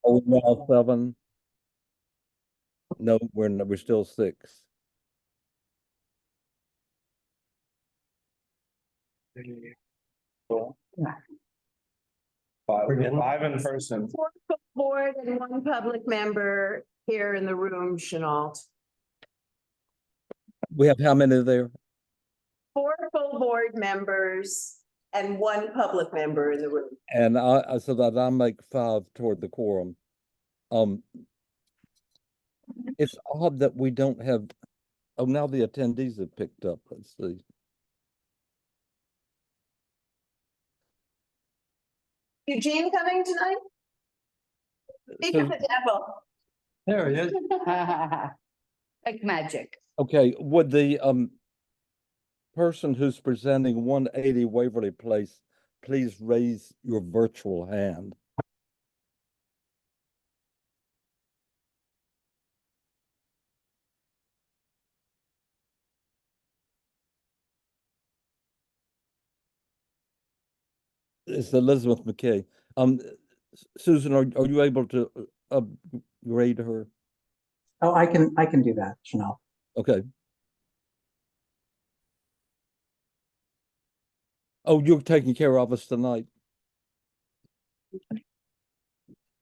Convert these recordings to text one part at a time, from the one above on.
Are we now 7? No, we're still 6. Five in person. 4 full board and 1 public member here in the room, Chenault. We have how many there? 4 full board members and 1 public member in the room. And so that I make 5 toward the quorum. It's odd that we don't have, oh, now the attendees have picked up. Let's see. Eugene coming tonight? Speak of the devil. There he is. Like magic. Okay, would the person who's presenting 180 Waverly Place please raise your virtual hand? It's Elizabeth McKay. Susan, are you able to grade her? Oh, I can do that, Chanel. Okay. Oh, you're taking care of us tonight.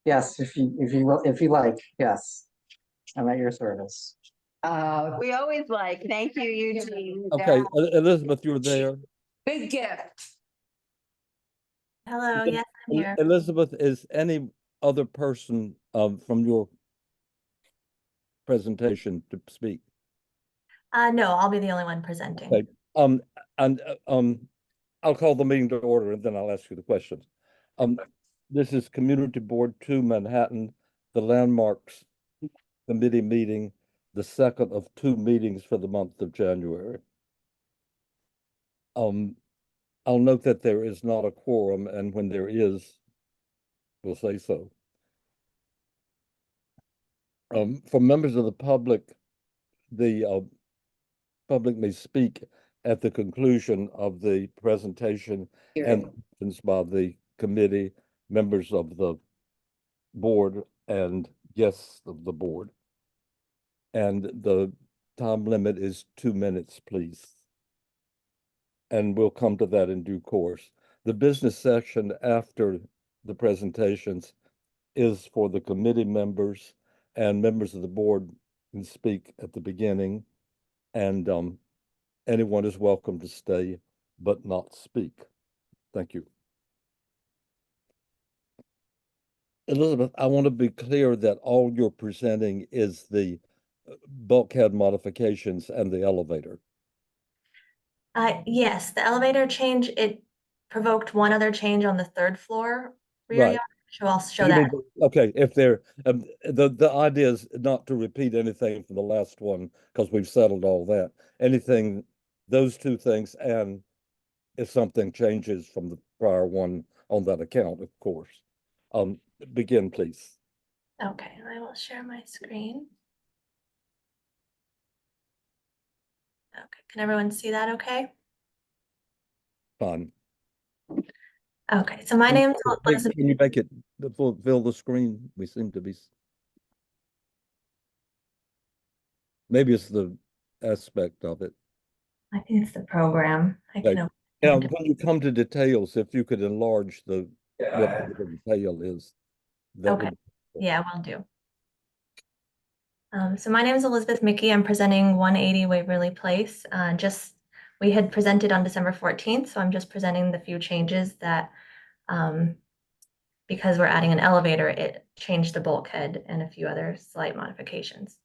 Yes, if you like, yes. I'm at your service. We always like, thank you, Eugene. Okay, Elizabeth, you're there. Big gift. Hello, yes, I'm here. Elizabeth, is any other person from your presentation to speak? No, I'll be the only one presenting. Okay. I'll call the meeting to order and then I'll ask you the questions. This is Community Board 2 Manhattan, the Landmarks Committee meeting, the second of 2 meetings for the month of January. I'll note that there is not a quorum, and when there is, we'll say so. For members of the public may speak at the conclusion of the presentation and by the committee, members of the board, and guests of the board. And the time limit is 2 minutes, please. And we'll come to that in due course. The business session after the presentations is for the committee members, and members of the board can speak at the beginning, and anyone is welcome to stay but not speak. Thank you. Elizabeth, I want to be clear that all you're presenting is the bulkhead modifications and the elevator. Yes, the elevator change, it provoked one other change on the 3rd floor rear Right. yard, so I'll show that. Okay, if there, the idea is not to repeat anything from the last one, because we've settled all that. Anything, those 2 things, and if something changes from the prior one on that account, of course. Begin, please. Okay, I will share my screen. Okay, can everyone see that okay? Fine. Okay, so my name's Elizabeth. Can you make it fill the screen? We seem to be. Maybe it's the aspect of it. I think it's the program. I can open Yeah, it. when you come to details, if you could enlarge what the detail is. Okay. Yeah, will do. So my name is Elizabeth Mickey. I'm presenting 180 Waverly Place. We had presented on December 14th, so I'm just presenting the few changes that, because we're adding an elevator, it changed the bulkhead and a few other slight modifications.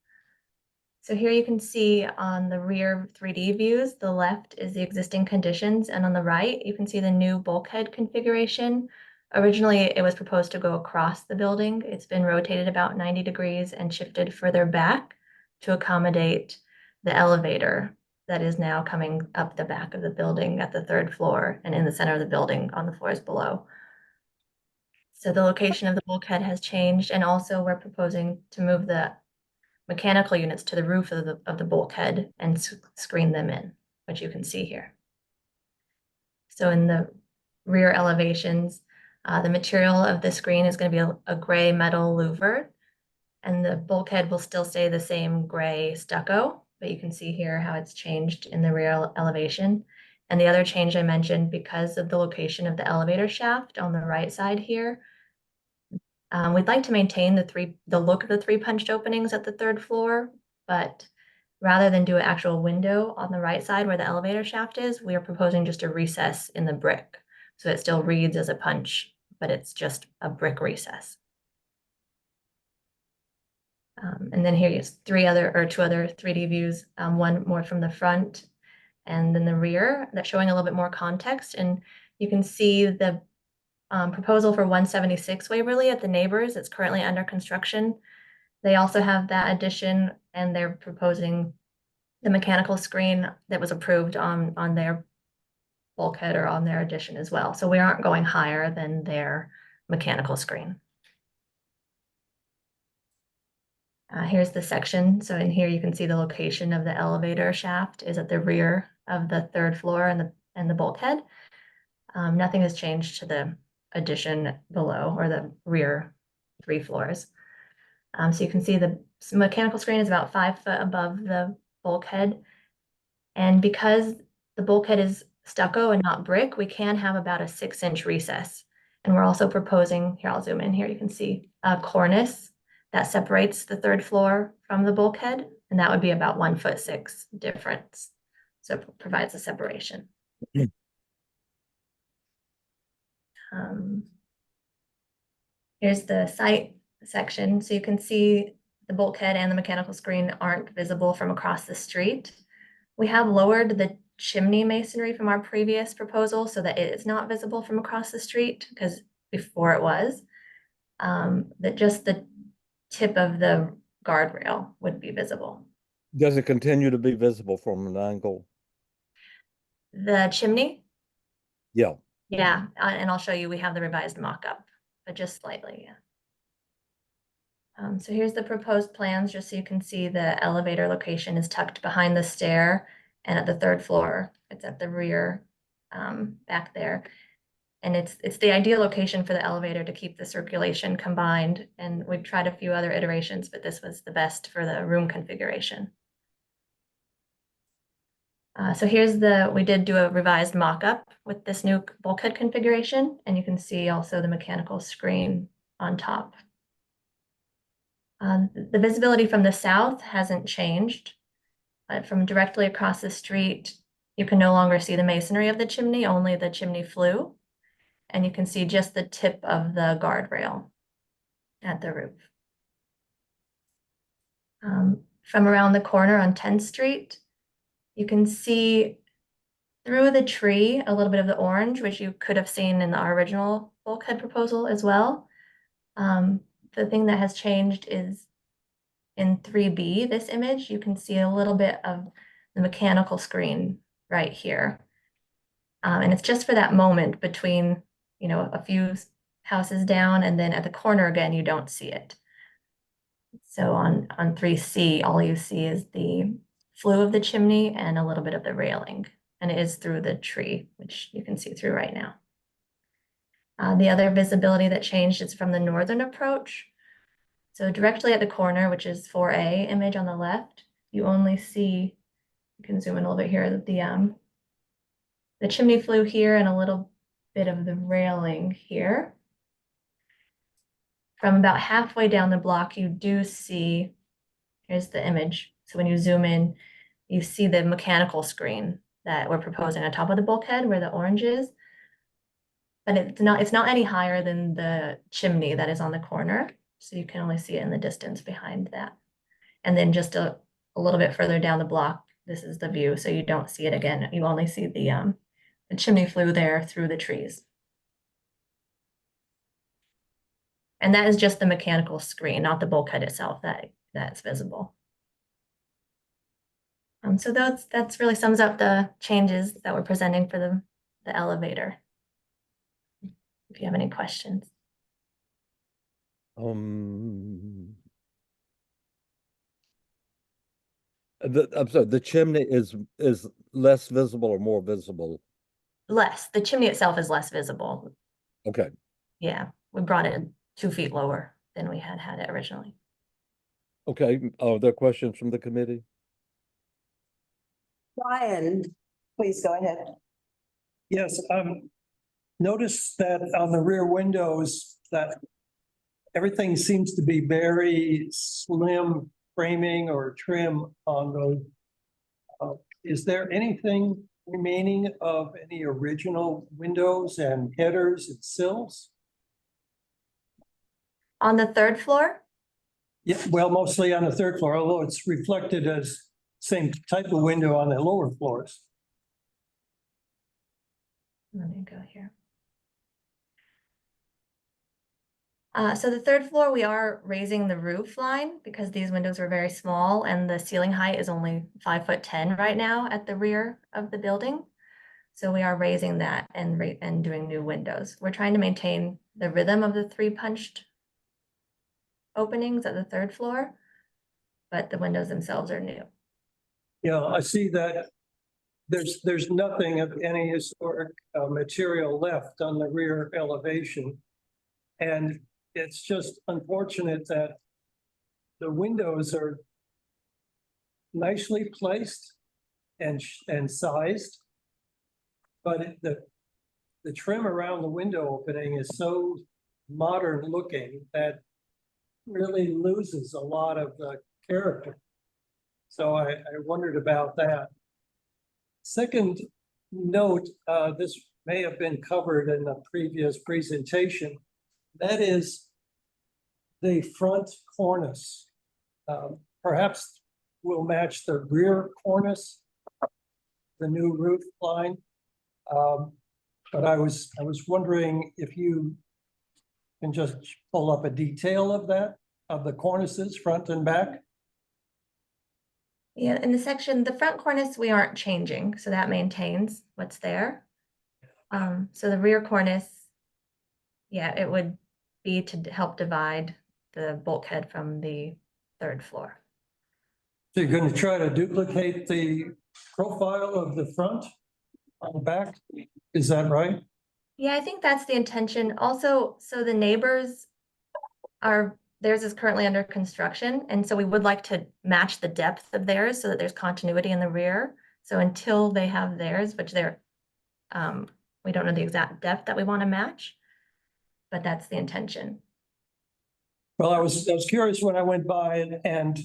So here you can see on the rear 3D views, the left is the existing conditions, and on the right, you can see the new bulkhead configuration. Originally, it was proposed to go across the building. It's been rotated about 90 degrees and shifted further back to accommodate the elevator that is now coming up the back of the building at the 3rd floor and in the center of the building on the floors below. So the location of the bulkhead has changed, and also we're proposing to move the mechanical units to the roof of the bulkhead and screen them in, which you can see here. So in the rear elevations, The material of the screen is going to be a gray metal louver, and the bulkhead will still stay the same gray stucco, but you can see here how it's changed in the rear elevation. And the other change I mentioned, because of the location of the elevator shaft on the right side here, we'd like to maintain the look of the three punched openings at the third floor, but rather than do an actual window on the right side where the elevator shaft is, we are proposing just a recess in the brick. So it still reads as a punch, but it's just a brick recess. And then here is two other 3D views, one more from the front and then the rear, that's showing a little bit more context. And you can see the proposal for 176 Waverly at the neighbors. It's currently under construction. They also have that addition, and they're proposing the mechanical screen that was approved on their bulkhead or on their addition as well. So we aren't going higher than their mechanical screen. Here's the section. So in here you can see the location of the elevator shaft is at the rear of the third floor and the bulkhead. Nothing has changed to the addition below or the rear 3 floors. So you can see the mechanical screen is about 5 foot above the bulkhead. And because the bulkhead is stucco and not brick, we can have about a 6-inch recess. And we're also proposing, here I'll zoom in here, you can see a cornice that separates the third floor from the bulkhead, and that would be about 1'6" difference. So it provides a separation. Here's the site section. So you can see the bulkhead and the mechanical screen aren't visible from across the street. We have lowered the chimney masonry from our previous proposal so that it is not visible from across the street, because before it was. That just the tip of the guardrail would be visible. Does it continue to be visible from an angle? The chimney? Yeah. Yeah, and I'll show you, we have the revised mock-up, but just slightly, yeah. So here's the proposed plans, just so you can see the elevator location is tucked behind the stair and at the third floor. It's at the rear, back there. And it's the ideal location for the elevator to keep the circulation combined. And we've tried a few other iterations, but this was the best for the room configuration. So here's we did do a revised mock-up with this new bulkhead configuration, and you can see also the mechanical screen on top. The visibility from the south hasn't changed, but from directly across the street, you can no longer see the masonry of the chimney, only the chimney flue. And you can see just the tip of the guardrail at the roof. From around the corner on 10th Street, you can see through the tree a little bit of the orange, which you could have seen in our original bulkhead proposal as well. The thing that has changed is in 3B, this image, you can see a little bit of the mechanical screen right here. And it's just for that moment between, you know, a few houses down, and then at the corner again, you don't see it. So on 3C, all you see is the flue of the chimney and a little bit of the railing, and it is through the tree, which you can see through right now. The other visibility that changed is from the northern approach. So directly at the corner, which is 4A image on the left, you only see, you can zoom in a little bit here, the chimney flue here and a little bit of the railing here. From about halfway down the block, you do see, here's the image. So when you zoom in, you see the mechanical screen that we're proposing on top of the bulkhead where the orange is. But it's not any higher than the chimney that is on the corner. So you can only see it in the distance behind that. And then just a little bit further down the block, this is the view. So you don't see it again. You only see the chimney flue there through the trees. And that is just the mechanical screen, not the bulkhead itself that's visible. So that's really sums up the changes that we're presenting for the elevator. If you have any questions. I'm sorry, the chimney is less visible or more visible? Less. The chimney itself is less visible. Okay. yeah, we brought it 2 feet lower than we had it originally. Okay, are there questions from the committee? Brian, please go ahead. Yes, notice that on the rear windows that everything seems to be very slim framing or trim on those. Is there anything remaining of any original windows and headers and sills? On the 3rd floor, Yeah, well, mostly on the 3rd floor, although it's reflected as same type of window on the lower floors. let me go here. So the 3rd floor, we are raising the roof line because these windows are very small and the ceiling height is only 5'10" right now at the rear of the building. So we are raising that and doing new windows. We're trying to maintain the rhythm of the 3 punched openings at the 3rd floor, but the windows themselves are new. Yeah, I see that there's nothing of any historic material left on the rear elevation. And it's just unfortunate that the windows are nicely placed and sized. But the trim around the window opening is so modern looking that really loses a lot of the character. So I wondered about that. Second note, this may have been covered in the previous presentation. That is the front cornice. Perhaps will match the rear cornice, the new roof line. But I was wondering if you can just pull up a detail of that, of the cornices, front and back. Yeah, in the section, the front cornice, we aren't changing, so that maintains what's there. So the rear cornice, yeah, it would be to help divide the bulkhead from the 3rd floor. So you're going to try to duplicate the profile of the front on the back? Is that right? Yeah, I think that's the intention. Also, so the neighbors theirs is currently under construction, and so we would like to match the depth of theirs so that there's continuity in the rear. So until they have theirs, which they're, we don't know the exact depth that we want to match, but that's the intention. Well, I was curious when I went by and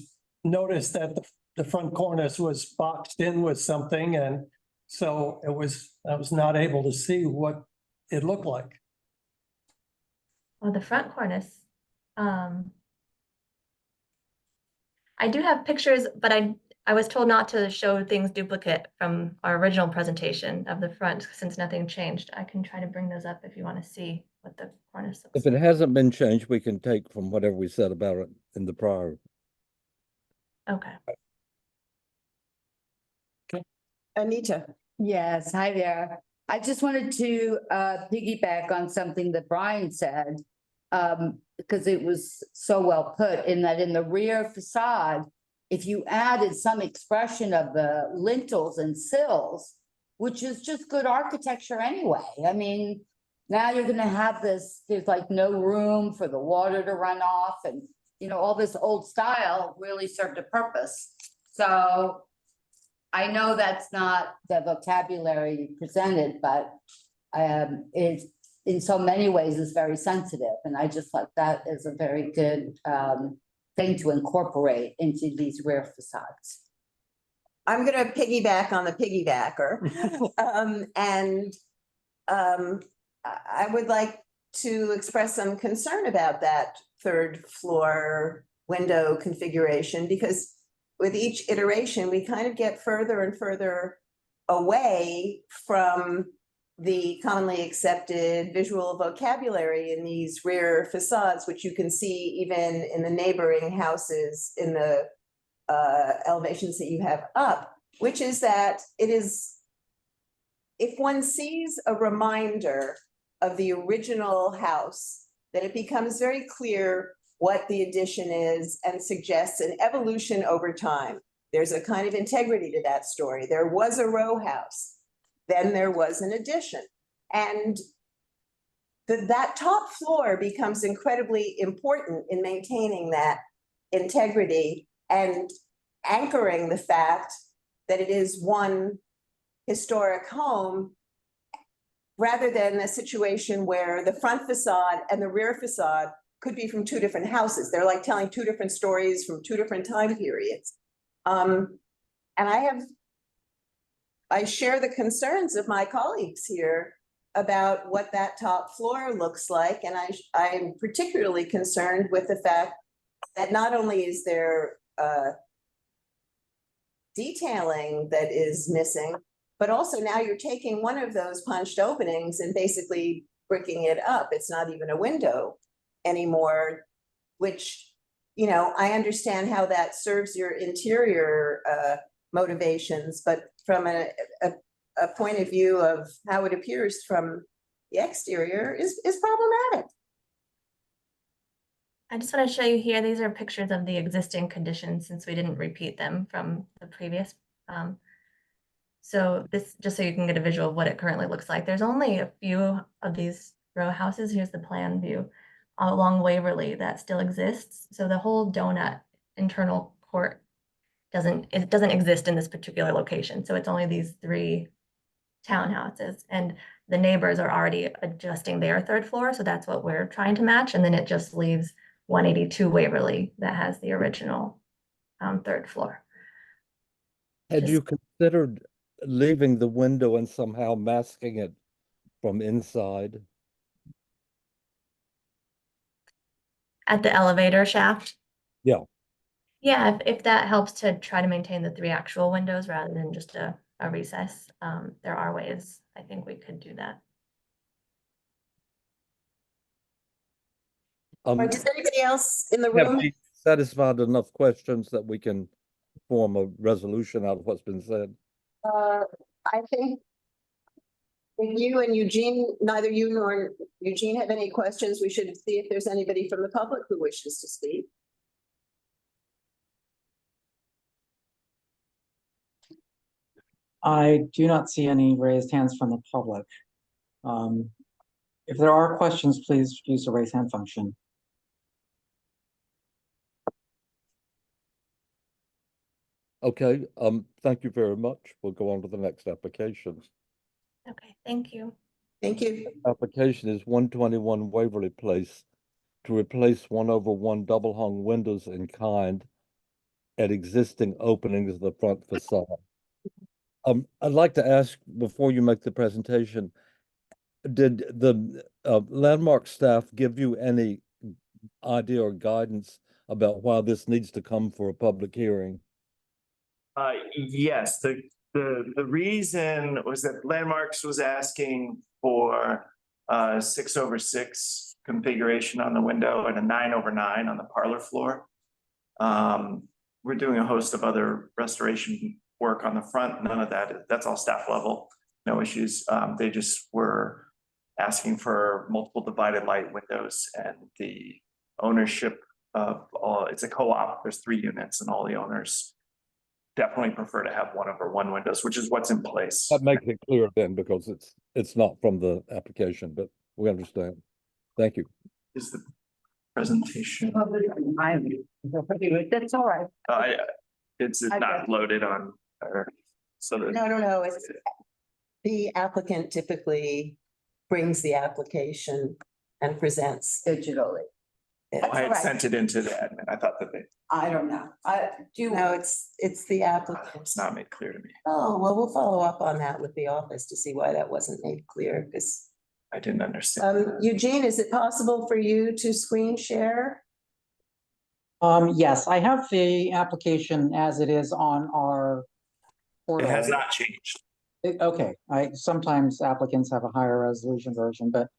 noticed that the front cornice was boxed in with something, and so I was not able to see what it looked like. Well, the front cornice, I do have pictures, but I was told not to show things duplicate from our original presentation of the front since nothing changed. I can try to bring those up if you want to see what the cornice looks If like. it hasn't been changed, we can take from whatever we said about it in the prior. Okay. Anita. Yes, hi there. I just wanted to piggyback on something that Brian said, because it was so well put in that in the rear facade, if you added some expression of the lintels and sills, which is just good architecture anyway. I mean, now you're gonna have this, there's like no room for the water to run off, and all this old style really served a purpose. So I know that's not the vocabulary presented, but it's in so many ways is very sensitive. And I just thought that is a very good thing to incorporate into these rear facades. I'm gonna piggyback on the piggybacker. I would like to express some concern about that 3rd floor window configuration, because with each iteration, we kind of get further and further away from the commonly accepted visual vocabulary in these rear facades, which you can see even in the neighboring houses in the elevations that you have up, which is that it is, if one sees a reminder of the original house, then it becomes very clear what the addition is and suggests an evolution over time. There's a kind of integrity to that story. There was a row house, then there was an addition. And that top floor becomes incredibly important in maintaining that integrity and anchoring the fact that it is one historic home rather than a situation where the front facade and the rear facade could be from two different houses. They're like telling two different stories from two different time periods. And I share the concerns of my colleagues here about what that top floor looks like. And I'm particularly concerned with the fact that not only is there detailing that is missing, but also now you're taking one of those punched openings and basically bricking it up. It's not even a window anymore, which, you know, I understand how that serves your interior motivations, but from a point of view of how it appears from the exterior is problematic. I just want to show you here, these are pictures of the existing conditions since we didn't repeat them from the previous. So this, just so you can get a visual of what it currently looks like. There's only a few of these row houses. Here's the plan view along Waverly that still exists. So the whole donut internal court doesn't exist in this particular location. So it's only these 3 townhouses, and the neighbors are already adjusting their 3rd floor. So that's what we're trying to match. And then it just leaves 182 Waverly that has the original 3rd floor. Had you considered leaving the window and somehow masking it from inside? At the elevator shaft? Yeah. Yeah, if that helps to try to maintain the 3 actual windows rather than just a recess, there are ways I think we could do that. Does anybody else in the Have room? we satisfied enough questions that we can form a resolution out of what's been said? I think if you and Eugene, neither you nor Eugene have any questions, we should see if there's anybody from the public who wishes to speak. I do not see any raised hands from the public. If there are questions, please use the raise hand function. Okay, thank you very much. We'll go on to the next application. Okay, thank you. Thank you. Application is 121 Waverly Place to replace 1/1 double hung windows in kind at existing openings of the front facade. I'd like to ask, before you make the presentation, did the landmark staff give you any idea or guidance about why this needs to come for a public hearing? Yes, the reason was that Landmarks was asking for 6/6 configuration on the window and a 9/9 on the parlor floor. We're doing a host of other restoration work on the front. None of that's all staff level, no issues. They just were asking for multiple divided light windows, and the ownership of all, it's a co-op, there's 3 units, and all the owners definitely prefer to have 1/1 windows, which is what's in place. That makes it clear then, because it's not from the application, but we understand. Thank you. Is the presentation, That's all right. it's I not loaded on, so that. No, it's the applicant typically brings the application and presents. Digitally. I had sent it into the admin. I thought that I don't know. No, it's the applicant. it's not made clear to me. Oh, well, we'll follow up on that with the office to see why that wasn't made clear, because I didn't understand. Eugene, is it possible for you to screen share? Yes, I have the application as it is on our It portal. has not changed. Okay, sometimes applicants have a higher resolution version, but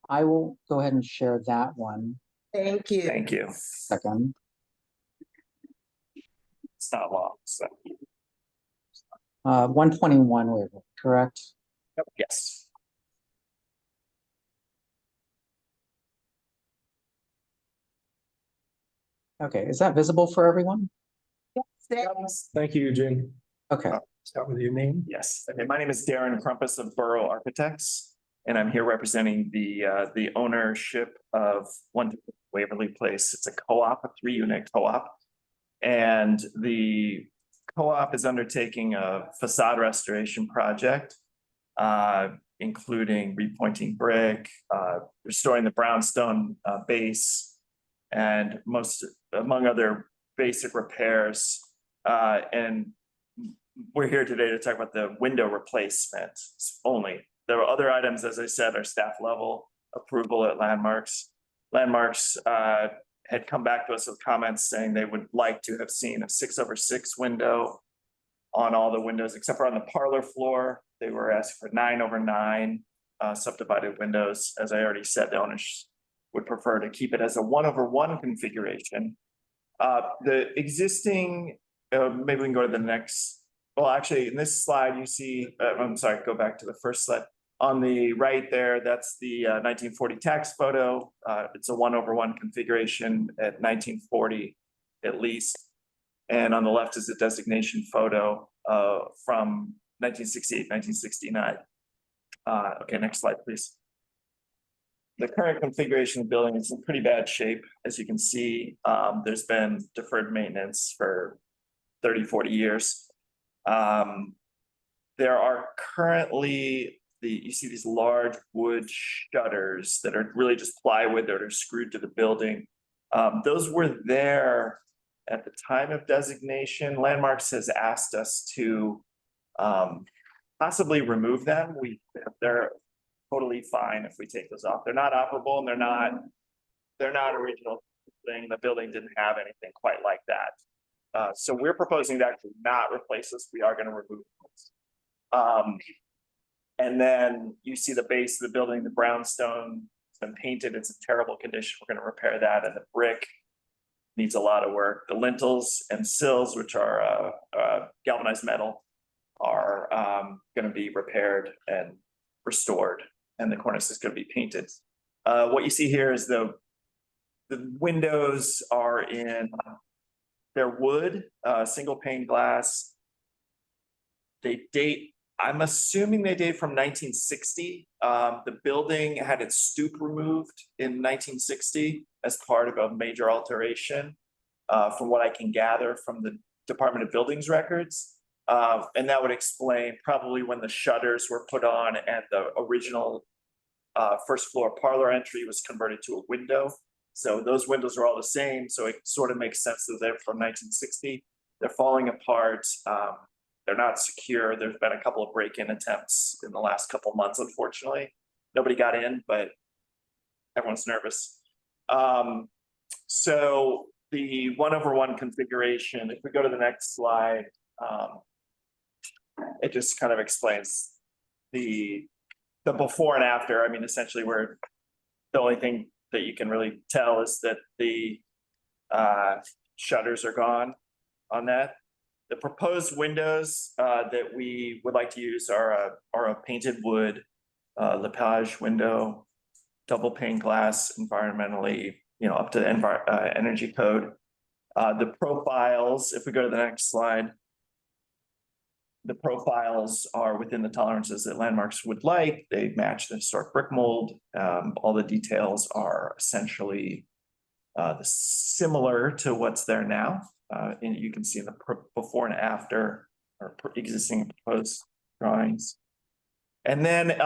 I will go ahead and share that one. Thank you. Thank you. Second. It's not long, so. 121 Waverly, correct? Yes. Okay, is that visible for everyone? Thanks. Thank you, Eugene. Okay, Start with your name. Yes. Okay, my name is Darren Crumpus of Borough Architects. and I'm here representing the ownership of One Waverly Place. It's a co-op, a 3-unit co-op. And the co-op is undertaking a facade restoration project, including repointing brick, restoring the brownstone base, and among other basic repairs. And we're here today to talk about the window replacement only. There are other items, as I said, are staff level approval at Landmarks. Landmarks had come back to us with comments saying they would like to have seen a 6/6 window on all the windows, except for on the parlor floor. They were asking for 9/9 subdivided windows. As I already said, the owners would prefer to keep it as a 1/1 configuration. The existing, maybe we can go to the next. Well, actually, in this slide, you see, I'm sorry, go back to the first slide. On the right there, that's the 1940 tax photo. It's a 1/1 configuration at 1940 at least. And on the left is a designation photo from 1968, 1969. Okay, next slide, please. The current configuration of the building is in pretty bad shape. As you can see, there's been deferred maintenance for 30, 40 years. There are currently you see these large wood shutters that are really just plywood that are screwed to the building. Those were there at the time of designation. Landmarks has asked us to possibly remove them. They're totally fine if we take those off. They're not operable and they're not original thing. The building didn't have anything quite like that. So we're proposing to actually not replace this. We are going to remove this. And then you see the base of the building, the brownstone has been painted. It's in terrible condition. We're going to repair that. And the brick needs a lot of work. The lintels and sills, which are galvanized metal, are going to be repaired and restored. And the cornice is going to be painted. What you see here is the windows are they're wood, single pane glass. They date, I'm assuming they date from 1960. The building had its stoop removed in 1960 as part of a major alteration, from what I can gather from the Department of Buildings records. And that would explain probably when the shutters were put on and the original first floor parlor entry was converted to a window. So those windows are all the same. So it sort of makes sense that they're from 1960. They're falling apart. They're not secure. There's been a couple of break-in attempts in the last couple of months, unfortunately. Nobody got in, but everyone's nervous. So the 1/1 configuration, if we go to the next slide, it just kind of explains the before and after. I mean, essentially, the only thing that you can really tell is that the shutters are gone on that. The proposed windows that we would like to use are a painted wood lepage window, double pane glass, environmentally, up to energy code. The profiles, if we go to the next slide, the profiles are within the tolerances that Landmarks would like. They match the historic brick mold. All the details are essentially similar to what's there now. And you can see the before and after or existing proposed drawings. And then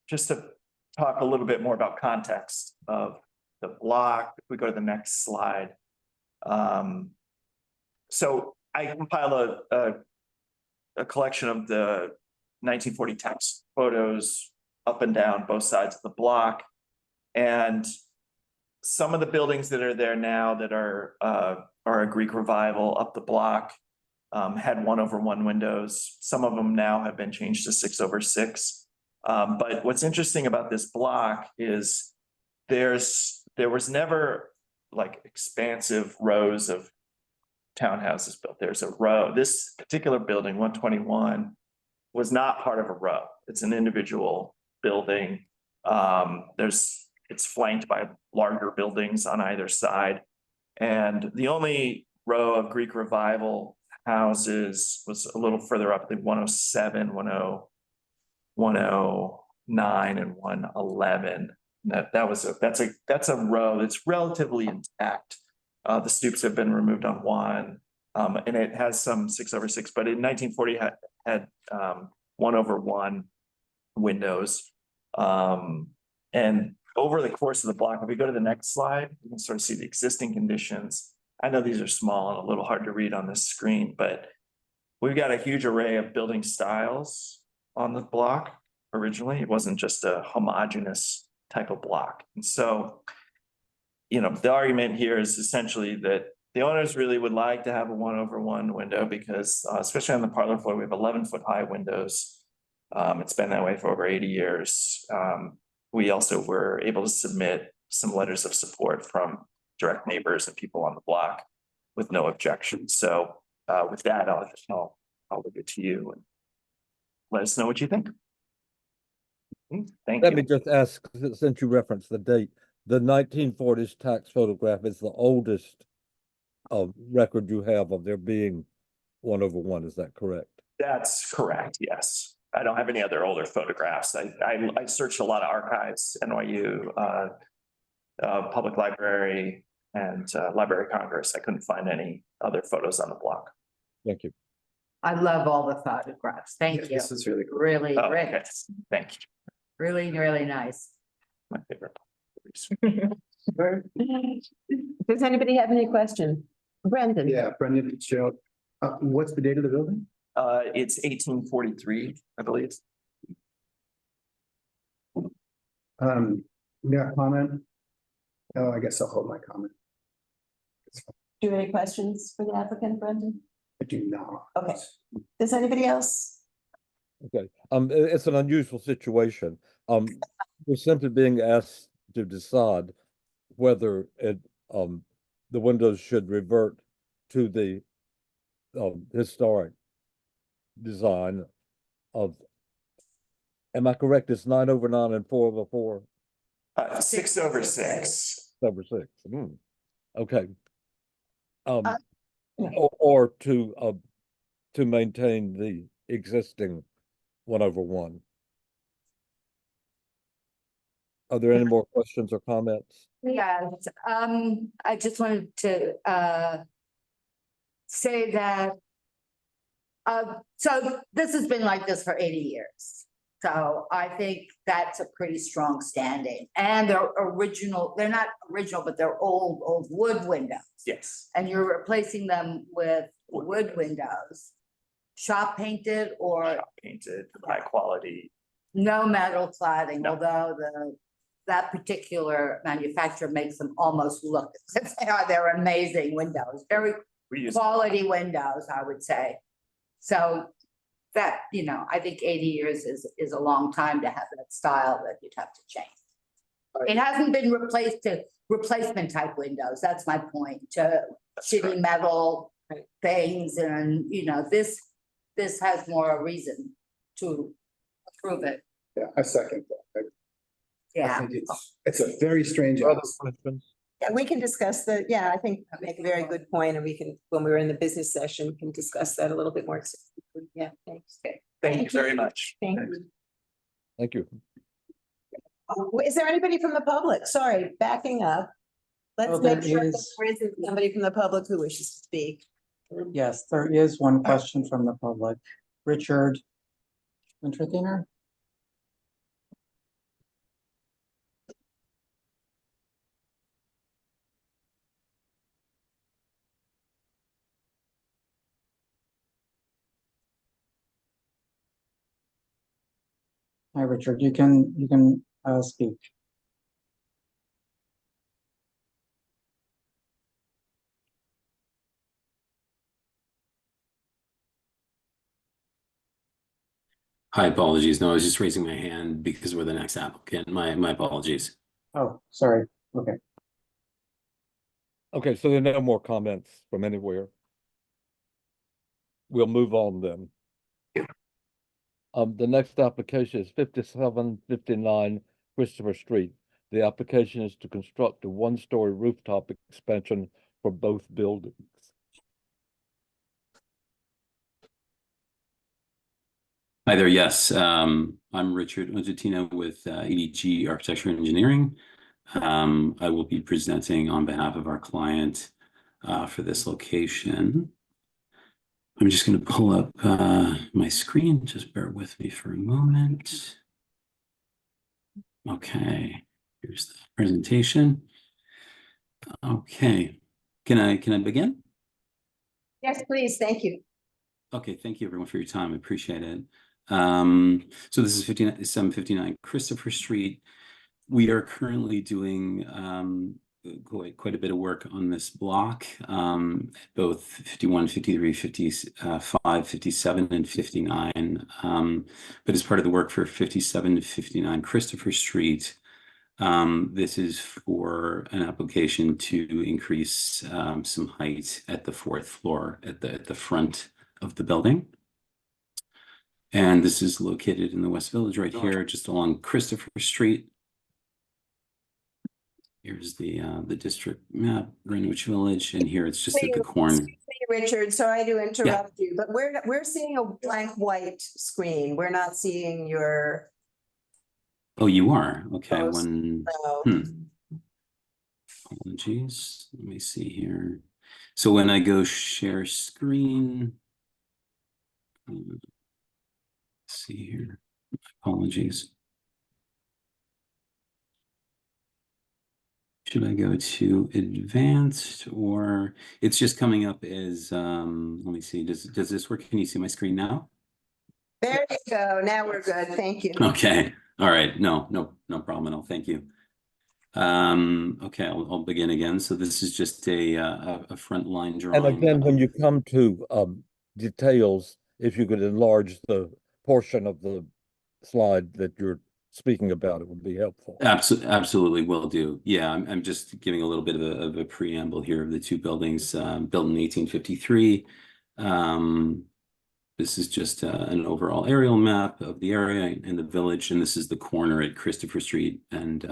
just to talk a little bit more about context of the block, if we go to the next slide. So I compiled a collection of the 1940 tax photos up and down both sides of the block. And some of the buildings that are there now that are a Greek revival up the block had 1/1 windows. Some of them now have been changed to 6/6. But what's interesting about this block is there was never like expansive rows of townhouses built. There's a row. This particular building, 121, was not part of a row. It's an individual building. It's flanked by larger buildings on either side. And the only row of Greek revival houses was a little further up, the 107, 10, 109 and 111. That's a row that's relatively intact. The stoops have been removed on one, and it has some 6/6, but in 1940 had 1/1 windows. And over the course of the block, if we go to the next slide, you can sort of see the existing conditions. I know these are small and a little hard to read on this screen, but we've got a huge array of building styles on the block. Originally, it wasn't just a homogeneous type of block. And so, you know, the argument here is essentially that the owners really would like to have a 1/1 window because, especially on the parlor floor, we have 11-foot high windows. It's been that way for over 80 years. We also were able to submit some letters of support from direct neighbors and people on the block with no objection. So with that, I'll leave it to you and let us know what you think. Thank Let me you. just ask, since you referenced the date, the 1940s tax photograph is the oldest record you have of there being 1/1, is that correct? That's correct, yes. I don't have any other older photographs. I searched a lot of archives, NYU, Public Library, and Library of Congress. I couldn't find any other photos on the block. Thank you. I love all the photographs. Thank you. This is really cool. Really Oh, rich, okay. Thank you. really, really nice. My favorite. Does anybody have any question? Brendan? Yeah, Brendan Fitzgerald. What's the date of the building? It's 1843, I believe. Yeah, comment? Oh, I guess I'll hold my comment. Do you have any questions for the applicant, Brendan? I do not. Okay. Does anybody else? Okay, it's an unusual situation. We're simply being asked to decide whether the windows should revert to the historic design of, am I correct? It's 9/9 and 4/4? 6/6. 6/6. Okay. Uh, Or to maintain the existing 1/1. Are there any more questions or comments? Yes, I just wanted to say that so this has been like this for 80 years. So I think that's a pretty strong standing. And they're not original, but they're old wood windows. Yes. And you're replacing them with wood windows. Shop painted or Painted, high quality. no metal cladding, No. although that particular manufacturer makes them almost look as if they're amazing windows, very We use quality windows, I would say. So that, you know, I think 80 years is a long time to have that style that you'd have to change. It hasn't been replaced to replacement type windows. That's my point, to shitty metal things. And, you know, this has more reason to approve it. Yeah, I second that. I Yeah. think it's a very strange. Other house. questions? Yeah, we can discuss I think you make a very good point, and we can, when we're in the business session, can discuss that a little bit more. Yeah, thanks. Thank you very much. Thank you. Thank you. Is there anybody from the public? Sorry, backing up. Let's Oh, there make sure that is. there isn't somebody from the public who wishes to speak. Yes, there is one question from the public. Richard Winterthiner? Hi, Richard, you can speak. Hi, apologies. No, I was just raising my hand because we're the next applicant. My apologies. Oh, sorry. Okay. Okay, so there are no more comments from anywhere. We'll move on then. The next application is 5759 Christopher Street. The application is to construct a one-story rooftop expansion for both buildings. Hi there. Yes, I'm Richard Ozzettino with EDG Architecture and Engineering. I will be presenting on behalf of our client for this location. I'm just going to pull up my screen. Just bear with me for a moment. Okay, here's the presentation. Okay, can I begin? Yes, please, thank you. Okay, thank you everyone for your time. I appreciate it. So this is 759 Christopher Street. We are currently doing quite a bit of work on this block, both 51, 53, 55, 57, and 59. But as part of the work for 57 to 59 Christopher Street, this is for an application to increase some height at the fourth floor at the front of the building. And this is located in the West Village right here, just along Christopher Street. Here's the district map, Greenwich Village, and here it's just at the corner. Excuse me, Richard, sorry to interrupt you, but we're seeing a blank white screen. We're not seeing your. Oh, you are? Okay, Post. Apologies. Let me see here. So when I go share screen, let's see here. Apologies. Should I go to advanced, or it's just coming up as let me see, does this work? Can you see my screen now? There you go. Now we're good. Thank you. Okay. All right. No problem at all. Thank you. Okay, I'll begin again. So this is just a front line drawing. And again, when you come to details, if you could enlarge the portion of the slide that you're speaking about, it would be helpful. Absolutely will do. Yeah, I'm just giving a little bit of a preamble here of the two buildings built in 1853. This is just an overall aerial map of the area in the village, and this is the corner at Christopher Street and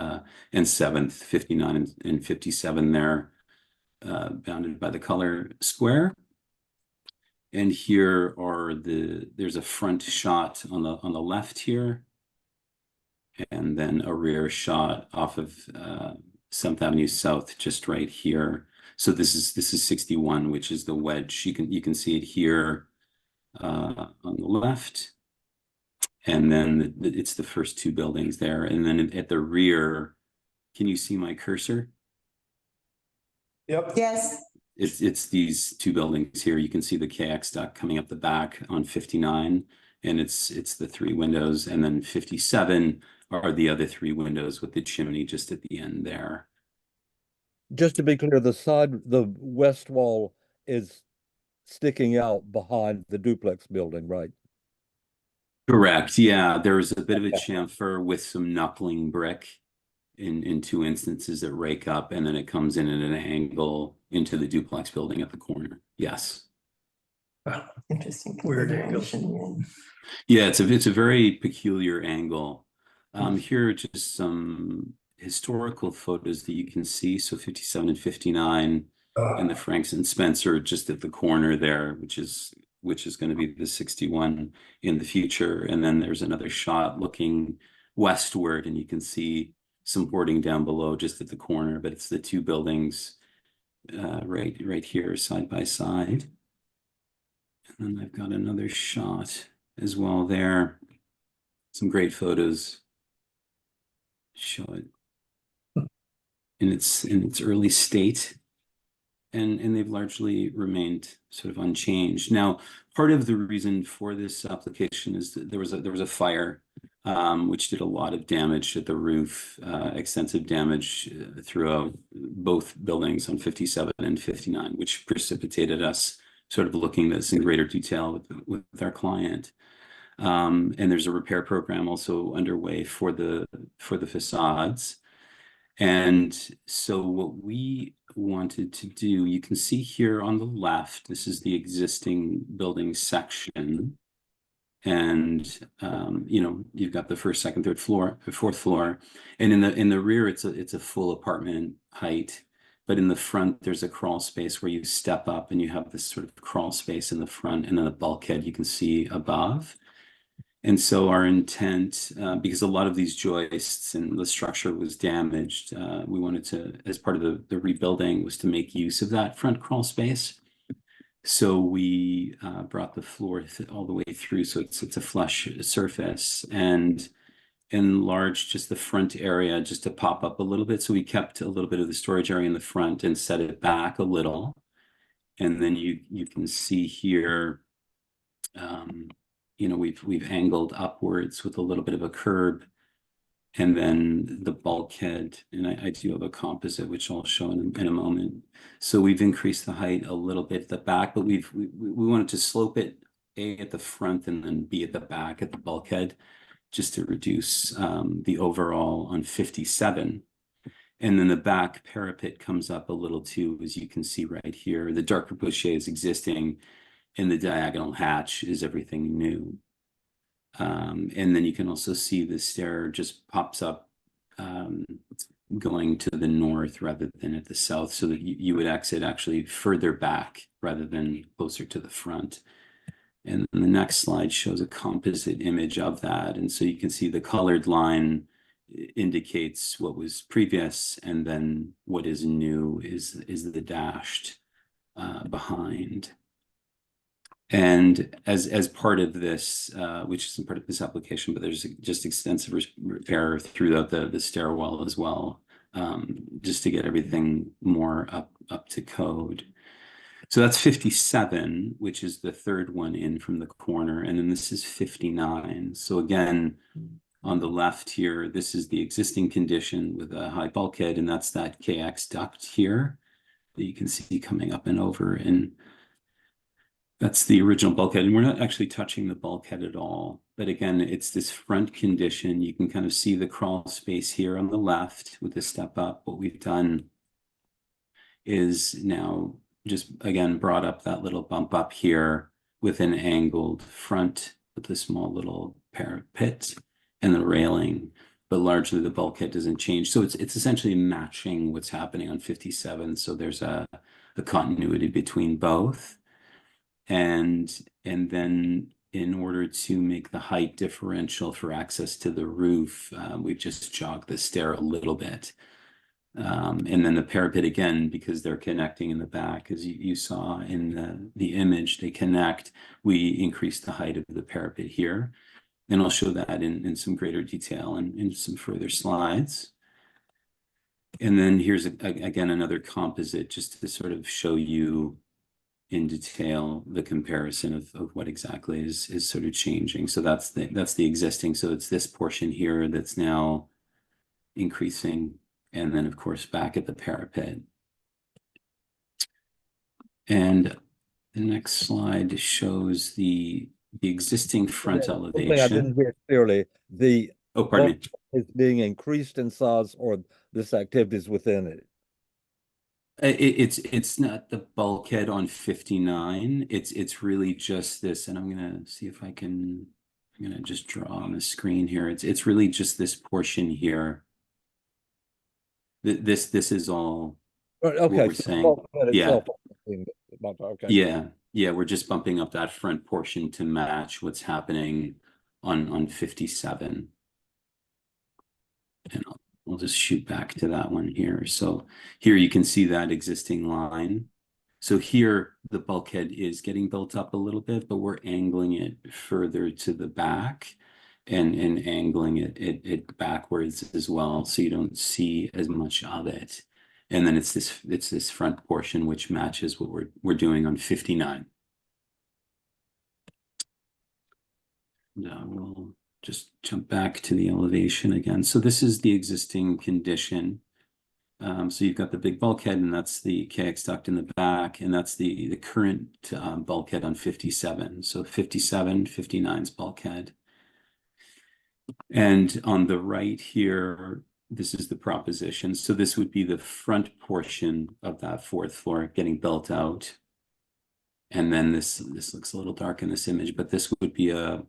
7th, 59 and 57 there, bounded by the color square. And here are there's a front shot on the left here, and then a rear shot off of 7th Avenue South, just right here. So this is 61, which is the wedge. You can see it here on the left, and then it's the first two buildings there. And then at the rear, can you see my cursor? Yep. Yes. It's these two buildings here. You can see the KX duct coming up the back on 59, and it's the three windows, and then 57 are the other three windows with the chimney just at the end there. Just to be clear, the west wall is sticking out behind the duplex building, right? Correct. Yeah, there's a bit of a chamfer with some knuckling brick in two instances that rake up, and then it comes in at an angle into the duplex building at the corner. Yes. Interesting. Weird angle. Yeah, it's a very peculiar angle. Here are just some historical photos that you can see. So 57 and 59 and the Franks and Spencer just at the corner there, which is going to be the 61 in the future. And then there's another shot looking westward, and you can see some boarding down below just at the corner, but it's the two buildings right here side by side. And then I've got another shot as well there. Some great photos. Show it in its early state, and they've largely remained sort of unchanged. Now, part of the reason for this application is that there was a fire which did a lot of damage at the roof, extensive damage throughout both buildings on 57 and 59, which precipitated us sort of looking at this in greater detail with our client. And there's a repair program also underway for the facades. And so what we wanted to do, you can see here on the left, this is the existing building section. And you've got the first, second, third floor, fourth floor. And in the rear, it's a full apartment height. But in the front, there's a crawl space where you step up and you have this sort of crawl space in the front, and then the bulkhead you can see above. And so our intent, because a lot of these joists and the structure was damaged, we wanted to, as part of the rebuilding, was to make use of that front crawl space. So we brought the floor all the way through, so it's a flush surface, and enlarged just the front area just to pop up a little bit. So we kept a little bit of the storage area in the front and set it back a little. And then you can see here, you know, we've angled upwards with a little bit of a curb, and then the bulkhead, and I do have a composite which I'll show in a moment. So we've increased the height a little bit at the back, but we wanted to slope it A at the front and then B at the back at the bulkhead, just to reduce the overall on 57. And then the back parapet comes up a little too, as you can see right here. The darker boucher is existing, and the diagonal hatch is everything new. And then you can also see the stair just pops up going to the north rather than at the south, so that you would exit actually further back rather than closer to the front. And then the next slide shows a composite image of that. And so you can see the colored line indicates what was previous, and then what is new is the dashed behind. And as part of this, which isn't part of this application, but there's just extensive repair throughout the stairwell as well, just to get everything more up to code. So that's 57, which is the third one in from the corner, and then this is 59. So again, on the left here, this is the existing condition with a high bulkhead, and that's that KX duct here that you can see coming up and over, and that's the original bulkhead. And we're not actually touching the bulkhead at all, but again, it's this front condition. You can kind of see the crawl space here on the left with the step up. What we've done is now just again brought up that little bump up here with an angled front with a small little parapet and the railing, but largely the bulkhead doesn't change. So it's essentially matching what's happening on 57. So there's a continuity between both. And then in order to make the height differential for access to the roof, we've just jogged the stair a little bit. And then the parapet again, because they're connecting in the back, as you saw in the image, they connect. We increased the height of the parapet here. And I'll show that in some greater detail and in some further slides. And then here's again another composite just to sort of show you in detail the comparison of what exactly is sort of changing. So that's the existing. So it's this portion here that's now increasing, and then of course back at the parapet. And the next slide shows the existing front elevation. I didn't hear clearly. Oh, pardon me. Is being increased in size, or this activity is within it? It's not the bulkhead on 59. It's really just this, and I'm gonna see if I'm gonna just draw on the screen here. It's really just this portion here. This is all Okay, what we're so saying. bulkhead Yeah. itself, okay. Yeah, we're just bumping up that front portion to match what's happening on 57. And I'll just shoot back to that one here. So here you can see that existing line. So here the bulkhead is getting built up a little bit, but we're angling it further to the back and angling it backwards as well, so you don't see as much of it. And then it's this front portion which matches what we're doing on 59. Now we'll just jump back to the elevation again. So this is the existing condition. So you've got the big bulkhead, and that's the KX duct in the back, and that's the current bulkhead on 57. So 57, 59's bulkhead. And on the right here, this is the proposition. So this would be the front portion of that fourth floor getting built out. And then this looks a little dark in this image, but this would be a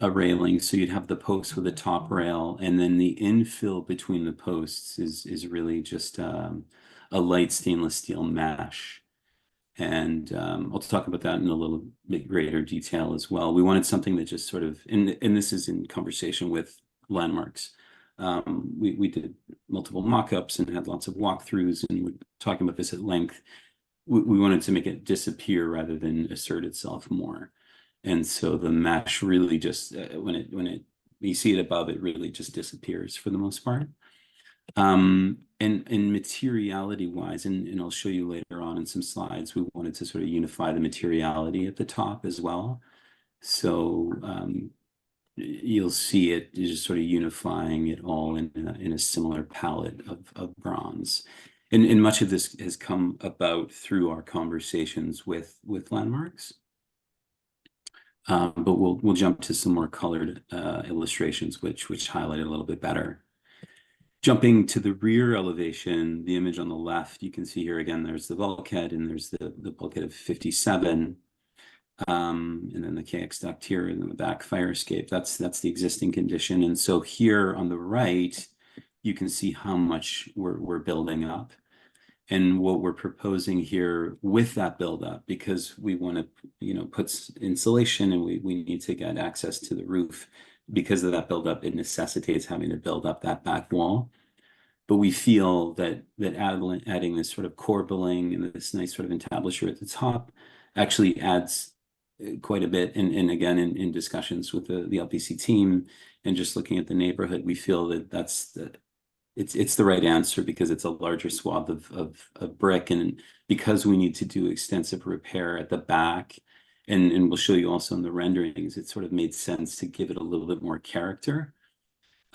railing. So you'd have the posts with a top rail, and then the infill between the posts is really just a light stainless steel mesh. And I'll talk about that in a little bit greater detail as well. We wanted something that just sort of, and this is in conversation with Landmarks. We did multiple mock-ups and had lots of walkthroughs, and we're talking about this at length. We wanted to make it disappear rather than assert itself more. And so the mesh really just, when you see it above, it really just disappears for the most part. And materiality wise, and I'll show you later on in some slides, we wanted to sort of unify the materiality at the top as well. So you'll see it just sort of unifying it all in a similar palette of bronze. And much of this has come about through our conversations with Landmarks. But we'll jump to some more colored illustrations, which highlight it a little bit better. Jumping to the rear elevation, the image on the left, you can see here again, there's the bulkhead and there's the bulkhead of 57. And then the KX duct here and then the back fire escape. That's the existing condition. And so here on the right, you can see how much we're building up. And what we're proposing here with that buildup, because we want to, put insulation and we need to get access to the roof. Because of that buildup, it necessitates having to build up that back wall. But we feel that adding this sort of corbelling and this nice sort of entablature at the top actually adds quite a bit. And again, in discussions with the LPC team and just looking at the neighborhood, we feel that it's the right answer because it's a larger swath of brick, and because we need to do extensive repair at the back, and we'll show you also in the renderings, it sort of made sense to give it a little bit more character.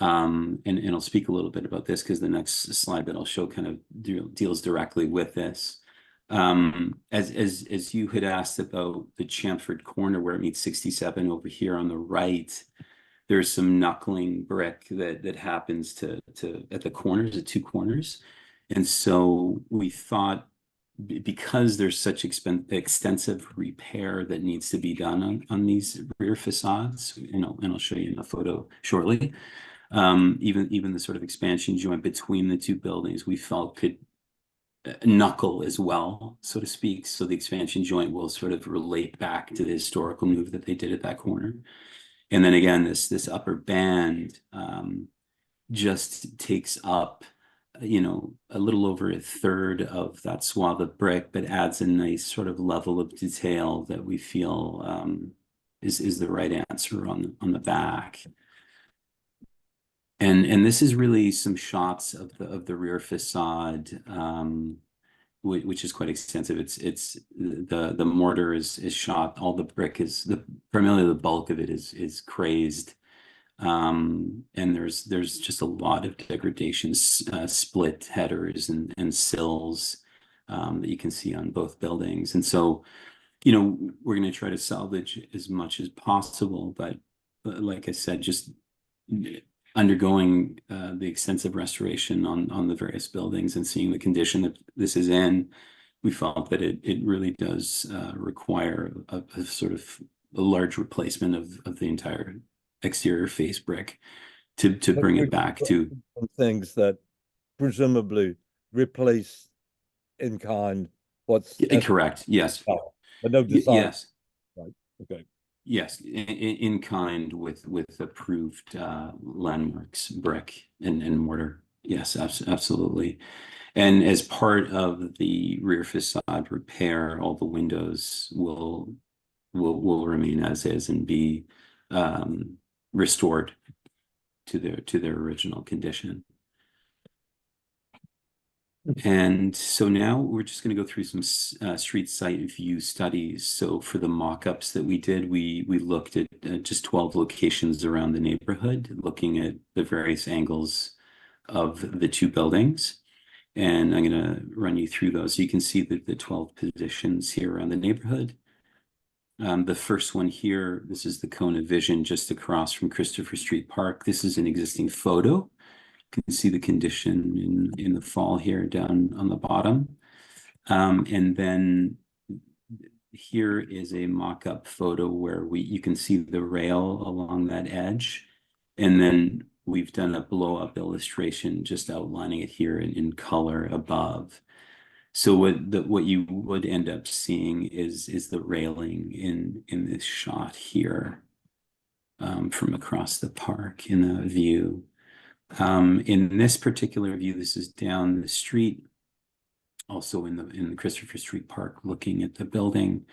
And I'll speak a little bit about this because the next slide that I'll show kind of deals directly with this. As you had asked about the chamfered corner where it meets 67 over here on the right, there's some knuckling brick that happens to at the corners, the two corners. And so we thought, because there's such extensive repair that needs to be done on these rear facades, and I'll show you in the photo shortly, even the sort of expansion joint between the two buildings, we felt could knuckle as well, so to speak. So the expansion joint will sort of relate back to the historical move that they did at that corner. And then again, this upper band just takes up, a little over a third of that swath of brick, but adds a nice sort of level of detail that we feel is the right answer on the back. And this is really some shots of the rear facade, which is quite extensive. It's the mortar is shot. All the brick is primarily the bulk of it is crazed, and there's just a lot of degradation, split headers and sills that you can see on both buildings. And so, we're going to try to salvage as much as possible, but like I said, just undergoing the extensive restoration on the various buildings and seeing the condition that this is in, we felt that it really does require a sort of a large replacement of the entire exterior face brick to bring it back to things that presumably replace in kind what's correct. Yes, but no design. Yes, Right. Okay. Yes, in kind with approved Landmarks brick and mortar. Yes, absolutely. And as part of the rear facade repair, all the windows will remain as is and be restored to their original condition. And so now we're just going to go through some street site view studies. So for the mock-ups that we did, we looked at just 12 locations around the neighborhood, looking at the various angles of the two buildings. And I'm going to run you through those. You can see the 12 positions here around the neighborhood. The first one here, this is the cone of vision just across from Christopher Street Park. This is an existing photo. You can see the condition in the fall here down on the bottom. And then here is a mock-up photo where you can see the rail along that edge. And then we've done a blow-up illustration just outlining it here in color above. So what you would end up seeing is the railing in this shot here, from across the park in the view. In this particular view, this is down the street, also in the Christopher Street Park, looking at the building.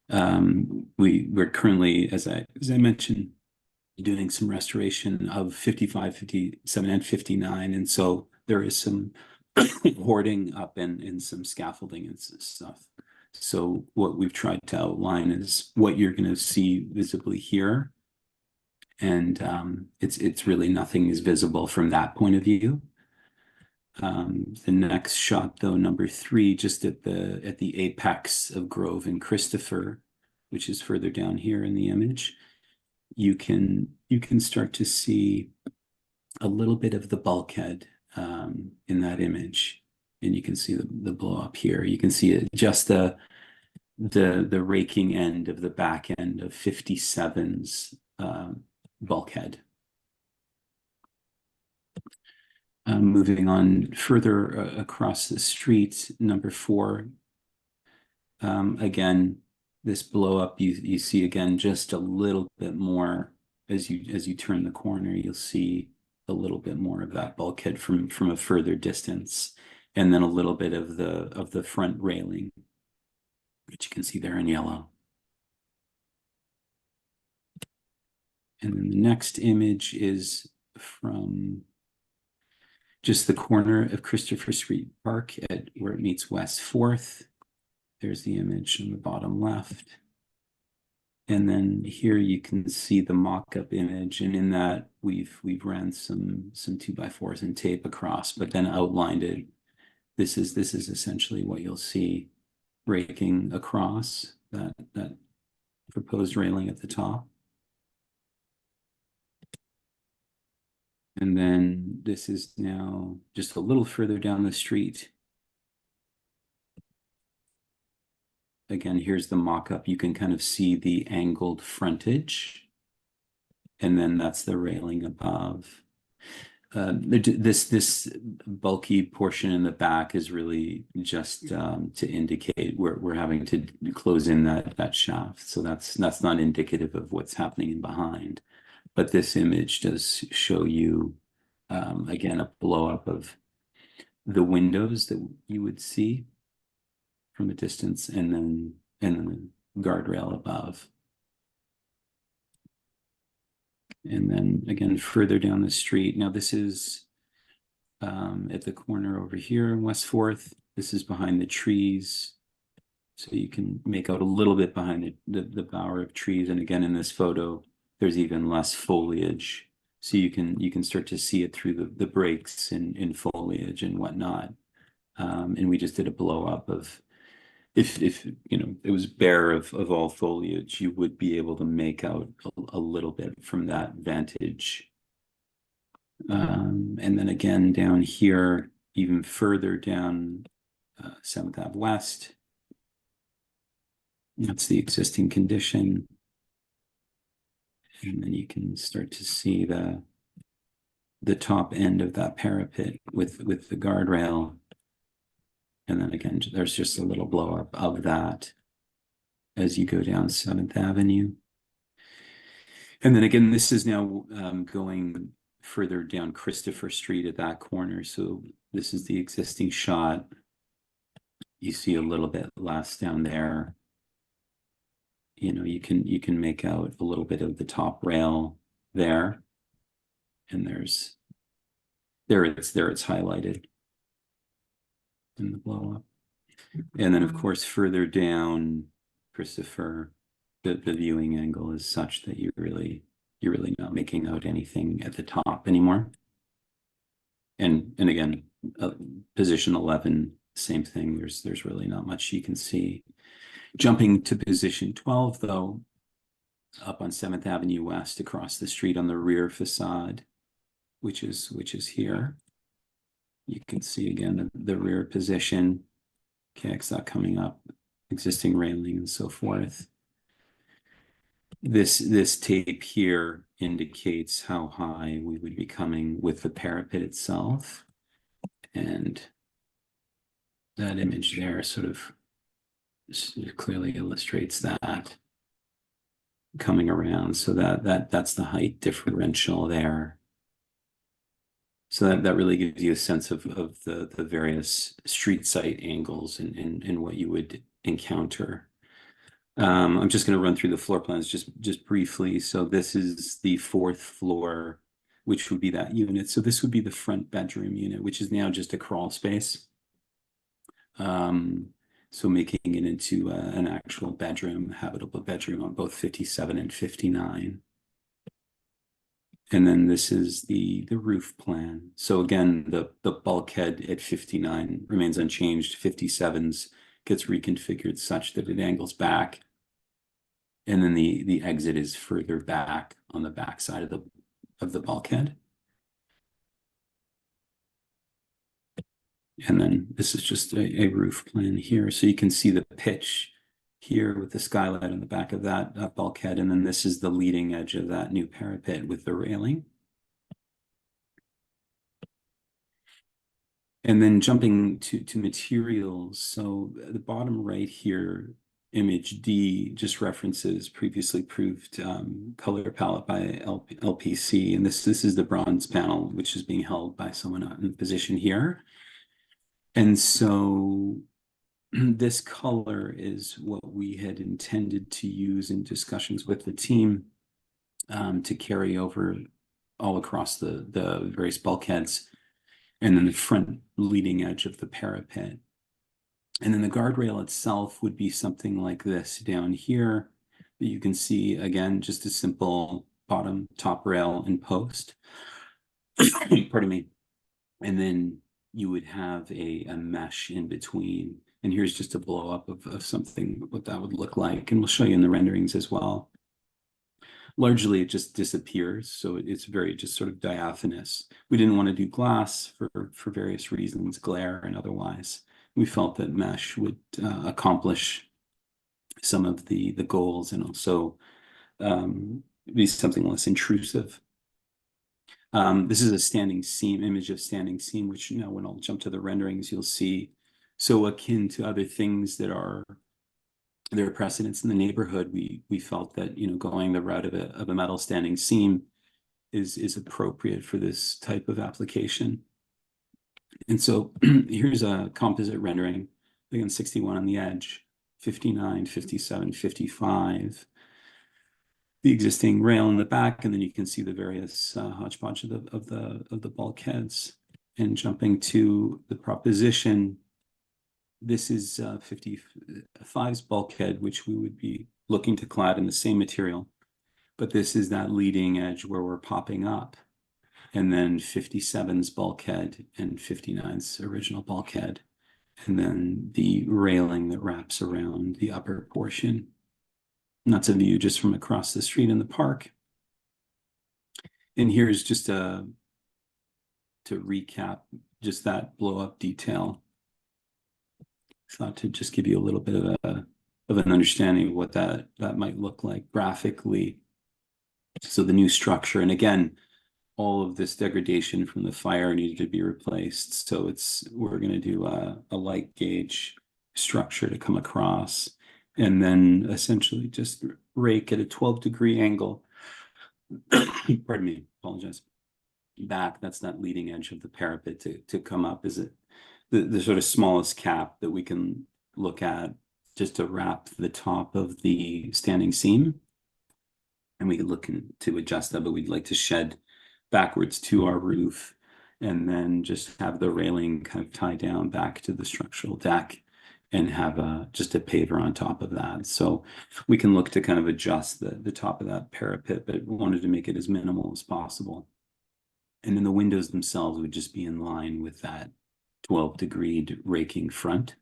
We're currently, as I mentioned, doing some restoration of 55, 57, and 59, and so there is some hoarding up and some scaffolding and stuff. So what we've tried to outline is what you're going to see visibly here, and it's really nothing is visible from that point of view. The next shot, though, number 3, just at the apex of Grove and Christopher, which is further down here in the image, you can start to see a little bit of the bulkhead in that image, and you can see the blow up here. You can see it just the raking end of the back end of 57's bulkhead. Moving on further across the street, number 4. Again, this blow up, you see again just a little bit more as you turn the corner. You'll see a little bit more of that bulkhead from a further distance, and then a little bit of the front railing, which you can see there in yellow. And then the next image is from just the corner of Christopher Street Park at where it meets West 4th. There's the image on the bottom left. And then here you can see the mock-up image, and in that we've ran some 2x4s and tape across, but then outlined it. This is essentially what you'll see raking across that proposed railing at the top. And then this is now just a little further down the street. Again, here's the mock-up. You can kind of see the angled frontage, and then that's the railing above. This bulky portion in the back is really just to indicate we're having to close in that shaft. So that's not indicative of what's happening in behind. But this image does show you, again, a blow up of the windows that you would see from a distance, and then the guardrail above. And then again, further down the street. Now this is at the corner over here in West 4th. This is behind the trees. So you can make out a little bit behind the bower of trees. And again, in this photo, there's even less foliage. So you can start to see it through the breaks in foliage and whatnot. And we just did a blow up of, if you know, it was bare of all foliage, you would be able to make out a little bit from that vantage. And then again, down here, even further down 7th Ave West, that's the existing condition. And then you can start to see the top end of that parapet with the guardrail. And then again, there's just a little blow up of that as you go down 7th Avenue. And then again, this is now going further down Christopher Street at that corner. So this is the existing shot. You see a little bit less down there. You know, you can make out a little bit of the top rail there. And it's highlighted in the blow up. And then of course further down Christopher, the viewing angle is such that you're really not making out anything at the top anymore. And again, position 11, same thing. There's really not much you can see. Jumping to position 12 though, up on 7th Avenue West across the street on the rear facade, which is here. You can see again the rear position, KXL coming up, existing railing and so forth. This tape here indicates how high we would be coming with the parapet itself. And that image there sort of clearly illustrates that coming around. So that's the height differential there. So that really gives you a sense of the various street site angles and what you would encounter. I'm just going to run through the floor plans just briefly. So this is the 4th floor, which would be that unit. So this would be the front bedroom unit, which is now just a crawl space. So making it into an actual bedroom, habitable bedroom on both 57 and 59. And then this is the roof plan. So again, the bulkhead at 59 remains unchanged. 57's gets reconfigured such that it angles back. And then the exit is further back on the back side of the bulkhead. And then this is just a roof plan here. So you can see the pitch here with the skylight on the back of that bulkhead. And then this is the leading edge of that new parapet with the railing. And then jumping to materials. So the bottom right here, image D, just references previously proved color palette by LPC. And this is the bronze panel, which is being held by someone in position here. And so this color is what we had intended to use in discussions with the team to carry over all across the various bulkheads, and then the front leading edge of the parapet. And then the guardrail itself would be something like this down here that you can see, again, just a simple bottom top rail and post. Pardon me. And then you would have a mesh in between. And here's just a blow up of something, what that would look like. And we'll show you in the renderings as well. Largely, it just disappears. So it's very just sort of diaphanous. We didn't want to do glass for various reasons, glare and otherwise. We felt that mesh would accomplish some of the goals and also be something less intrusive. This is a standing seam, image of standing seam, which now when I'll jump to the renderings, you'll see. So akin to other things that are their precedents in the neighborhood, we felt that, you know, going the route of a metal standing seam is appropriate for this type of application. And so here's a composite rendering, again, 61 on the edge, 59, 57, 55. The existing rail in the back, and then you can see the various hodgepodge of the bulkheads. And jumping to the proposition, this is 55's bulkhead, which we would be looking to clad in the same material. But this is that leading edge where we're popping up. And then 57's bulkhead and 59's original bulkhead. And then the railing that wraps around the upper portion. And that's a view just from across the street in the park. And here's just to recap just that blow up detail. Thought to just give you a little bit of an understanding of what that might look like graphically. So the new structure, and again, all of this degradation from the fire needed to be replaced. So we're going to do a light gauge structure to come across, and then essentially just rake at a 12-degree angle. Pardon me, apologize. Back, that's that leading edge of the parapet to come up. Is it the sort of smallest cap that we can look at just to wrap the top of the standing seam? And we could look to adjust that, but we'd like to shed backwards to our roof and then just have the railing kind of tie down back to the structural deck and have just a paver on top of that. So we can look to kind of adjust the top of that parapet, but we wanted to make it as minimal as possible. And then the windows themselves would just be in line with that 12-degree raking front.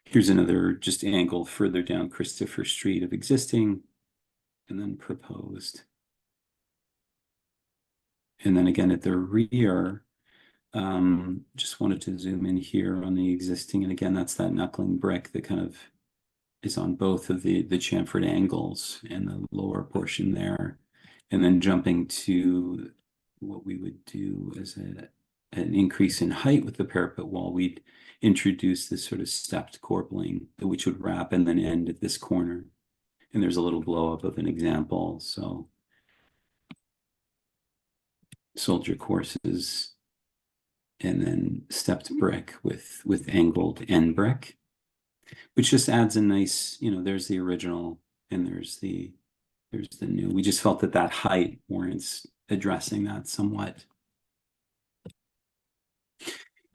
Here's another just angle further down Christopher Street of existing and then proposed. And then again at the rear, just wanted to zoom in here on the existing. And again, that's that knuckling brick that kind of is on both of the chamfered angles and the lower portion there. And then jumping to what we would do as an increase in height with the parapet wall, we'd introduce this sort of stepped corbelling, which would wrap and then end at this corner. And there's a little blow up of an example. So soldier courses, and then stepped brick with angled end brick, which just adds a nice, there's the original and there's the new. We just felt that height warrants addressing that somewhat.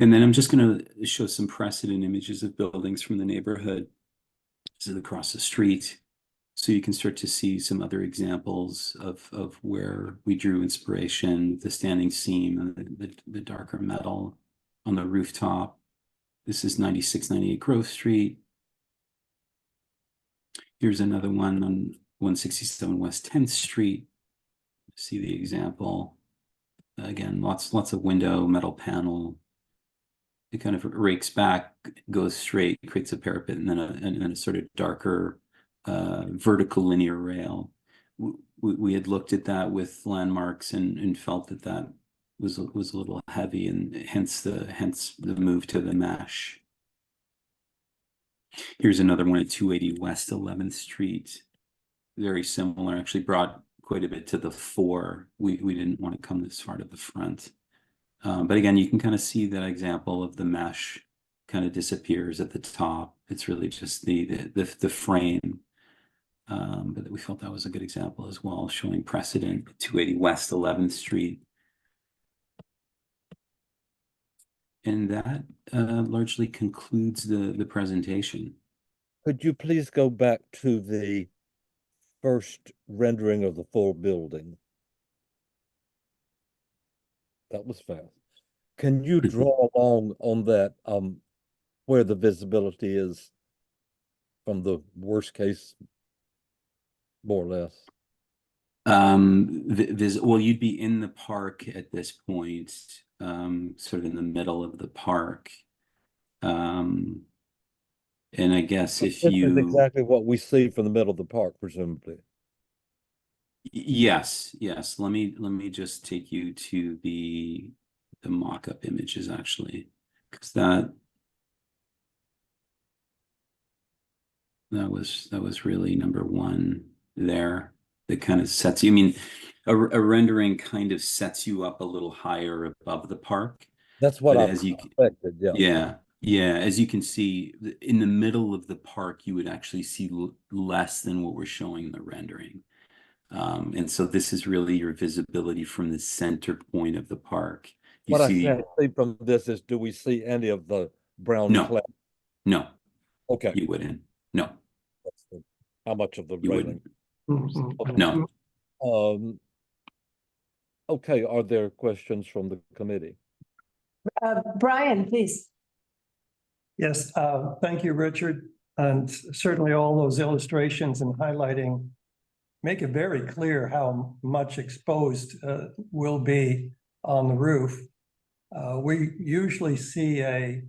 And then I'm just going to show some precedent images of buildings from the neighborhood. This is across the street. So you can start to see some other examples of where we drew inspiration, the standing seam and the darker metal on the rooftop. This is 9698 Grove Street. Here's another one on 167 West 10th Street. See the example. Again, lots of window, metal panel. It kind of rakes back, goes straight, creates a parapet, and then a sort of darker vertical linear rail. We had looked at that with landmarks and felt that was a little heavy, and hence the move to the mesh. Here's another one at 280 West 11th Street. Very similar, actually brought quite a bit to the fore. We didn't want to come this far to the front. But again, you can kind of see that example of the mesh kind of disappears at the top. It's really just the frame. But we felt that was a good example as well, showing precedent, 280 West 11th Street. And that largely concludes the presentation. Could you please go back to the first rendering of the full building? That was fast. Can you draw along on that, where the visibility is from the worst case, more or less? Well, you'd be in the park at this point, sort of in the middle of the park. And I guess if This you is exactly what we see from the middle of the park, presumably. Yes. Let me just take you to the mock-up images actually, because that was really number one there. That kind of sets you. I mean, a rendering kind of sets you up a little higher above the park. That's what I as you expected. Yeah. Yeah. As you can see, in the middle of the park, you would actually see less than what we're showing in the rendering. And so this is really your visibility from the center point of the park. What I can't see from this is, do we see any of the brown clay? No. Okay. You wouldn't. No. How much of the You railing? wouldn't. No. Okay, are there questions from the committee? Brian, please. Yes, thank you, Richard. And certainly all those illustrations and highlighting make it very clear how much exposed will be on the roof. We usually see I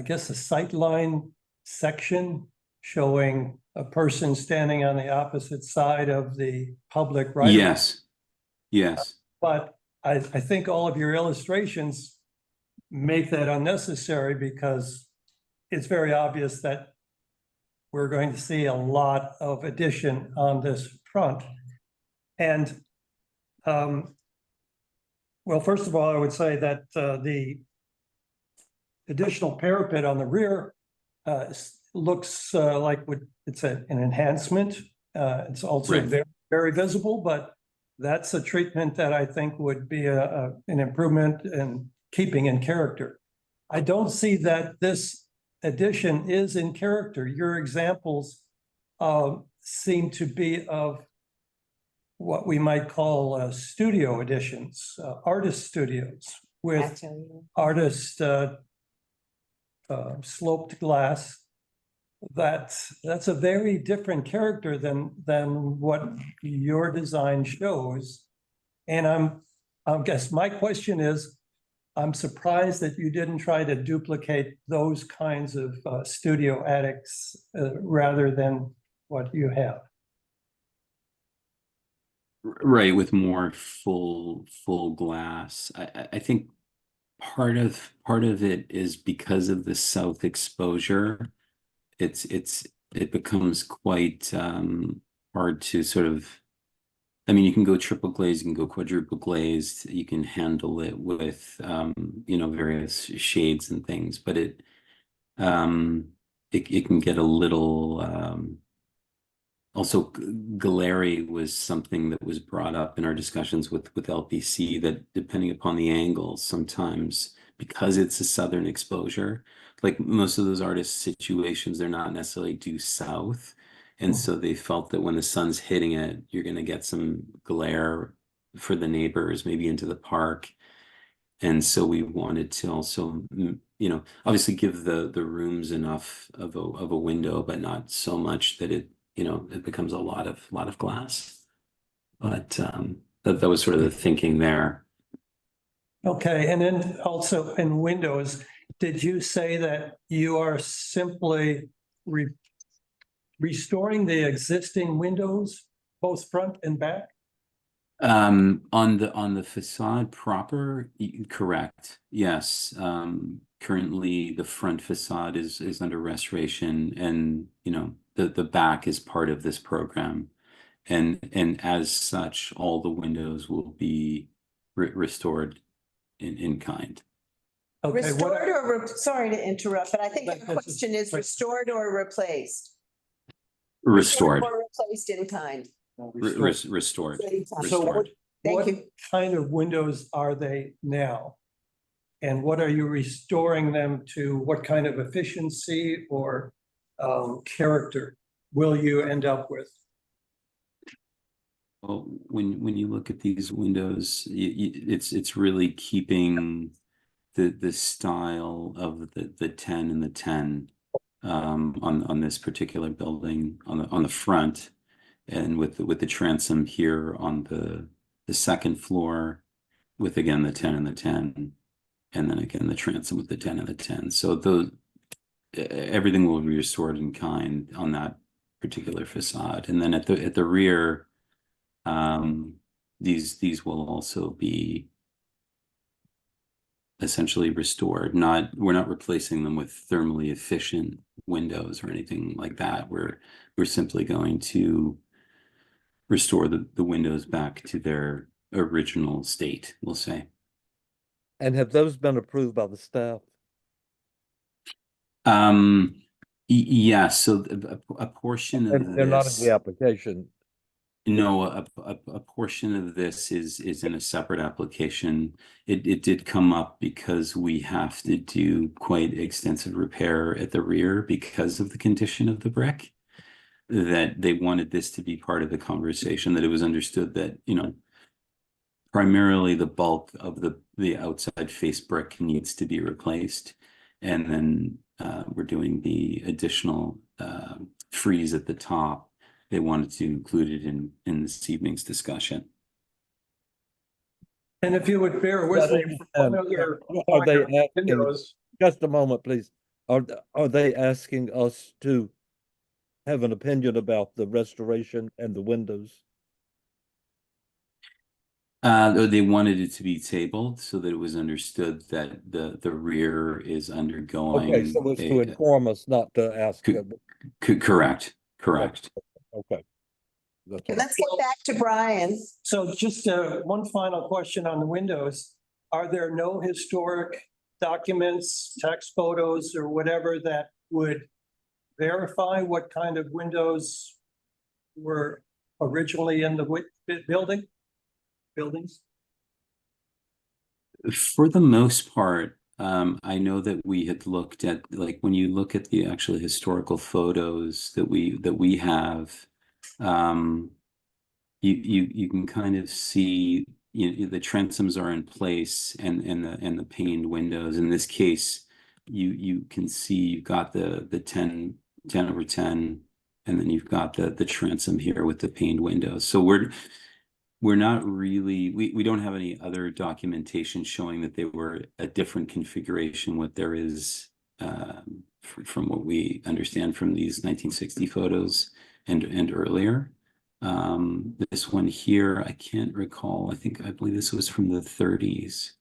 guess a sightline section showing a person standing on the opposite side of the public right. Yes. But I think all of your illustrations make that unnecessary, because it's very obvious that we're going to see a lot of addition on this front. And well, first of all, I would say that the additional parapet on the rear looks like it's an enhancement. It's also Right. very, very visible, but that's a treatment that I think would be an improvement in keeping in character. I don't see that this addition is in character. Your examples seem to be of what we might call studio editions, artist studios with artist sloped glass. That's a very different character than what your design shows. And I guess my question is, I'm surprised that you didn't try to duplicate those kinds of studio attics rather than what you have. Right, with more full glass. I think Part of it is because of the south exposure. It becomes quite hard to sort of. I mean, you can go triple glazed, you can go quadruple glazed, you can handle it with various shades and things, but it can get a little also glare was something that was brought up in our discussions with LPC, that depending upon the angle, sometimes because it's a southern exposure, like most of those artist situations, they're not necessarily due south. And so they felt that when the sun's hitting it, you're going to get some glare for the neighbors, maybe into the park. And so we wanted to also, obviously give the rooms enough of a window, but not so much that it becomes a lot of glass. But that was sort of the thinking there. Okay, and then also in windows, did you say that you are simply restoring the existing windows, both front and back? On the facade proper, correct. Yes. Currently the front facade is under restoration, and the back is part of this program. And as such, all the windows will be restored in kind. Okay, Restored or, sorry to interrupt, but I think But the this is- question is restored or replaced? Restored. Or replaced in kind. Restored. So Restored. Thank what you. kind of windows are they now? And what are you restoring them to? What kind of efficiency or character will you end up with? Well, when you look at these windows, it's really keeping the style of the 10 and the 10 on this particular building on the front, and with the transom here on the second floor, with again the 10 and the 10, and then again the transom with the 10 and the 10. So everything will be restored in kind on that particular facade, and then at the rear, these will also be essentially restored. We're not replacing them with thermally efficient windows or anything like that. We're simply going to restore the windows back to their original state, we'll say. And have those been approved by the staff? Yeah, so a portion of And they're not in this. the application. No, a portion of this is in a separate application. It did come up because we have to do quite extensive repair at the rear because of the condition of the brick, that they wanted this to be part of the conversation, that it was understood that, primarily the bulk of the outside face brick needs to be replaced. And then we're doing the additional frieze at the top. They wanted to include it in this evening's discussion. And if you would bear with me, one other Are they point of asking, windows, just a moment, please. Are they asking us to have an opinion about the restoration and the windows? They wanted it to be tabled so that it was understood that the rear is undergoing. Okay, so it's to inform us, not to ask. Correct. Okay. That's all. Let's get back to Brian. so just one final question on the windows. Are there no historic documents, text photos, or whatever that would verify what kind of windows were originally in the buildings? For the most part, I know that we had looked at, like, when you look at the actual historical photos that we have, you can kind of see, the transoms are in place, and the paned windows. In this case, you can see you've got the 10 over 10, and then you've got the transom here with the paned windows. So we're not really, we don't have any other documentation showing that they were a different configuration. What there is, from what we understand from these 1960 photos and earlier. This one here, I can't recall. I believe this was from the 30s.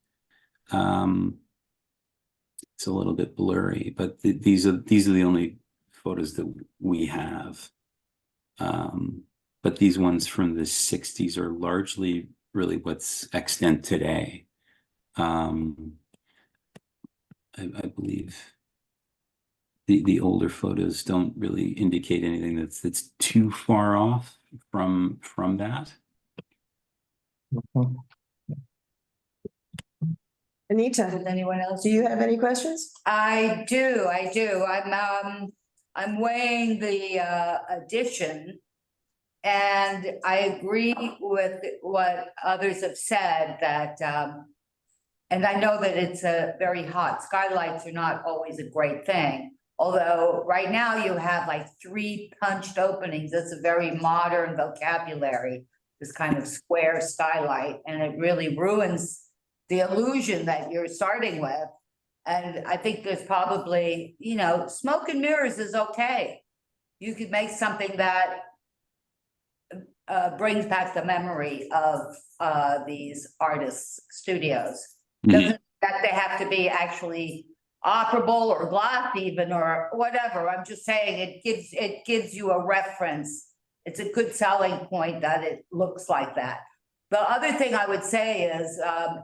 it's a little bit blurry, but these are the only photos that we have. But these ones from the 60s are largely really what's extant today. I believe the older photos don't really indicate anything that's too far off from that. Anita, Does anyone else? do you have any questions? I do. I'm weighing the addition. And I agree with what others have said that, and I know that it's a very hot, skylights are not always a great thing. Although right now you have like 3 punched openings. That's a very modern vocabulary, this kind of square skylight, and it really ruins the illusion that you're starting with. And I think there's probably, you know, smoke and mirrors is okay. You could make something that brings back the memory of these artists' studios. Doesn't that they have to be actually operable or glass even or whatever. I'm just saying it gives you a reference. It's a good selling point that it looks like that. The other thing I would say is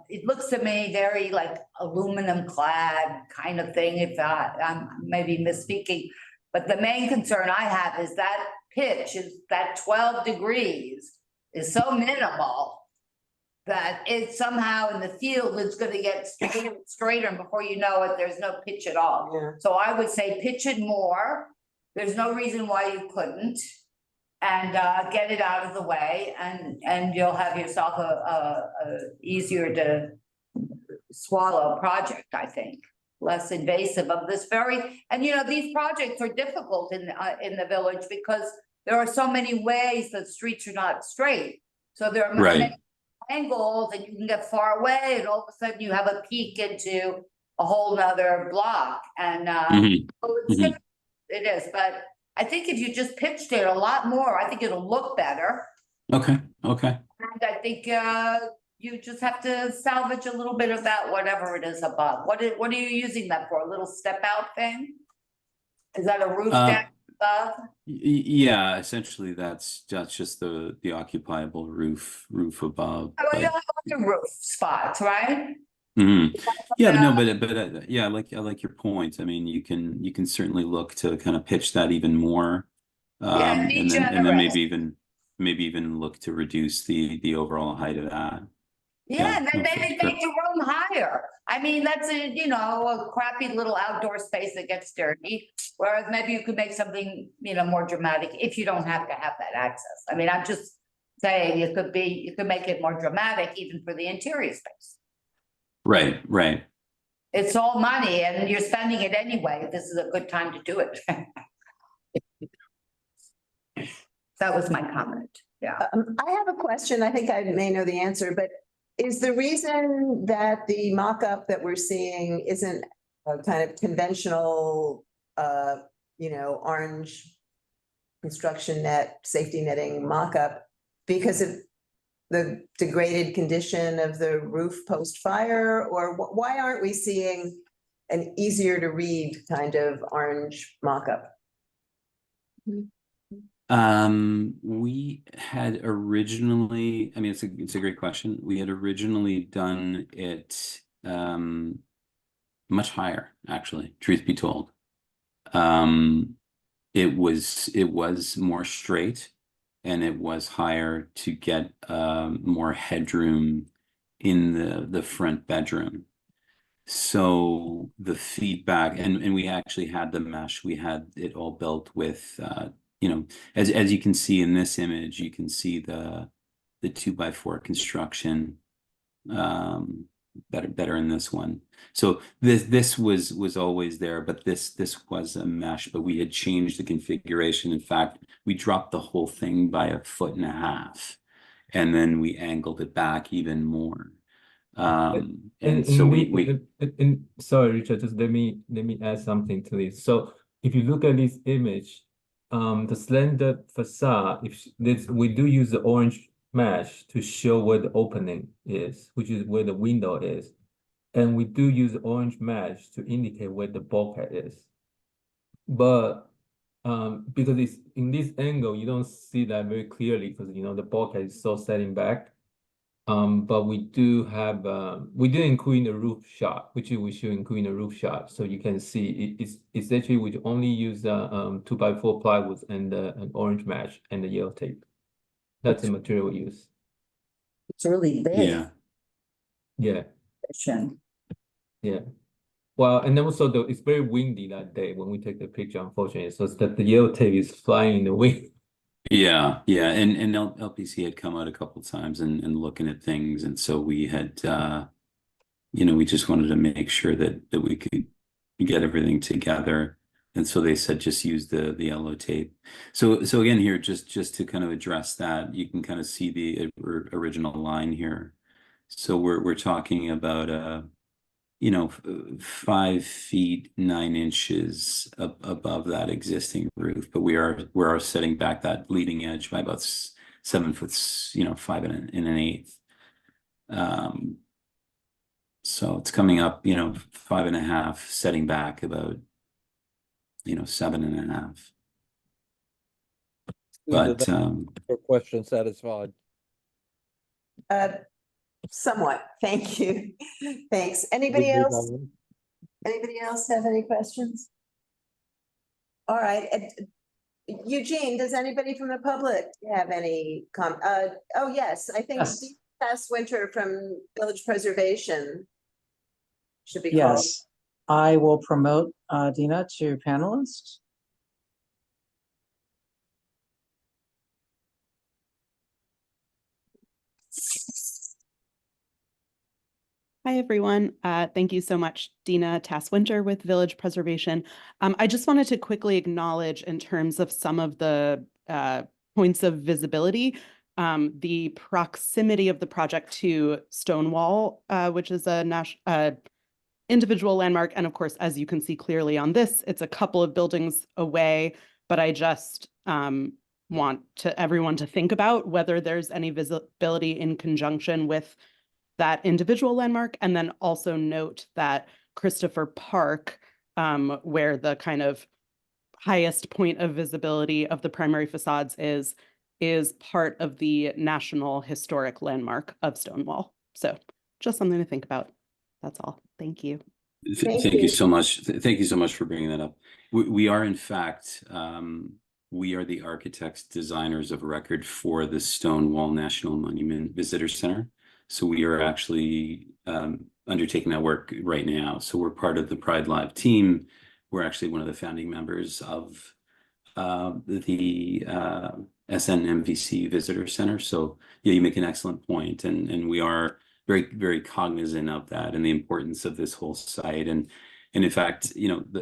it looks to me very like aluminum clad kind of thing, if I'm maybe misspeaking. But the main concern I have is that pitch is that 12 degrees is so minimal that it somehow in the field is going to get straighter, and before you know it, there's no pitch at all. Yeah. So I would say pitch it more. There's no reason why you couldn't, and get it out of the way, and you'll have yourself a easier to swallow project, I think. Less invasive of this and you know, these projects are difficult in the village because there are so many ways that streets are not straight. So there are many angles and you can get far away and all of a sudden you have a peek into a whole nother block. And it is, but I think if you just pitched it a lot more, I think it'll look better. Okay. And I think you just have to salvage a little bit of that, whatever it is above. What are you using that for? A little step out thing? Is that a roof deck above? Yeah, essentially that's just the occupiable roof above. Oh, you have other roof spots, right? Yeah, but no, but yeah, I like your point. I mean, you can certainly look to kind of pitch that even more, and then maybe even look to reduce the overall height of that. Yeah, and then maybe make the room higher. I mean, that's a crappy little outdoor space that gets dirty. Whereas maybe you could make something, more dramatic if you don't have to have that access. I mean, I'm just saying you could make it more dramatic even for the interior space. Right. It's all money and you're spending it anyway. This is a good time to do it. That was my comment. Yeah. I have a question. I think I may know the answer, but is the reason that the mock-up that we're seeing isn't a kind of conventional, orange construction net, safety netting mock-up because of the degraded condition of the roof post-fire? Or why aren't we seeing an easier to read kind of orange mock-up? We had originally, I mean, it's a great question. We had originally done it much higher, actually, truth be told. It was more straight and it was higher to get more headroom in the front bedroom. So the feedback, and we actually had the mesh, we had it all built with as you can see in this image, you can see the 2x4 construction better in this one. So this was always there, but this was a mesh, but we had changed the configuration. In fact, we dropped the whole thing by 1.5 feet, and then we angled it back even more. Sorry, Richard, just let me add something to this. So if you look at this image, the slender facade, we do use the orange mesh to show where the opening is, which is where the window is. and we do use orange mesh to indicate where the bulkhead is. But because it's in this angle, you don't see that very clearly because the bulkhead is so setting back. But we do have we do include a roof shot, which we should include a roof shot, so you can see it's actually we only use 2x4 plywood and an orange mesh and the yellow tape. That's the material we use. It's really big. Yeah. Yeah, Section. yeah. Well, and then also it's very windy that day when we take the picture, unfortunately, so it's that the yellow tape is flying in the wind. Yeah, yeah, and LPC had come out a couple of times and looking at things, and so we had we just wanted to make sure that we could get everything together, and so they said just use the yellow tape. So again here, just to kind of address that, you can kind of see the original line here. So we're talking about 5 feet 9 inches above that existing roof, but we are setting back that leading edge by about 7 foot, 5 and an eighth. So it's coming up, 5.5, setting back about 7.5. But Your question satisfied? Somewhat, thank you. Thanks. Anybody else? Anybody else have any questions? All right, Eugene, does anybody from the public have any oh, yes, I think Yes. Past Winter from Village Preservation should be called. Yes, I will promote Dina to panelist. Hi, everyone. Thank you so much, Dina Tasswinter with Village Preservation. I just wanted to quickly acknowledge in terms of some of the points of visibility, the proximity of the project to Stonewall, which is a individual landmark. And of course, as you can see clearly on this, it's a couple of buildings away, but I just want everyone to think about whether there's any visibility in conjunction with that individual landmark, and then also note that Christopher Park, where the kind of highest point of visibility of the primary facades is part of the National Historic Landmark of Stonewall. So just something to think about. That's all. Thank you. Thank you so much. Thank you so much for bringing that up. We are, in fact, we are the architects, designers of record for the Stonewall National Monument Visitor Center. So we are actually undertaking that work right now. So we're part of the Pride Live team. We're actually one of the founding members of the SNMVC Visitor Center. So yeah, you make an excellent point, and we are very, very cognizant of that and the importance of this whole site. And in fact,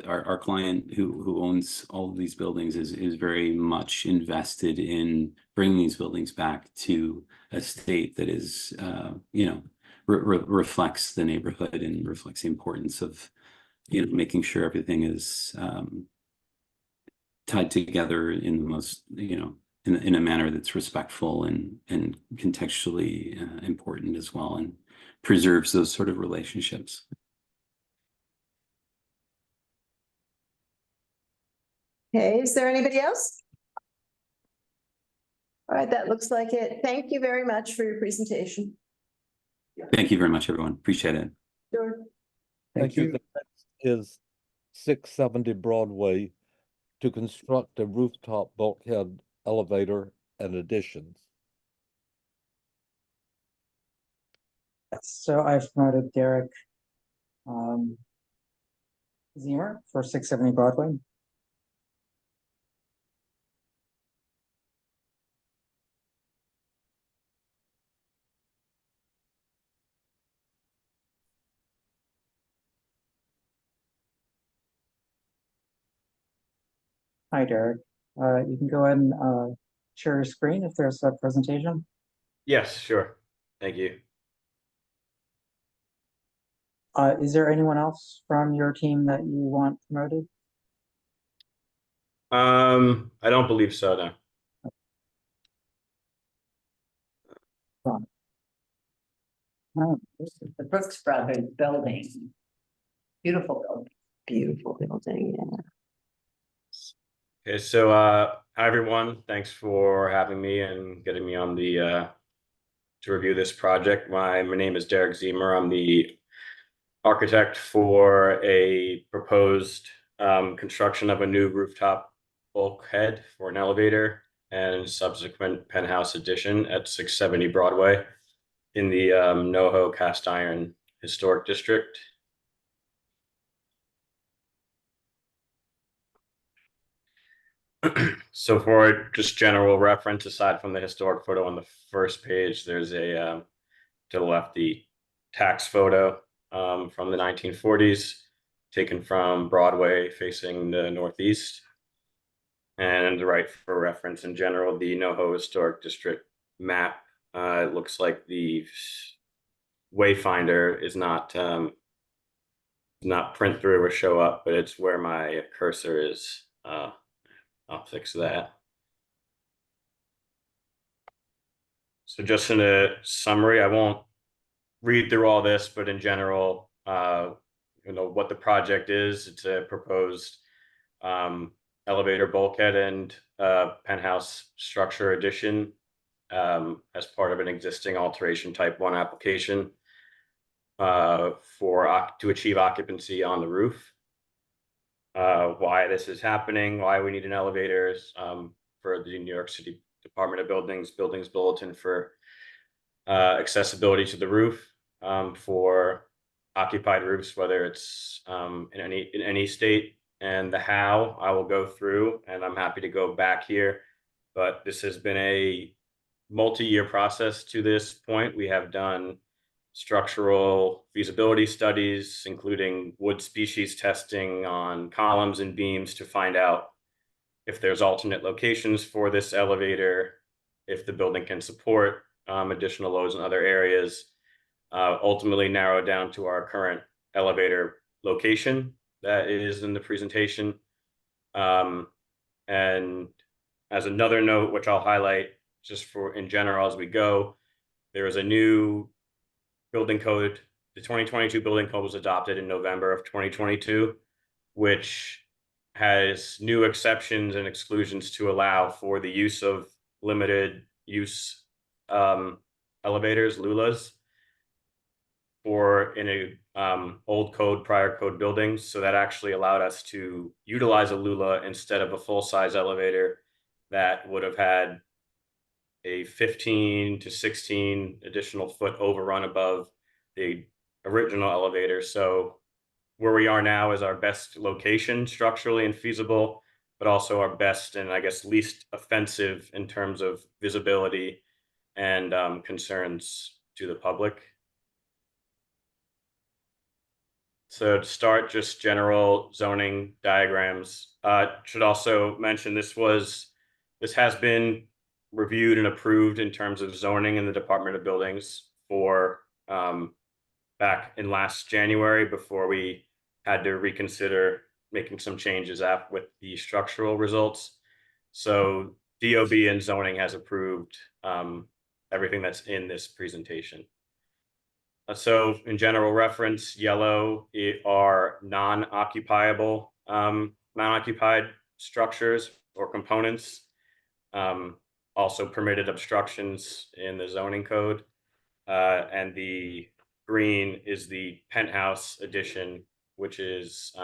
our client who owns all of these buildings is very much invested in bringing these buildings back to a state that is, reflects the neighborhood and reflects the importance of, making sure everything is tied together in the most, in a manner that's respectful and contextually important as well, and preserves those sort of relationships. Okay, is there anybody else? All right, that looks like it. Thank you very much for your presentation. Thank you very much, everyone. Appreciate it. Sure. Thank you. The next is 670 Broadway to construct a rooftop bulkhead elevator and additions. So I've promoted Derek Zemer for 670 Broadway. Hi, Derek. You can go ahead and share your screen if there's a presentation. Yes, sure. Thank you. Is there anyone else from your team that you want promoted? I don't believe so, no. Oh, this is the Brooks Brothers building. Beautiful building. Beautiful building, yeah. Okay, so hi everyone. Thanks for having me and getting me on the to review this project. My name is Derek Zemer. I'm the architect for a proposed construction of a new rooftop bulkhead for an elevator and subsequent penthouse addition at 670 Broadway in the NoHo Cast Iron Historic District. So for just general reference, aside from the historic photo on the first page, there's a to the left the tax photo from the 1940s, taken from Broadway facing the northeast. And right for reference in general, the NoHo Historic District map. It looks like the wayfinder is not print through or show up, but it's where my cursor is. I'll fix that. So just in a summary, I won't read through all this, but in general, what the project is. It's a proposed elevator bulkhead and penthouse structure addition as part of an existing alteration type 1 application to achieve occupancy on the roof. Why this is happening, why we need an elevator for the New York City Department of Buildings Bulletin for accessibility to the roof for occupied roofs, whether it's in any state, and the how I will go through, and I'm happy to go back here. But this has been a multi-year process to this point. We have done structural feasibility studies, including wood species testing on columns and beams to find out if there's alternate locations for this elevator, if the building can support additional loads in other areas, ultimately narrowed down to our current elevator location that is in the presentation. And as another note, which I'll highlight just for in general as we go, there is a new building code. The 2022 building code was adopted in November of 2022, which has new exceptions and exclusions to allow for the use of limited use elevators, LULAs, or in a old code, prior code buildings. So that actually allowed us to utilize a LULA instead of a full-size elevator that would have had a 15 to 16 additional foot overrun above the original elevator. So where we are now is our best location structurally and feasible, but also our best and I guess least offensive in terms of visibility and concerns to the public. So to start, just general zoning diagrams. Should also mention this has been reviewed and approved in terms of zoning in the Department of Buildings for back in last January, before we had to reconsider making some changes with the structural results. So DOB and zoning has approved everything that's in this presentation. So in general reference, yellow are non-occupiable, non-occupied structures or components. Also permitted obstructions in the zoning code. And the green is the penthouse addition, which is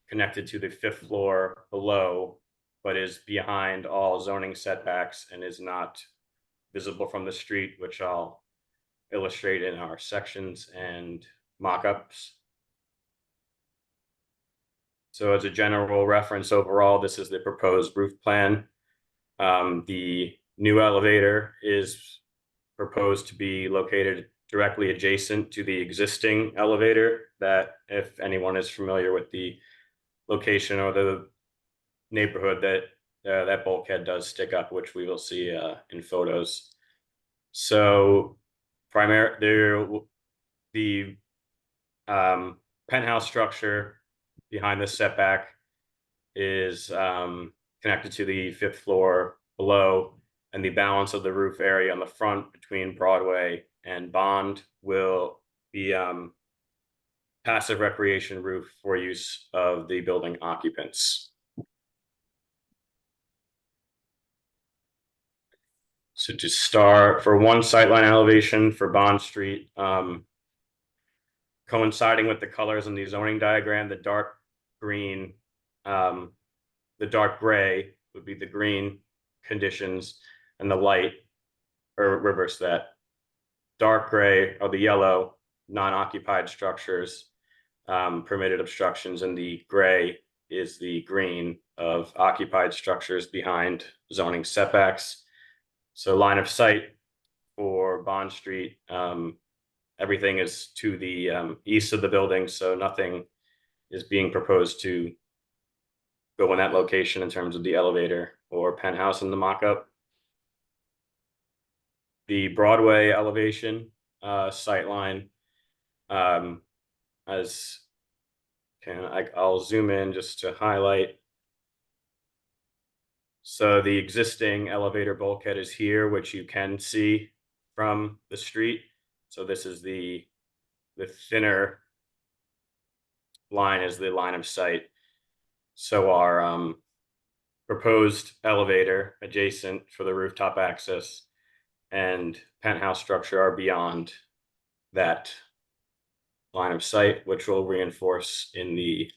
connected to the 5th floor below, but is behind all zoning setbacks and is not visible from the street, which I'll illustrate in our sections and mock-ups. So as a general reference overall, this is the proposed roof plan. The new elevator is proposed to be located directly adjacent to the existing elevator that, if anyone is familiar with the location or the neighborhood, that that bulkhead does stick up, which we will see in photos. So the penthouse structure behind the setback is connected to the 5th floor below, and the balance of the roof area on the front between Broadway and bond will be passive recreation roof for use of the building occupants. So to start, for one sightline elevation for Bond Street, coinciding with the colors in the zoning diagram, the dark green, the dark gray would be the green conditions, and the light, or reverse that, dark gray are the yellow non-occupied structures, permitted obstructions, and the gray is the green of occupied structures behind zoning setbacks. So line of sight for Bond Street, everything is to the east of the building, so nothing is being proposed to go in that location in terms of the elevator or penthouse in the mock-up. The Broadway elevation sightline, I'll zoom in just to highlight. So the existing elevator bulkhead is here, which you can see from the street. So this is the thinner line is the line of sight. So our proposed elevator adjacent for the rooftop access and penthouse structure are beyond that line of sight, which will reinforce in the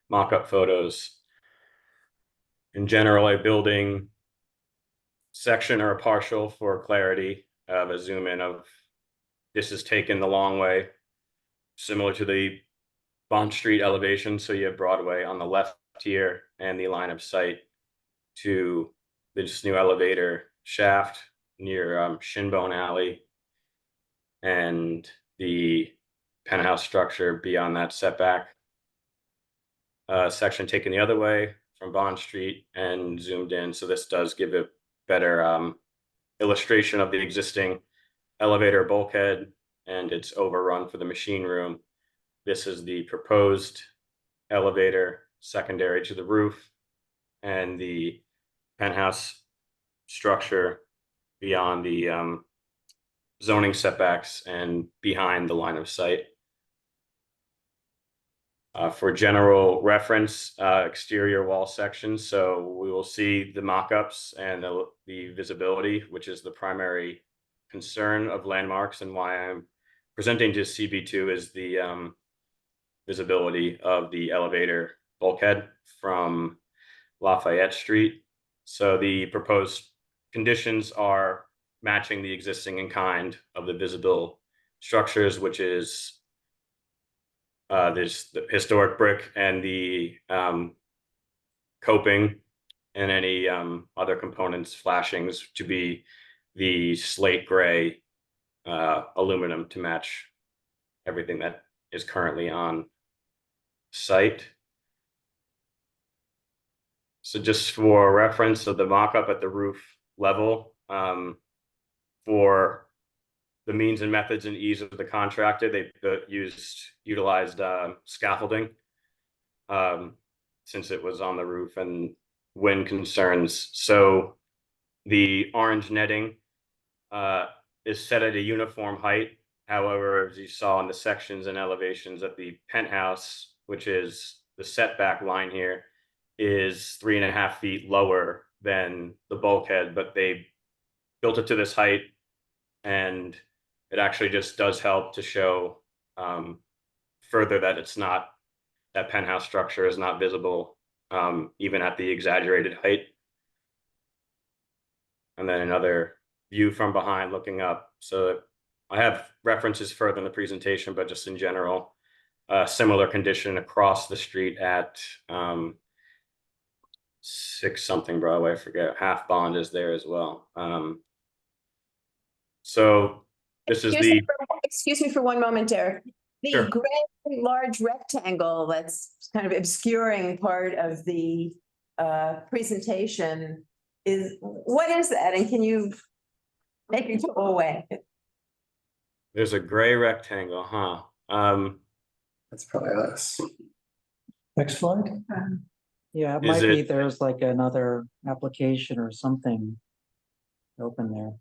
mock-up photos. In general, a building section or a partial for clarity of a zoom in of this is taken the long way, similar to the Bond Street elevation. So you have Broadway on the left here and the line of sight to this new elevator shaft near Shinbone Alley and the penthouse structure beyond that setback. Section taken the other way from Bond Street and zoomed in. So this does give a better illustration of the existing elevator bulkhead and its overrun for the machine room. This is the proposed elevator secondary to the roof and the penthouse structure beyond the zoning setbacks and behind the line of sight. For general reference, exterior wall sections. So we will see the mock-ups and the visibility, which is the primary concern of landmarks, and why I'm presenting to CB2 is the visibility of the elevator bulkhead from Lafayette Street. So the proposed conditions are matching the existing in kind of the visible structures, which is there's the historic brick and the coping and any other components, flashings, to be the slate gray aluminum to match everything that is currently on site. So just for reference of the mock-up at the roof level, for the means and methods and ease of the contractor, they utilized scaffolding since it was on the roof and wind concerns. So the orange netting is set at a uniform height. However, as you saw in the sections and elevations at the penthouse, which is the setback line here, is 3.5 feet lower than the bulkhead, but they built it to this height, and it actually just does help to show further that it's not, that penthouse structure is not visible even at the exaggerated height. And then another view from behind looking up. So I have references further in the presentation, but just in general, similar condition across the street at 6 something Broadway, I forget, Half Bond is there as well. So this is Excuse me for one moment, Derek. The Sure. gray large rectangle that's kind of obscuring part of the presentation what is that? And can you make it go away? There's a gray rectangle, huh? That's probably us. Next slide. Yeah, it Is might be it- there's like another application or something open there.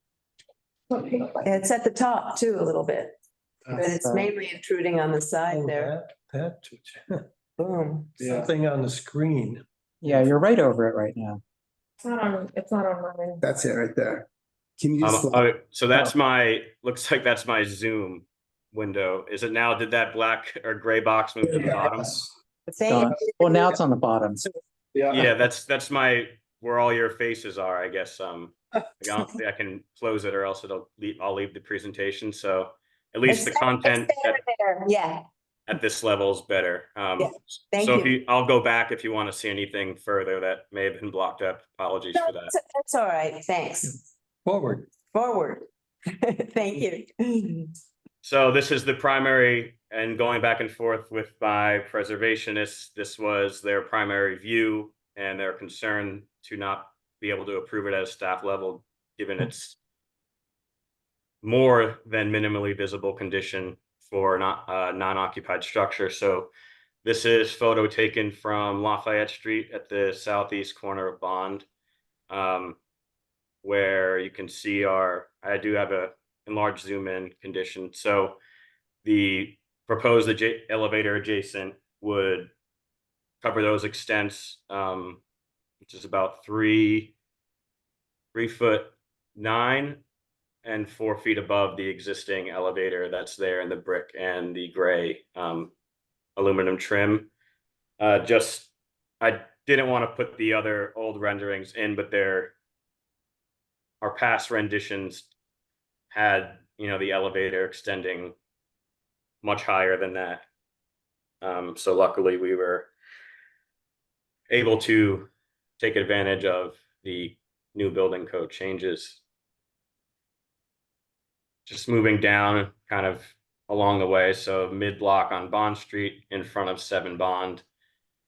It's at the top too, a little bit, but it's That's, mainly intruding on the side Oh, there. that, Boom. Yeah. something on the screen. yeah, you're right over it right now. It's not on mine. That's it right there. Can you just So that's my, looks like that's my Zoom window. Is it now? Did that black or gray box move to the bottom? Thank Well, now it's on the bottom. Yeah, that's my, where all your faces are, I guess. I don't think I can close it or else I'll leave the presentation. So at least the content Yeah, at this level is better. Yeah, thank So you. I'll go back if you want to see anything further that may have been blocked up. Apologies for that. that's all right. Thanks. Forward. Forward. Thank you. So this is the primary, and going back and forth with my preservationists, this was their primary view and their concern to not be able to approve it at a staff level, given its more than minimally visible condition for non-occupied structure. So this is photo taken from Lafayette Street at the southeast corner of Bond, where you can see I do have a enlarged zoom in condition. So the proposed elevator adjacent would cover those extents, which is about 3'9" and 4 feet above the existing elevator that's there in the brick and the gray aluminum trim. I didn't want to put the other old renderings in, but our past renditions had, the elevator extending much higher than that. So luckily we were able to take advantage of the new building code changes. Just moving down kind of along the way. So mid-block on Bond Street in front of 7 Bond,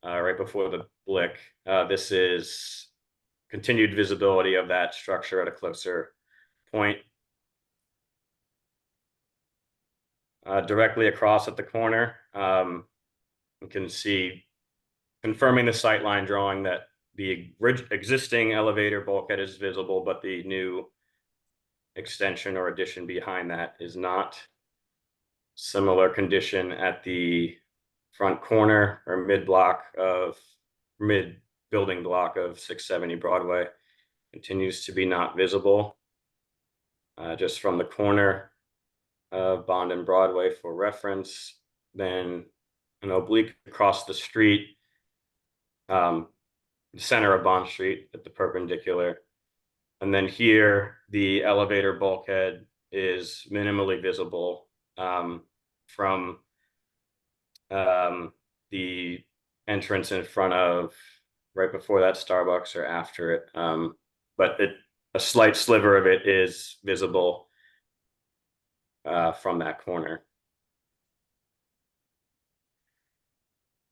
right before the Blick. This is continued visibility of that structure at a closer point. Directly across at the corner, you can see, confirming the sightline drawing, that the existing elevator bulkhead is visible, but the new extension or addition behind that is not. Similar condition at the front corner or mid building block of 670 Broadway, continues to be not visible. Just from the corner of Bond and Broadway for reference, then an oblique across the street, the center of Bond Street at the perpendicular. And then here, the elevator bulkhead is minimally visible from the entrance in front of, right before that Starbucks or after it. But a slight sliver of it is visible from that corner.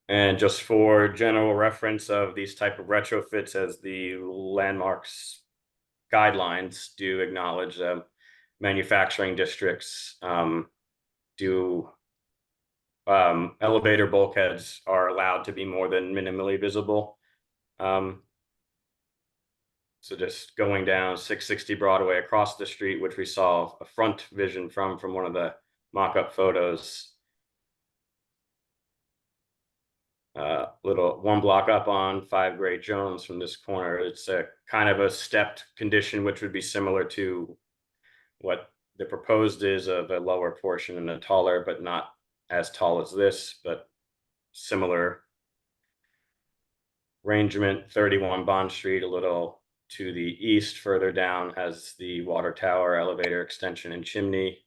And just for general reference of these type of retrofits, as the landmarks guidelines do acknowledge, manufacturing districts elevator bulkheads are allowed to be more than minimally visible. So just going down 660 Broadway across the street, which we saw a front vision from one of the mock-up photos. Little 1 block up on 5 Great Jones from this corner. It's a kind of a stepped condition, which would be similar to what the proposed is, of a lower portion and a taller, but not as tall as this, but similar arrangement. 31 Bond Street, a little to the east, further down, has the water tower, elevator extension, and chimney.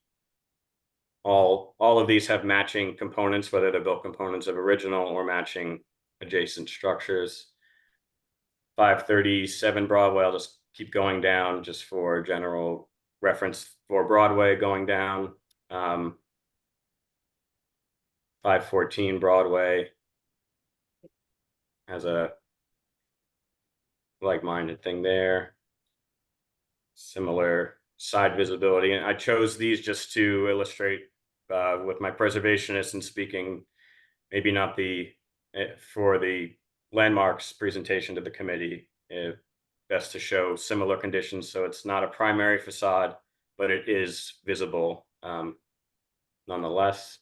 All of these have matching components, whether they're built components of original or matching adjacent structures. 537 Broadway, I'll just keep going down just for general reference for Broadway going down. 514 Broadway has a like-minded thing there. Similar side visibility. And I chose these just to illustrate with my preservationist and speaking, maybe not for the landmarks presentation to the committee, best to show similar conditions. So it's not a primary facade, but it is visible nonetheless.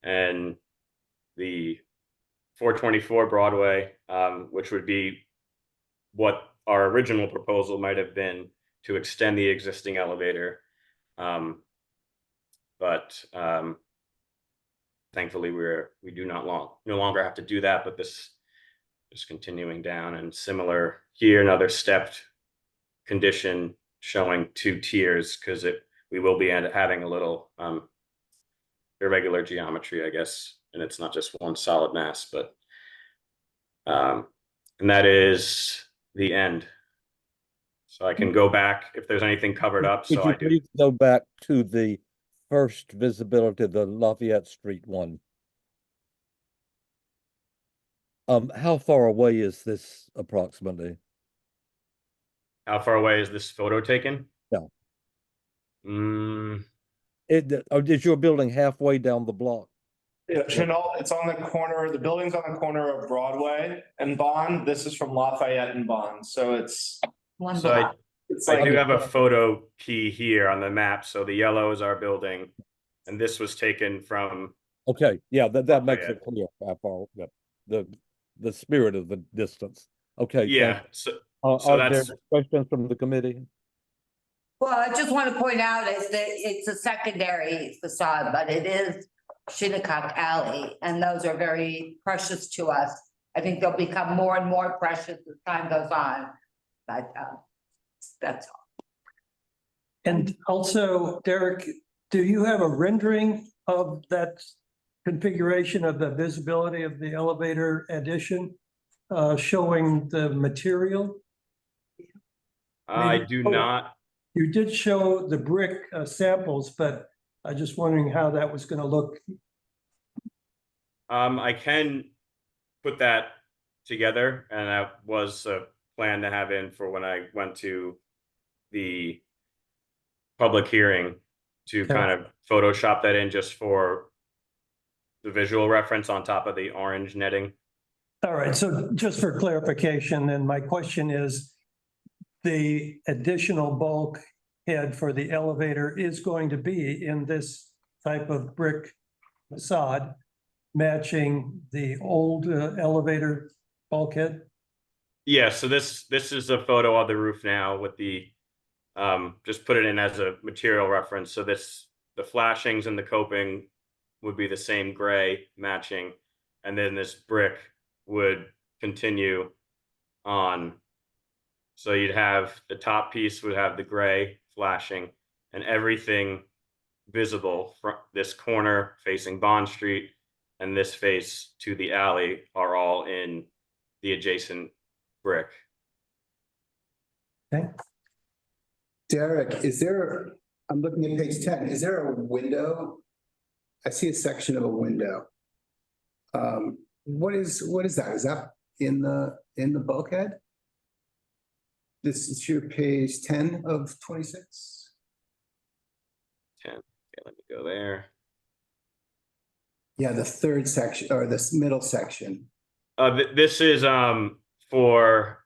And the 424 Broadway, which would be what our original proposal might have been to extend the existing elevator. But thankfully we do no longer have to do that, but this is continuing down, and similar here, another stepped condition showing 2 tiers, because we will be having a little irregular geometry, I guess, and it's not just one solid mass, but and that is the end. So I can go back if there's anything covered up. Could So you I do. please go back to the first visibility, the Lafayette Street one? How far away is this approximately? How far away is this photo taken? Yeah. Mm, Is your building halfway down the block? Yeah, Chanel, it's on the corner, the building's on the corner of Broadway and Bond. This is from Lafayette and Bond, so it's. so I It's I like, do have a photo key here on the map. So the yellow is our building, and this was taken from. Okay, yeah, that makes Lafayette. it clear how far, yeah, the spirit of the distance. Okay, Yeah. thank So you. Are there that's questions from the committee? Well, I just want to point out is that it's a secondary facade, but it is Shinnecock Alley, and those are very precious to us. I think they'll become more and more precious as time goes on, but that's all. And also, Derek, do you have a rendering of that configuration of the visibility of the elevator addition, showing the material? I do not. You did show the brick samples, but I just wondering how that was going to look. I can put that together, and that was a plan to have in for when I went to the public hearing to Okay. kind of Photoshop that in just for the visual reference on top of the orange netting. All right, so just for clarification, then my question is, the additional bulkhead for the elevator is going to be in this type of brick facade, matching the old elevator bulkhead? Yeah, so this is a photo of the roof now with the just put it in as a material reference. So the flashings and the coping would be the same gray matching, and then this brick would continue on. So you'd have the top piece would have the gray flashing, and everything visible from this corner facing Bond Street and this face to the alley are all in the adjacent brick. Okay. Derek, I'm looking at page 10, is there a window? I see a section of a window. What is that? Is that in the bulkhead? This is your page 10 of 26? 10. Okay, let me go there. Yeah, the third section, or this middle section. This is for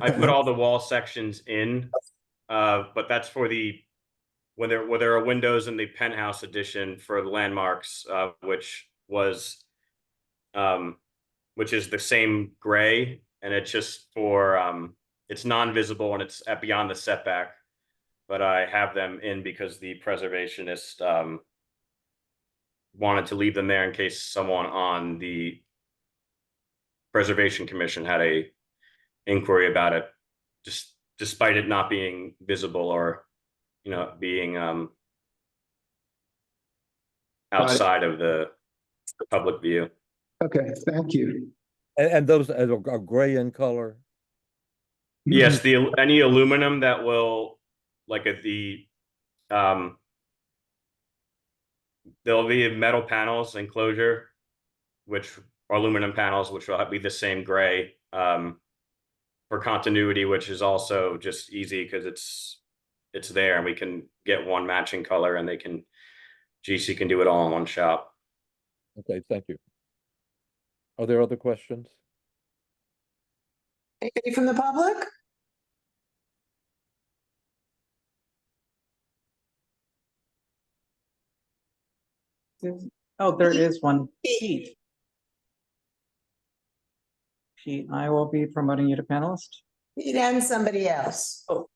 I put all the wall sections in, but that's for the when there are windows in the penthouse edition for the landmarks, which is the same gray, and it's just for it's non-visible and it's at beyond the setback, but I have them in because the preservationist wanted to leave them there in case someone on the Preservation Commission had a inquiry about it, just despite it not being visible or being outside of the public view. Okay, thank you. And those are gray in color? Yes, any aluminum that will there'll be metal panels enclosure, which are aluminum panels, which will be the same gray for continuity, which is also just easy because it's there and we can get one matching color, and GC can do it all in one shop. Okay, thank you. Are there other questions? Anybody from the public? Oh, there is one. Pete. Pete, I will be promoting you to panelist. Pete and somebody else. Carter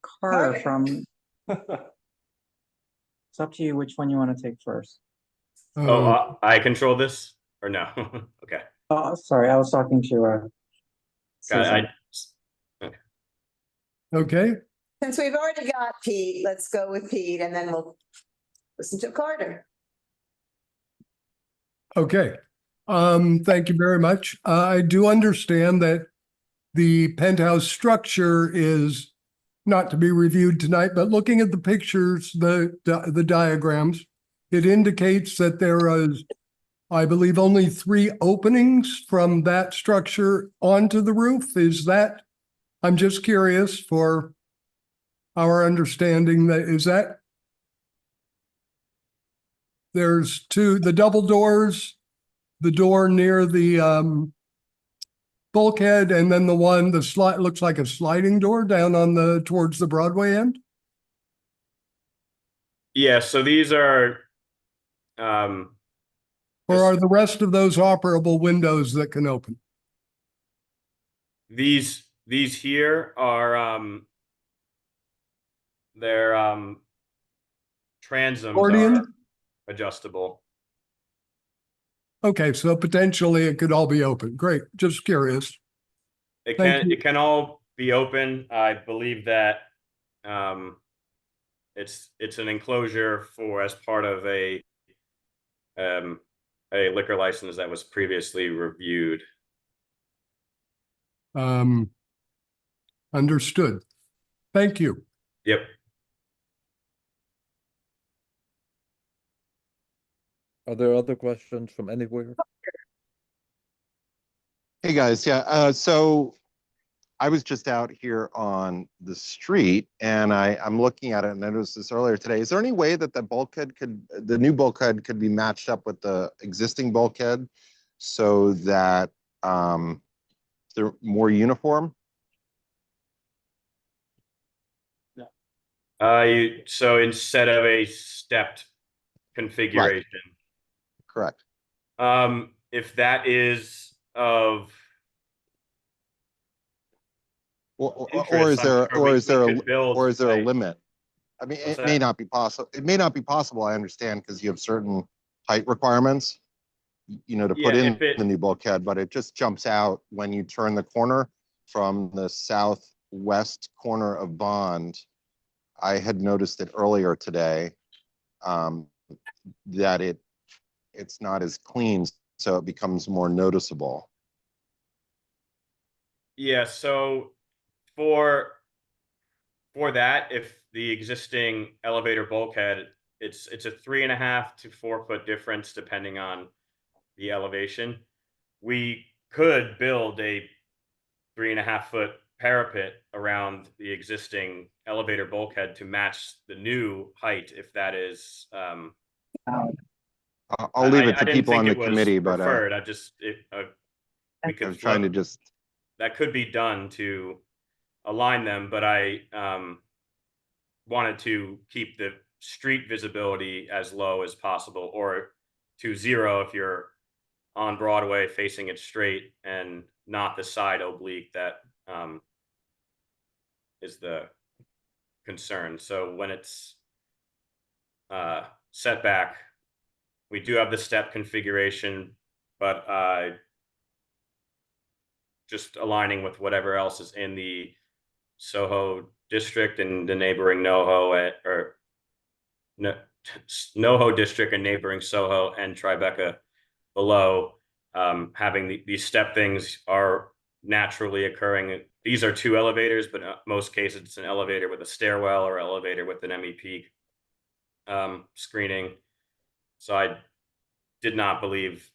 Carter. from, it's up to you which one you want to take first. Oh, I control this or no? Okay. Oh, sorry, I was talking to, Got it. Susan. Okay, Since we've already got Pete, let's go with Pete and then we'll listen to Carter. okay. Thank you very much. I do understand that the penthouse structure is not to be reviewed tonight, but looking at the pictures, the diagrams, it indicates that there is, I believe, only 3 openings from that structure onto the roof. Is that, I'm just curious for our understanding, that is that there's 2, the double doors, the door near the bulkhead, and then the one, the slide looks like a sliding door down on the, towards the Broadway end? Yeah, so these are Or are the rest of those operable windows that can open? these here are they're transoms Accordion? are adjustable. Okay, so potentially it could all be open. Great, just curious. It Thank can you. it can all be open. I believe that it's an enclosure for as part of a liquor license that was previously reviewed. Understood. Thank you. Yep. Are there other questions from anywhere? Hey guys, yeah, so I was just out here on the street and I'm looking at it and I noticed this earlier today. Is there any way that the new bulkhead could be matched up with the existing bulkhead so that they're more uniform? So instead of a stepped configuration. Correct. If that is of Or is there a limit? I mean, it may not be possible. It may not be possible. I understand, because you have certain height requirements, you know, to put in the new bulkhead, but it just jumps out when you turn the corner from the southwest corner of Bond. I had noticed it earlier today, that it's not as clean, so it becomes more noticeable. Yeah, so for that, if the existing elevator bulkhead, it's a 3.5 to 4 foot difference depending on the elevation. We could build a 3.5 foot parapet around the existing elevator bulkhead to match the new height, if that is I'll leave it to people on the committee, but preferred. I was trying to just, that could be done to align them, but I wanted to keep the street visibility as low as possible, or to 0 if you're on Broadway facing it straight and not the side oblique that is the concern. So when it's set back, we do have the step configuration, but just aligning with whatever else is in the Soho district and the neighboring NoHo district and neighboring Soho and Tribeca below. Having these step things are naturally occurring. These are 2 elevators, but in most cases it's an elevator with a stairwell or elevator with an MEP screening. So I did not believe,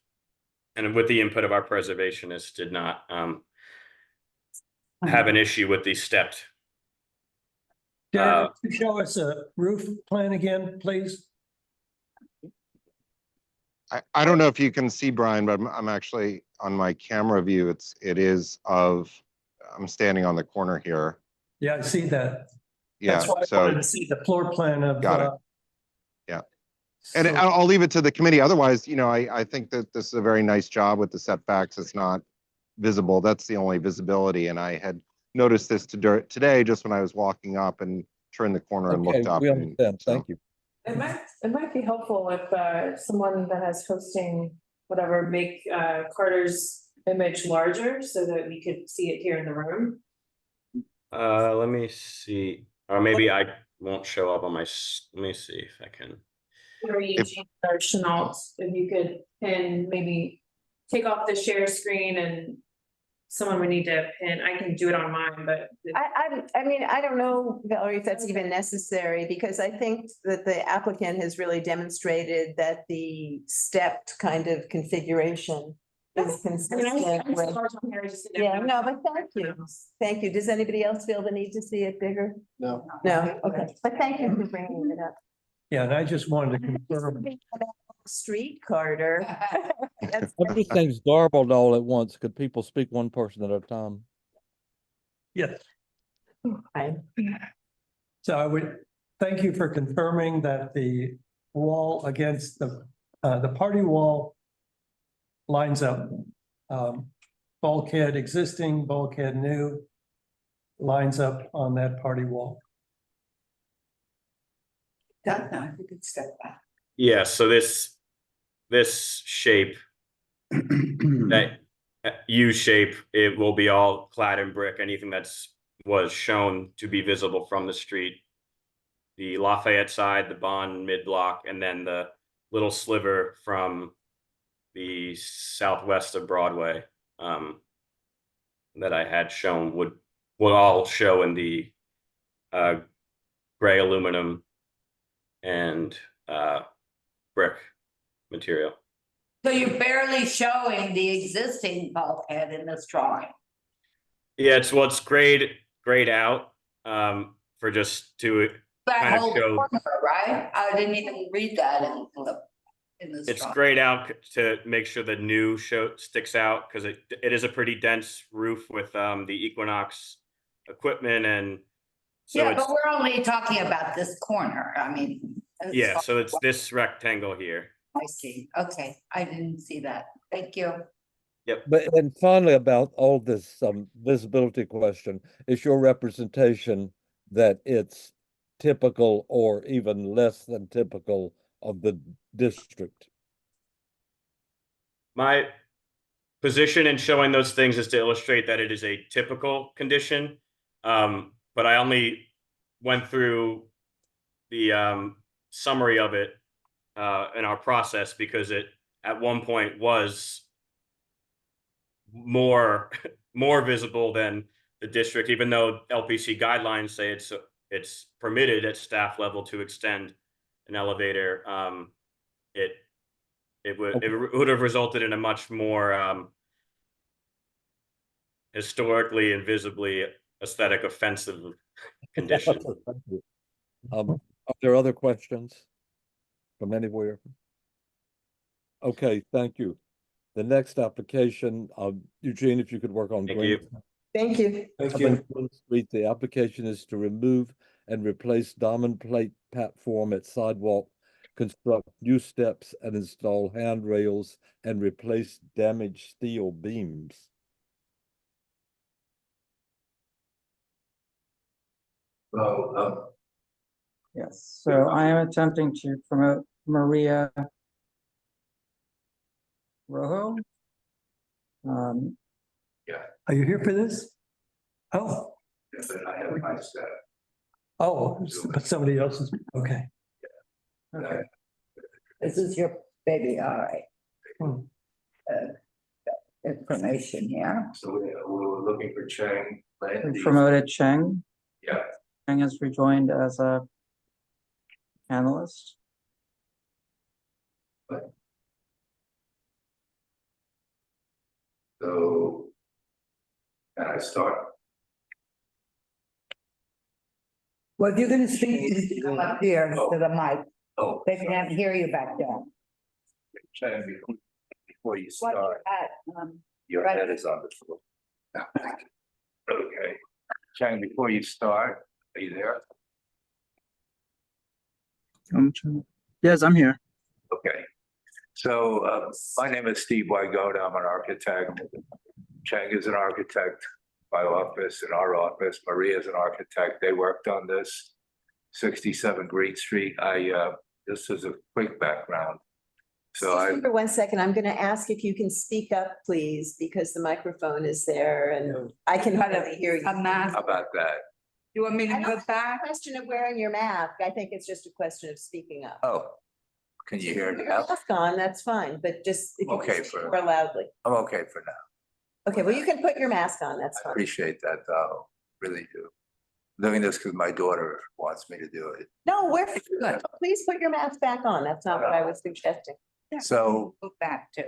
and with the input of our preservationists, did not have an issue with these stepped. Derek, could you show us a roof plan again, please? I don't know if you can see, Brian, but I'm actually on my camera view. I'm standing on the corner here. Yeah, I see that. Yeah, That's why I wanted to see the floor plan of. Got it. Yeah. And So- I'll leave it to the committee. Otherwise, I think that this is a very nice job with the setbacks. It's not visible. That's the only visibility. And I had noticed this today, just when I was walking up and turned the corner and Okay, looked up. we And understand. so- Thank you. It might be helpful if someone that has hosting, whatever, make Carter's image larger so that we could see it here in the room. Let me see, or maybe I won't show up on my, let me see if I can. Or Eugene or Chenault, if you could pin, maybe take off the share screen and someone would need to pin, I can do it on mine, but. I mean, I don't know, Valerie, if that's even necessary, because I think that the applicant has really demonstrated that the stepped kind of configuration is consistent with. Yeah, no, but thank you. Thank you. Does anybody else feel the need to see it bigger? No. No, okay, but thank you for bringing it up. Yeah, and I just wanted to confirm, Street, Carter. That's- Everything's garbled all at once. Could people speak one person at a time? yes. Fine. So I would thank you for confirming that the wall against the party wall lines up. Bulkhead existing, bulkhead new, lines up on that party wall. Now you can step back. Yeah, so this shape, that U shape, it will be all clad in brick. Anything was shown to be visible from the street. The Lafayette side, the Bond mid-block, and then the little sliver from the southwest of Broadway that I had shown would all show in the gray aluminum and brick material. So you're barely showing the existing bulkhead in this drawing. Yeah, it's grayed out for just to That kind of whole show. corner, right? I didn't even read that in this It's drawing. grayed out to make sure the new sticks out, because it is a pretty dense roof with the Equinox equipment, and so Yeah, it's, but we're only talking about this corner. I mean. yeah, so it's this rectangle here. I see. Okay, I didn't see that. Thank you. But and finally, about all this visibility question, is your representation that it's typical or even less than typical of the district? My position in showing those things is to illustrate that it is a typical condition, but I only went through the summary of it in our process because it at one point was more visible than the district, even though LPC guidelines say it's permitted at staff level to extend an elevator. It would have resulted in a much more historically and visibly aesthetic offensive condition. Are there other questions from anywhere? Okay, thank you. The next application, Eugene, if you could work on. Thank you. Thank you. Thank you. Street, the application is to remove and replace diamond plate platform at sidewalk, construct new steps and install handrails and replace damaged steel beams. Yes, so I am attempting to promote Maria Rojo. Are you here for this? Oh. Oh, but somebody else is, okay. Okay. This is your baby, all right. Hmm. Information here. So we're looking for Chang. We promoted Cheng. Yeah. Cheng has rejoined as a panelist. So can I start? Well, if you're gonna speak, just come up here to the mic. Oh. They can't hear you back there. Chang, before you What start, your right. head is on the floor. Okay. Chang, before you start, are you there? Yes, I'm here. So my name is Steve Wygoda. I'm an architect. Cheng is an architect. My office and our office. Maria is an architect. They worked on this. 67 Greene Street. This is a quick background. So Excuse me for 1 second, I'm gonna ask if you can speak up, please, because the microphone is there and I can hardly hear you. How about that? You want me I don't think it's a question of wearing your mask. I think it's just a question of speaking up. Oh, can you hear Put me your now? mask on, that's fine, but just if you Okay can speak for- more loudly. I'm okay for now. Okay, well, you can put your mask on, that's I fine. appreciate that, though. Really do. Doing this because my daughter wants me to do it. No, please put your mask back on. That's not what I was suggesting. So, Go back to.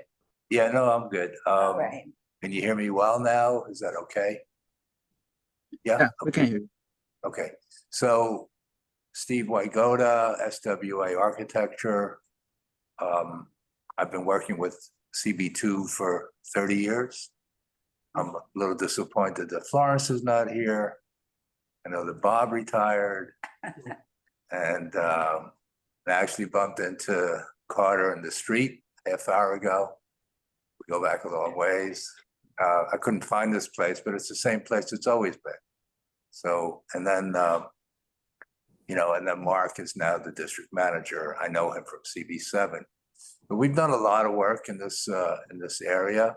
yeah, no, I'm good. Right. Can you hear me well now? Is that okay? Yeah, We can hear you. okay. So Steve Wygoda, SWA Architecture. I've been working with CB2 for 30 years. I'm a little disappointed that Florence is not here. I know that Bob retired. And I actually bumped into Carter in the street half hour ago. We go back a long ways. I couldn't find this place, but it's the same place it's always been. So, and then, and then Mark is now the district manager. I know him from CB7. But we've done a lot of work in this area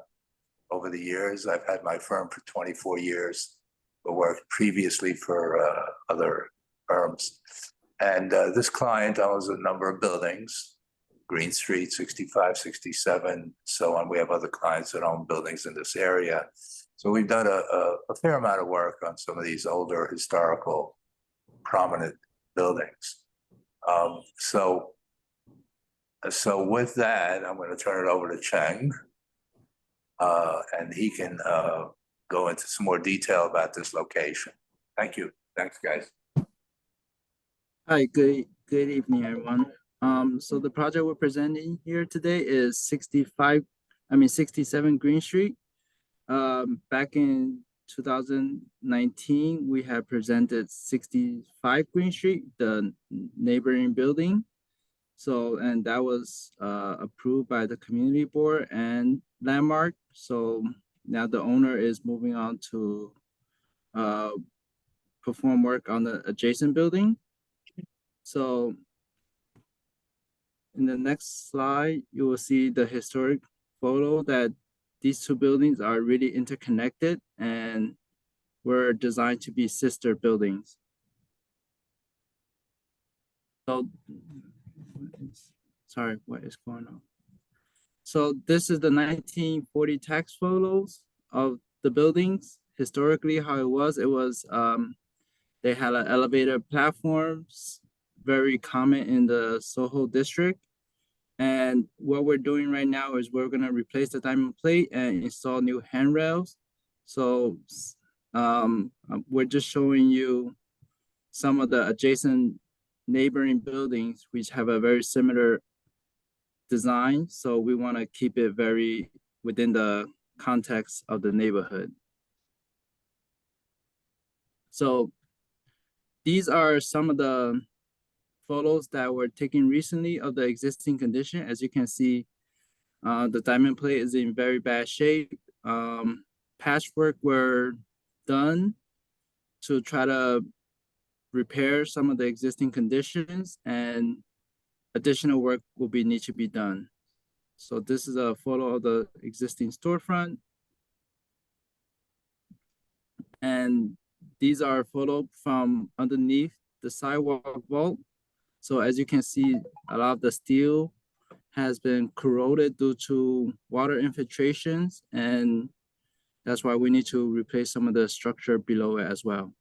over the years. I've had my firm for 24 years, but worked previously for other firms. And this client owns a number of buildings, Greene Street, 65, 67, so on. We have other clients that own buildings in this area. So we've done a fair amount of work on some of these older historical prominent buildings. So with that, I'm going to turn it over to Cheng. And he can go into some more detail about this location. Thank you. Thanks, guys. Hi, good evening, everyone. So the project we're presenting here today is 67 Greene Street. Back in 2019, we had presented 65 Greene Street, the neighboring building. So, and that was approved by the community board and landmark. So now the owner is moving on to perform work on the adjacent building. So in the next slide, you will see the historic photo that these two buildings are really interconnected and were designed to be sister buildings. So, sorry, what is going on? So this is the 1940 tax photos of the buildings. Historically, how it was, they had an elevator platforms, very common in the Soho district. And what we're doing right now is we're gonna replace the diamond plate and install new handrails. So we're just showing you some of the adjacent neighboring buildings which have a very similar design. So we wanna keep it very within the context of the neighborhood. So these are some of the photos that were taken recently of the existing condition. As you can see, the diamond plate is in very bad shape. Patchwork were done to try to repair some of the existing conditions, and additional work will need to be done. So this is a photo of the existing storefront. And these are photos from underneath the sidewalk vault. So as you can see, a lot of the steel has been corroded due to water infiltrations, and that's why we need to replace some of the structure below it as well.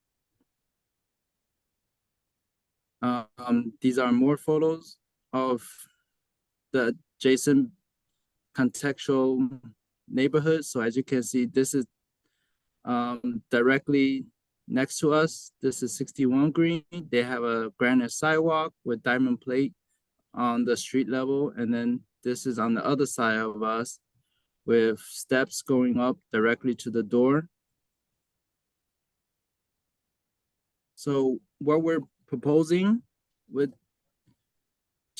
These are more photos of the adjacent contextual neighborhood. So as you can see, this is directly next to us. This is 61 Greene. They have a granite sidewalk with diamond plate on the street level. And then this is on the other side of us with steps going up directly to the door. So what we're proposing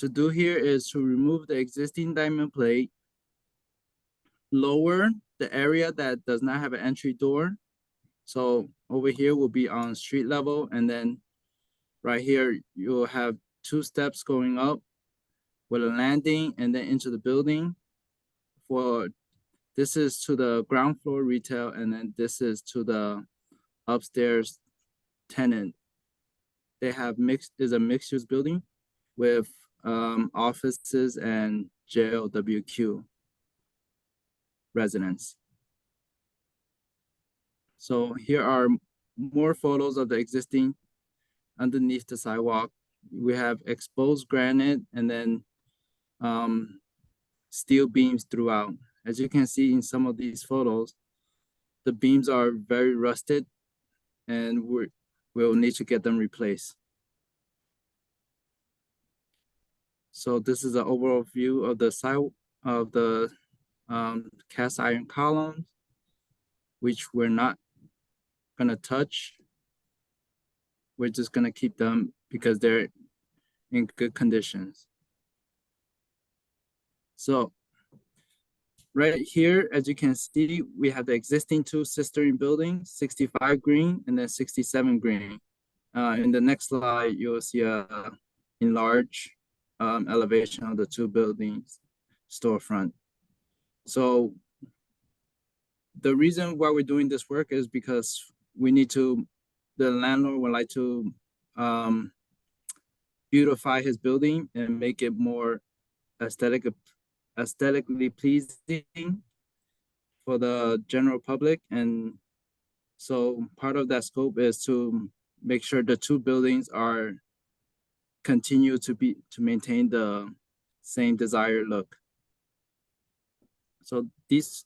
to do here is to remove the existing diamond plate, lower the area that does not have an entry door. So over here will be on street level, and then right here, you'll have 2 steps going up with a landing and then into the building. This is to the ground floor retail, and then this is to the upstairs tenant. They have is a mixed use building with offices and JLWQ residents. So here are more photos of the existing underneath the sidewalk. We have exposed granite and then steel beams throughout. As you can see in some of these photos, the beams are very rusted and we'll need to get them replaced. So this is an overall view of the side of the cast iron columns, which we're not gonna touch. We're just gonna keep them because they're in good conditions. So right here, as you can see, we have the existing 2 cistern buildings, 65 Greene and then 67 Greene. In the next slide, you'll see a enlarged elevation of the 2 buildings storefront. So the reason why we're doing this work is because the landlord would like to beautify his building and make it more aesthetically pleasing for the general public. And so part of that scope is to make sure the 2 buildings continue to maintain the same desired look. So this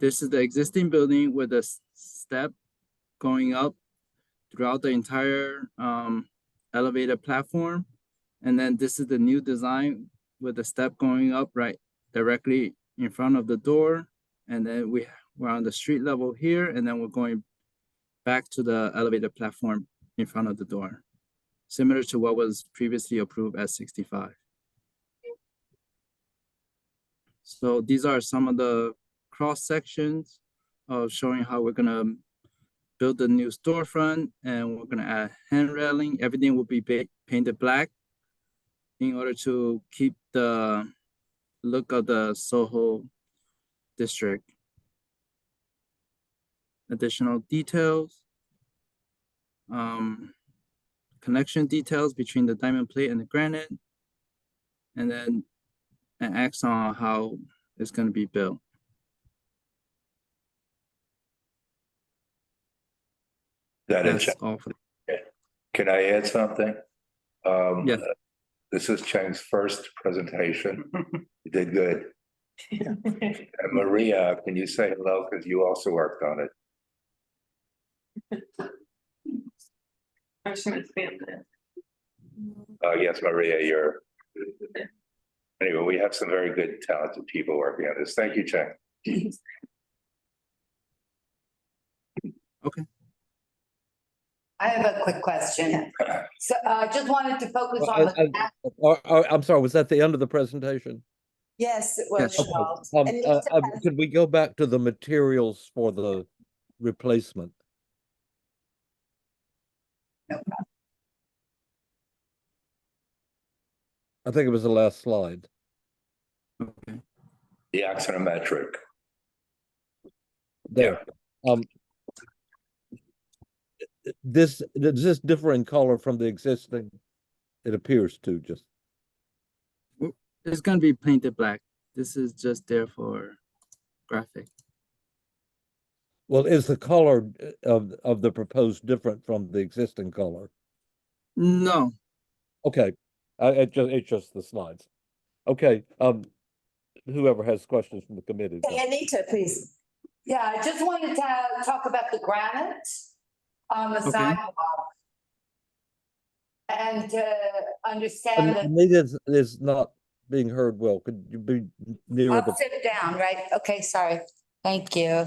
is the existing building with a step going up throughout the entire elevated platform. And then this is the new design with a step going up right directly in front of the door. And then we're on the street level here, and then we're going back to the elevated platform in front of the door, similar to what was previously approved as 65. So these are some of the cross sections of showing how we're gonna build a new storefront, and we're gonna add hand railing. Everything will be painted black in order to keep the look of the Soho district. Additional details, connection details between the diamond plate and the granite, and then an accent on how it's going to be built. That's all for Can I add something? Yes. This is Cheng's first presentation. You did good. And Maria, can you say hello? Because you also worked on it. I should expand that. Yes, Maria, anyway, we have some very good talented people working on this. Thank you, Cheng. Okay. I have a quick question. So just wanted to focus on the. I'm sorry, was that the end of the presentation? Yes, it was. Yes. Charles. And Lisa has- Could we go back to the materials for the replacement? No problem. I think it was the last slide. Okay. The axonometric. There. Does this differ in color from the existing? It appears to just. It's going to be painted black. This is just there for graphic. Well, is the color of the proposed different from the existing color? No. Okay, it's just the slides. Okay, whoever has questions from the committee. Hey, Anita, please. Yeah, I just wanted to talk about the granite on the sidewalk. And to understand that. Anita is not being heard well. Could you be nearer I'll sit down, right? Okay, sorry. Thank you.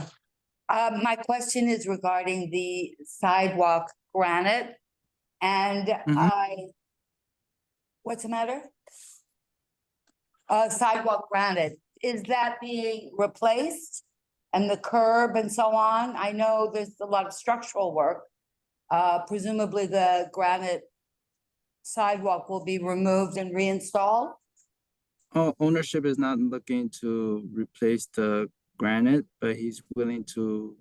My question is regarding the sidewalk granite. And what's the matter? sidewalk granite, is that being replaced? And the curb and so on? I know there's a lot of structural work. Presumably the granite sidewalk will be removed and reinstalled? Ownership is not looking to replace the granite, but he's willing to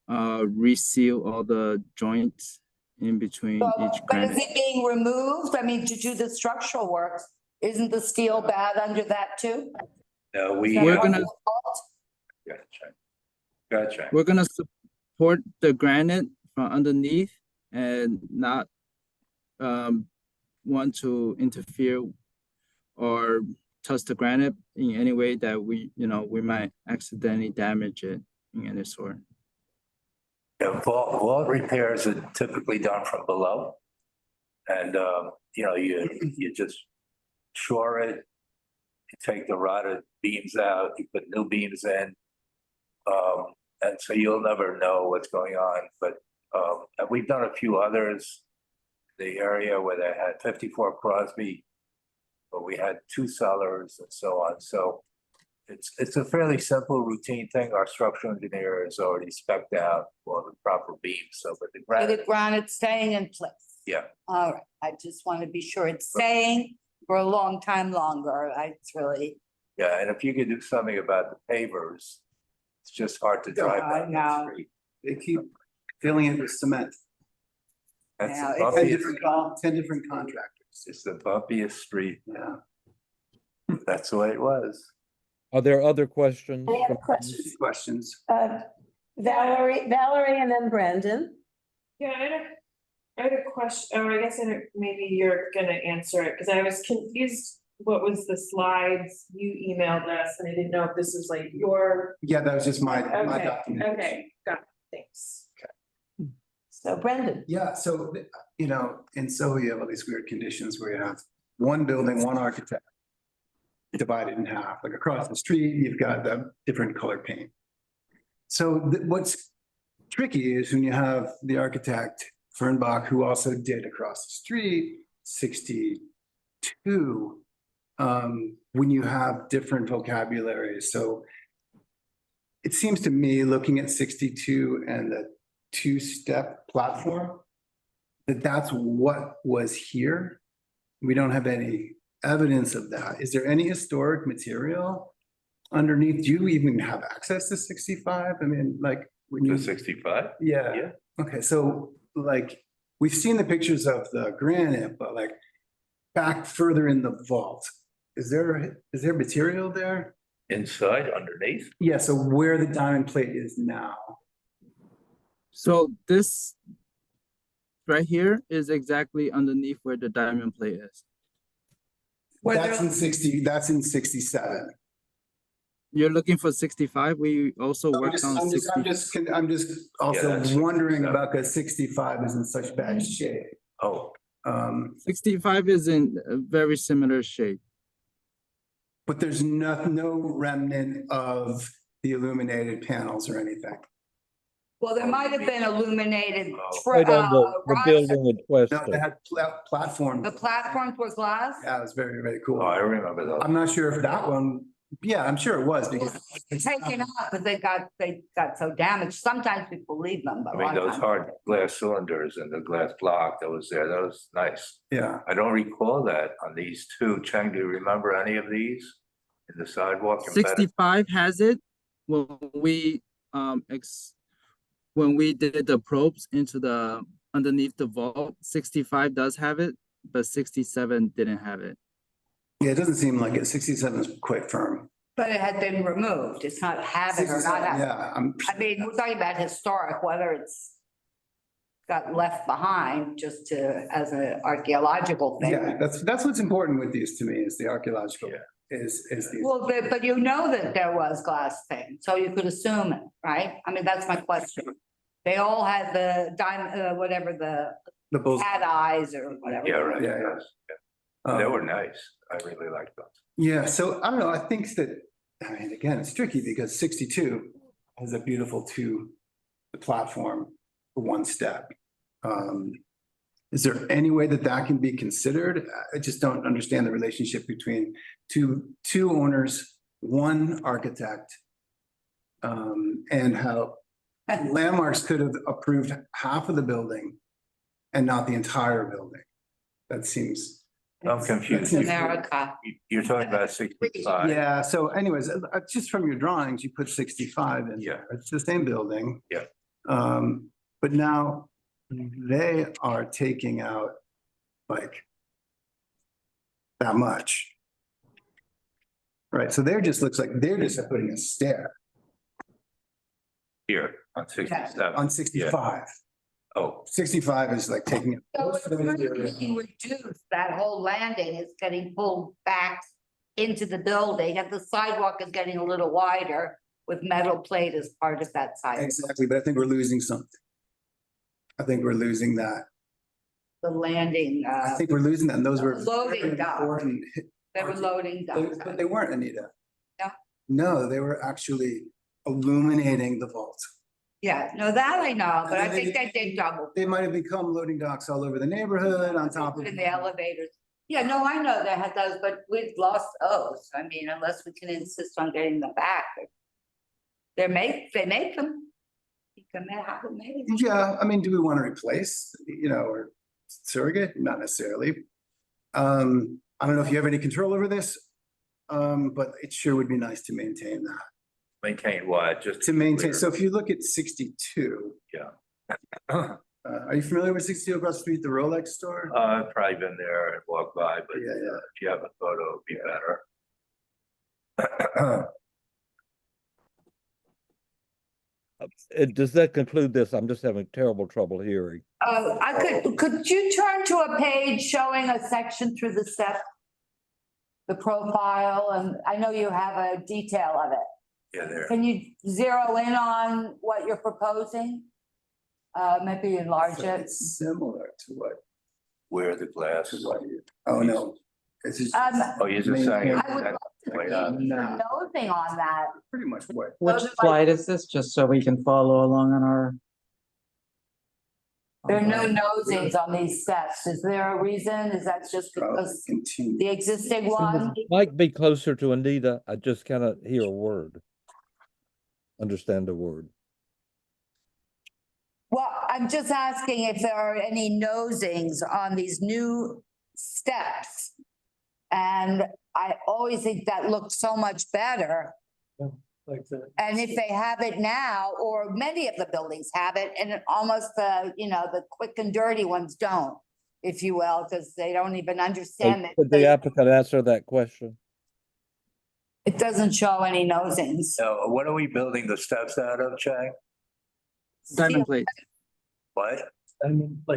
reseal all the joints in between each But is granite. it being removed? I mean, to do the structural work, isn't the steel bad under that too? No, We're gonna Gotcha. We're gonna support the granite from underneath and not want to interfere or touch the granite in any way that we might accidentally damage it in any sort. Yeah, vault repairs are typically done from below. And, you just shore it, you take the rotted beams out, you put new beams in. And so you'll never know what's going on, but and we've done a few others. The area where they had 54 Crosby, but we had 2 cellars and so on. So it's a fairly simple routine thing. Our structural engineer has already spec'd out all the proper beams. So, but the Granite's staying in place. yeah. All right, I just want to be sure it's staying for a long time longer. It's really. Yeah, and if you could do something about the pavers, it's just hard to drive down that street. They keep filling it with cement. That's Yeah, the it's bumpiest, 10 different contractors. it's the bumpiest street. Yeah. That's the way it was. Are there other questions? Any other from- questions? Valerie and then Brandon. Yeah, I had a question, or I guess maybe you're gonna answer it, because I was confused. What was the slides you emailed us, and I didn't know if this was like your. Yeah, that was just my Okay, document. okay, got it, thanks. So Brendan. Yeah, so, in SO you have all these weird conditions where you have one building, one architect divided in half, like across the street, you've got the different color paint. So what's tricky is when you have the architect Fernbach, who also did across the street, 62, when you have different vocabularies. So it seems to me, looking at 62 and the 2-step platform, that's what was here. We don't have any evidence of that. Is there any historic material underneath? Do you even have access to 65? I mean, like when you. 65? Yeah. Yeah. Okay, so like, we've seen the pictures of the granite, but like back further in the vault, is there material there? Inside, underneath? Yeah, so where the diamond plate is now. So this right here is exactly underneath where the diamond plate is. That's in 67. You're looking for 65. We also worked on 60. I'm just also that's wondering 67. about because 65 is in such bad shape. Oh, 65 is in a very similar shape. But there's no remnant of the illuminated panels or anything. Well, there might have been illuminated. Right on the rods. building in No, question. they had platforms. The platforms were glass? Yeah, it was very, very cool. I remember those. I'm not sure if that one, yeah, I'm sure it was because. Taken up, but they got so damaged. Sometimes people leave them, but I a mean, lot of those times- hard glass cylinders and the glass block that was there, that was nice. Yeah, I don't recall that on these two. Cheng, do you remember any of these in the sidewalk? embedded? 65 has it. When we did the probes into the underneath the vault, 65 does have it, but 67 didn't have it. yeah, it doesn't seem like it. 67 is quite firm. But it had been removed. It's not having or not having. Yeah, I mean, we're talking about historic, whether it's got left behind just as an archaeological thing. yeah, that's what's important with these to me is the archaeological, is these. Well, but you know that there was glass thing, so you could assume it, right? I mean, that's my question. They all had the diamond, whatever The bulls. cat eyes or whatever. Yeah, right, Yeah, yes. Um, They were nice. I really liked those. Yeah, so I don't know, I think that, I mean, again, it's tricky because 62 has a beautiful the platform for 1 step. Is there any way that that can be considered? I just don't understand the relationship between two owners, one architect. And how Landmarks could have approved half of the building and not the entire building. That seems. I'm confused. America. You're talking about 65. Yeah, so anyways, just from your drawings, you put 65 in. Yeah. It's the same building. Yeah. But now they are taking out like that much. Right, so they're just looks like they're just putting a stair Here on 67. on 65. Oh, 65 is like taking. So it's being reduced, that whole landing is getting pulled back into the building, and the sidewalk is getting a little wider with metal plate as part of that sidewalk. Exactly, but I think we're losing something. I think we're losing that. The landing, I think we're losing that, and those were. loading very dock. important. They were loading docks. But they weren't, Anita. No. No, they were actually illuminating the vault. Yeah, no, that I know, but I think they did double. They might have become loading docks all over the neighborhood on top of. In the elevators. Yeah, no, I know they had those, but we've lost those. I mean, unless we can insist on getting them back. They make them. You can have them made. Yeah, I mean, do we want to replace, or surrogate? Not necessarily. I don't know if you have any control over this, but it sure would be nice to maintain that. maintain what? Just To maintain, clear. so if you look at 62. Yeah. Are you familiar with 62 across the street, the Rolex store? I've probably been there and walked by, but Yeah, yeah. if you have a photo, it'd be better. Does that conclude this? I'm just having terrible trouble hearing. Could you turn to a page showing a section through the step? The profile, and I know you have a detail of it. Yeah, there. Can you zero in on what you're proposing? Maybe enlarge So it. It's similar to what, Where the glasses. oh, no. It's just. Oh, you're just saying. I would that- love to wait, see some nosing on that. Pretty much what. Which Those are slide is this, just so we can follow along on our? There are no nosings on these steps. Is there a reason? Is that just because Continue. the existing one? Might be closer to Anita. I just cannot hear a word. Understand a word. Well, I'm just asking if there are any nosings on these new steps. And I always think that looks so much better. Like that. And if they have it now, or many of the buildings have it, and almost the quick and dirty ones don't, if you will, because they don't even understand Could the applicant answer that question? it doesn't show any nosings. So what are we building the steps out of, Chang? Diamond plate, What?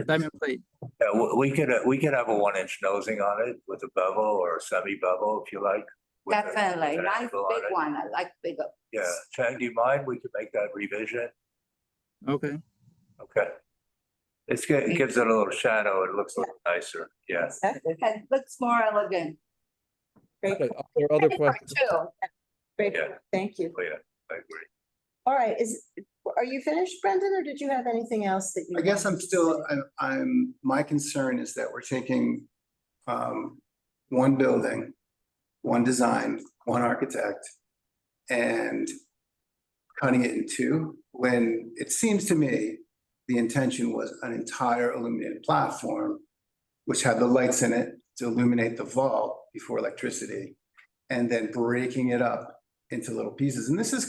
diamond plate. Yeah, we could have a 1-inch nosing on it with a bevel or a semi-bevel if you like. with a- Definitely, with an nice angle on big it. one. I like big. Yeah, Chang, do you mind? We could make that revision. Okay. Okay. It gives it a little shadow. It looks a little nicer. Yeah. It looks more elegant. Okay, are there other questions? Too. Great, Yeah. thank you. Oh, yeah, I agree. All right, are you finished, Brendan, or did you have anything else that you? I guess I'm wanted to still, say? my concern is that we're taking one building, one design, one architect, and cutting it in two, when it seems to me the intention was an entire illuminated platform, which had the lights in it to illuminate the vault before electricity, and then breaking it up into little pieces. And this is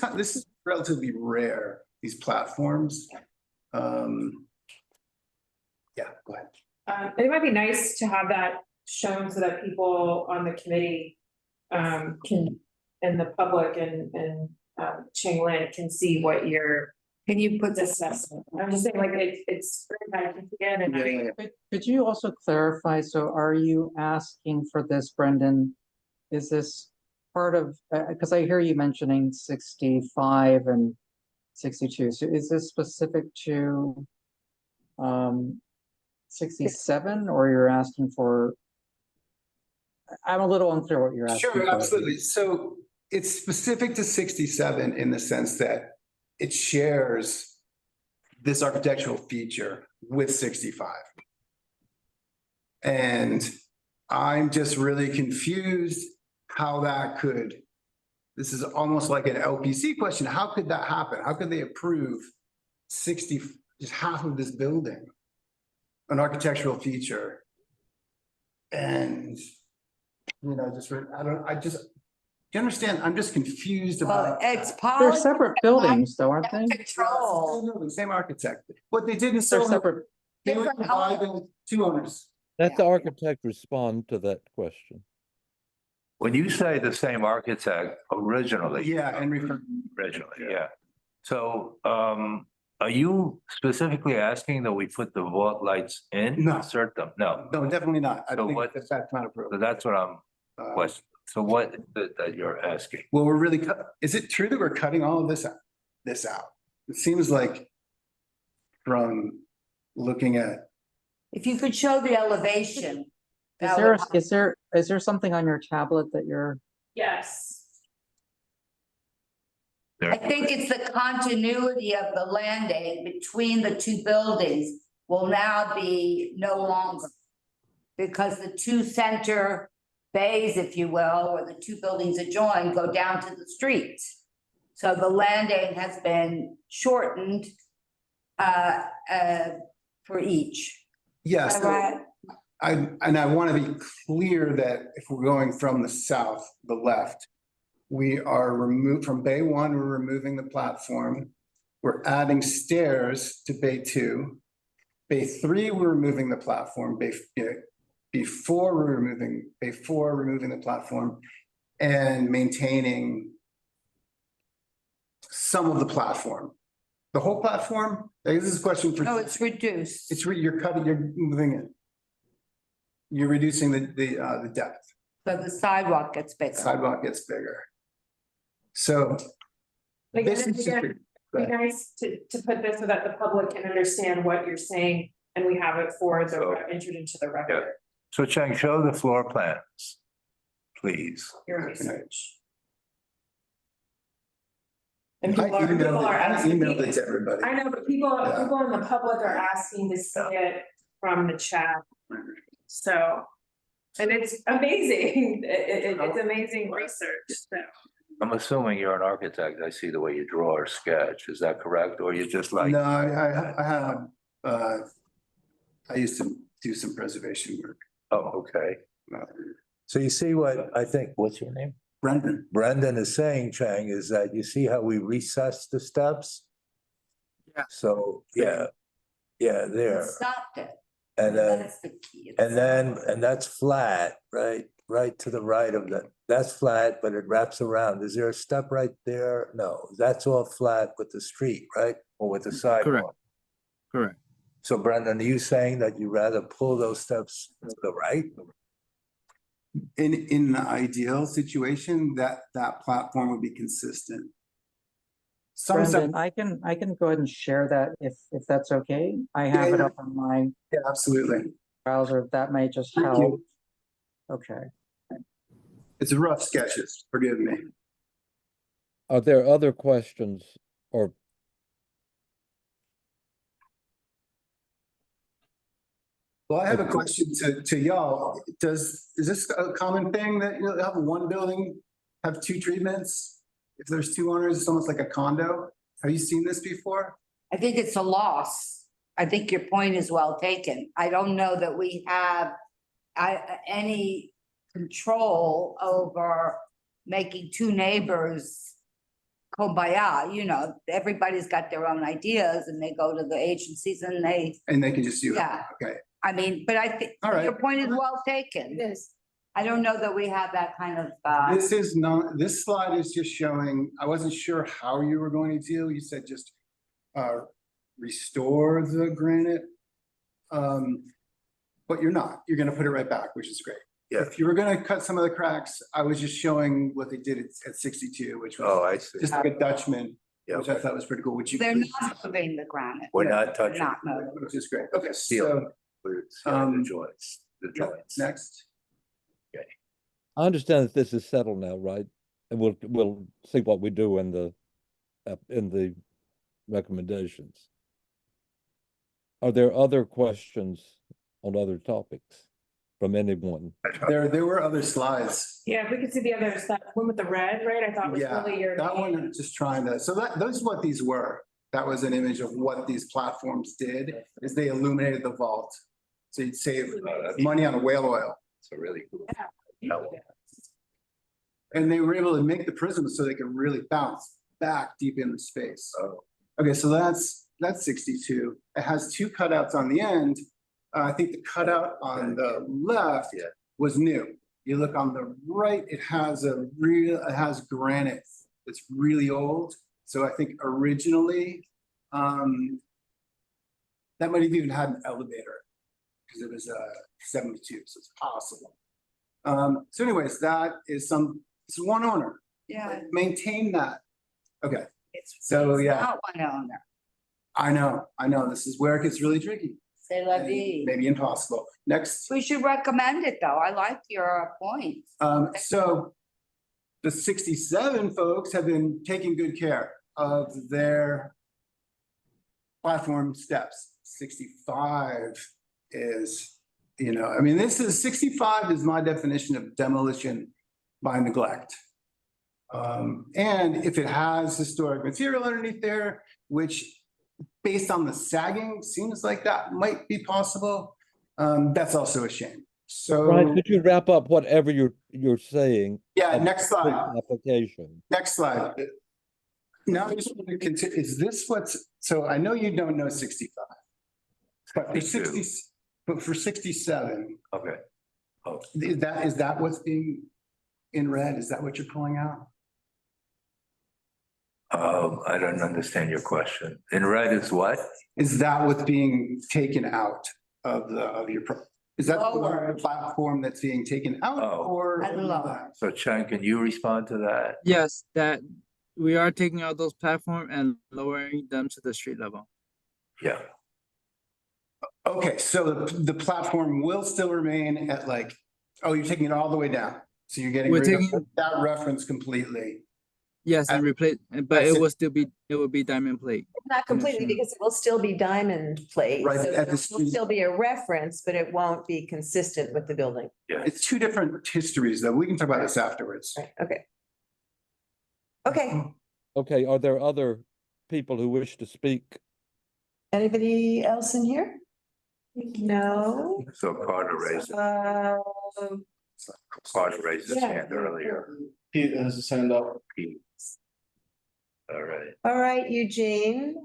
relatively rare, these platforms. Yeah, go ahead. It might be nice to have that shown so that people on the committee can, and the public and Chang Lin can see what you're. Can you put this? Discussing. I'm just saying, like, it's very nice again, and Could you also clarify, so are you asking for this, Brendan? Is this part of, because I hear you mentioning 65 and 62, so is this specific to 67, or you're asking for? I'm a little unclear what you're asking for. Sure, absolutely. So it's specific to 67 in the sense that it shares this architectural feature with 65. And I'm just really confused how that could, this is almost like an LPC question. How could that happen? How could they approve 60, just half of this building, an architectural feature? And, do you understand? I'm just confused Well, about. it's They're policy. separate buildings though, aren't they? Control. Same architect. What they did in They're Soho, separate. they were Different dividing two owners. Let the architect respond to that question. When you say the same architect originally. Yeah, and Originally, yeah. So, are you specifically asking that we put the vault lights in? No. Insert them? No. No, definitely not. I So think what- that's not approved. So that's what I'm questioning. So what is it that you're asking? Well, we're really, is it true that we're cutting all of this out? It seems like from looking at, If you could show the elevation. Is that there, would- is there something on your tablet that you're, Yes. I think it's the continuity of the landing between the two buildings will now be no longer. Because the two center bays, if you will, or the two buildings adjoin, go down to the streets. So the landing has been shortened for each. yes, Is that right? I want to be clear that if we're going from the south, the left, we are removed from bay one, we're removing the platform. We're adding stairs to bay two. Bay three, we're removing the platform. Before we're removing the platform and maintaining some of the platform. The whole platform, this is a question for. No, it's reduced. You're cutting, you're moving it. You're reducing the depth. So the sidewalk gets bigger. Sidewalk gets bigger. So. Like, this and is just again, be nice to put this so that the public can understand what you're saying and we have it for the entered into the record. So Chang, show the floor plans, please. Your research. And I people are asking. emailed it to everybody. I know, but people Yeah. in the public are asking to see it from the chat. So, and it's amazing. It's amazing research, so. I'm assuming you're an architect. I see the way you draw or sketch. Is that correct? Or you just like? No, I have, I used to do some preservation work. Oh, okay. So you see what I think, what's your name? Brendan. Brendan is saying, Chang, is that you see how we recessed the steps? Yeah. So, yeah, there. Stopped it. And then, That's the key. and that's flat, right to the right of that. That's flat, but it wraps around. Is there a step right there? No, that's all flat with the street, right? Or with the sidewalk? Correct. So Brendan, are you saying that you rather pull those steps to the right? In the ideal situation, that platform would be consistent. Brendan, I can go ahead and share that if that's okay. I have it Yeah. up on my Yeah, absolutely. browser. That may just Thank help. you. Okay. It's rough sketches, forgive me. Are there other questions or? Well, I have a question to y'all. Is this a common thing that you have one building, have two treatments? If there's two owners, it's almost like a condo. Have you seen this before? I think it's a loss. I think your point is well taken. I don't know that we have any control over making two neighbors kumbaya, everybody's got their own ideas and they go to the agencies and they. And they can just do it? Yeah. Okay. I mean, but I think All right. your point is well taken. It is. I don't know that we have that kind of, This is not, this slide is just showing, I wasn't sure how you were going to deal. You said just restore the granite. But you're not. You're gonna put it right back, which is great. Yeah. If you were gonna cut some of the cracks, I was just showing what they did at 62, which was I see. just like a Dutchman, Yeah, which I thought was pretty cool, which you. they're not moving the granite. We're not They're touching. not moving. Which is great. Okay, Seal. so We're sealing um, the yeah, joints. next. I understand that this is settled now, right? And we'll see what we do in the recommendations. Are there other questions on other topics? from anyone. There were other slides. Yeah, if we could see the others, that one with the red, right? I thought was Yeah, really your. that one, I'm just trying to, so those is what these were. That was an image of what these platforms did, is they illuminated the vault. So you'd save money on whale oil. So really cool. And they were able to make the prisms so they could really bounce back deep into space. Oh. Okay, so that's 62. It has two cutouts on the end. I think the cutout on the left was new. You look on the right, it has granite. It's really old. So I think originally, that might have even had an elevator because it was 72, so it's possible. So anyways, that is it's one owner. Yeah. Maintain that. Okay. It's yeah. not one owner. I know. This is where it gets really tricky. C'est la and vie. Maybe impossible. Next. We should recommend it though. I like your point. So the 67 folks have been taking good care of their platform steps. 65 is, I mean, 65 is my definition of demolition by neglect. And if it has historic material underneath there, which based on the sagging, seems like that might be possible, that's also a shame. So, Brian, could you wrap up whatever you're saying? Yeah, next slide. Application. Next slide. Now I just want to continue. Is this so I know you don't know 65. But for 67. Okay. Oh. Is that what's being in red? Is that what you're pulling out? I don't understand your question. In red is what? Is that what's being taken out of your, is that the platform that's being taken out or? So Chen, can you respond to that? Yes, that we are taking out those platforms and lowering them to the street level. Yeah. Okay, so the platform will still remain at you're taking it all the way down. So you're getting rid of that reference completely. Yes, and replace, but it will be diamond plate. Not completely, because it will still be diamond plate. Right, So at it the will still be a reference, but it won't be consistent with the building. Yeah. It's two different histories, though. We can talk about this afterwards. Right, okay. Okay, Okay, are there other people who wish to speak? anybody else in here? No. So Carter raised his hand earlier. Pete has his hand up. Pete. All right. All right, Eugene.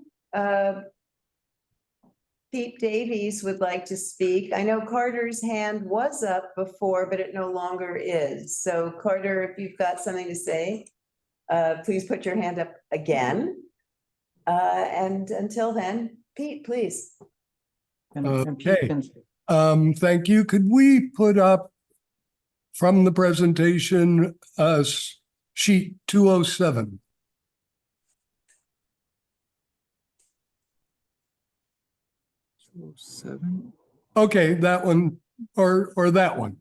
Pete Davies would like to speak. I know Carter's hand was up before, but it no longer is. So Carter, if you've got something to say, please put your hand up again. And until then, Pete, please. Okay. Thank you. Could we put up from the presentation, sheet 207? Okay, that one, or that one.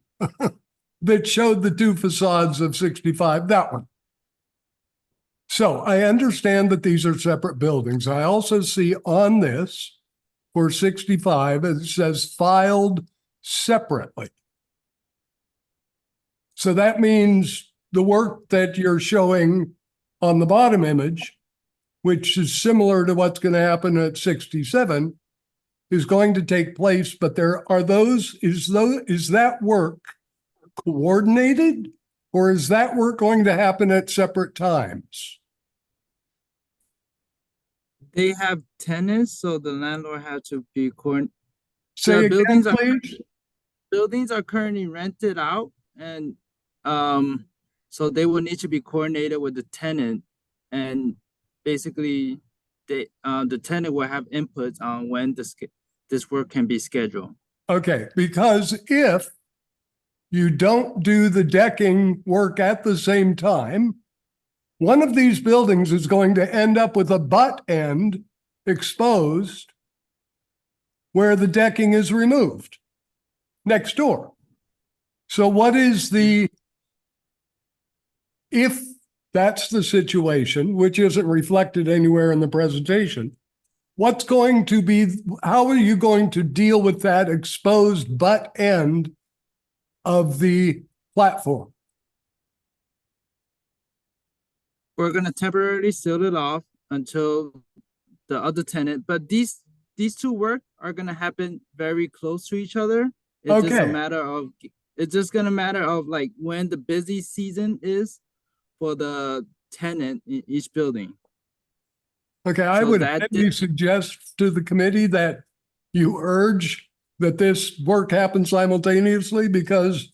That showed the two facades of 65, that one. So I understand that these are separate buildings. I also see on this for 65, it says filed separately. So that means the work that you're showing on the bottom image, which is similar to what's going to happen at 67, is going to take place, but is that work coordinated, or is that work going to happen at separate times? They have tenants, so the landlord had to be Say again, please. Buildings are currently rented out, and so they will need to be coordinated with the tenant, and basically the tenant will have inputs on when this work can be scheduled. Okay, because if you don't do the decking work at the same time, one of these buildings is going to end up with a butt end exposed where the decking is removed next door. So what is if that's the situation, which isn't reflected anywhere in the presentation, how are you going to deal with that exposed butt end of the platform? We're gonna temporarily seal it off until the other tenant, but these two work are gonna happen very close to each other. It's just a Okay. matter of, it's just gonna matter of like when the busy season is for the tenant in each building. Okay, I So would that highly suggest to the committee that you urge that this work happen simultaneously, because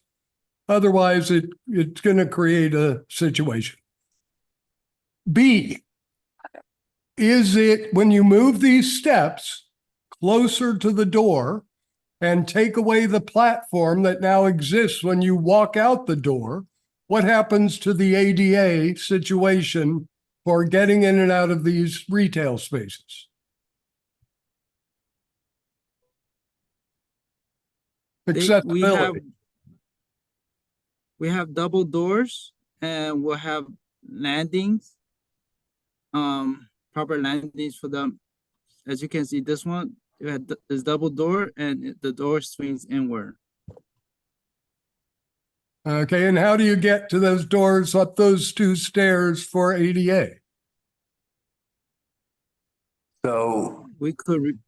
otherwise it's going to create a situation. B, is it when you move these steps closer to the door and take away the platform that now exists when you walk out the door, what happens to the ADA situation for getting in and out of these retail spaces? Accessibility. We have double doors and we'll have landings, proper landings for them. As you can see, this one is double door and the door swings inward. Okay, and how do you get to those doors up those two stairs for ADA? So, We could,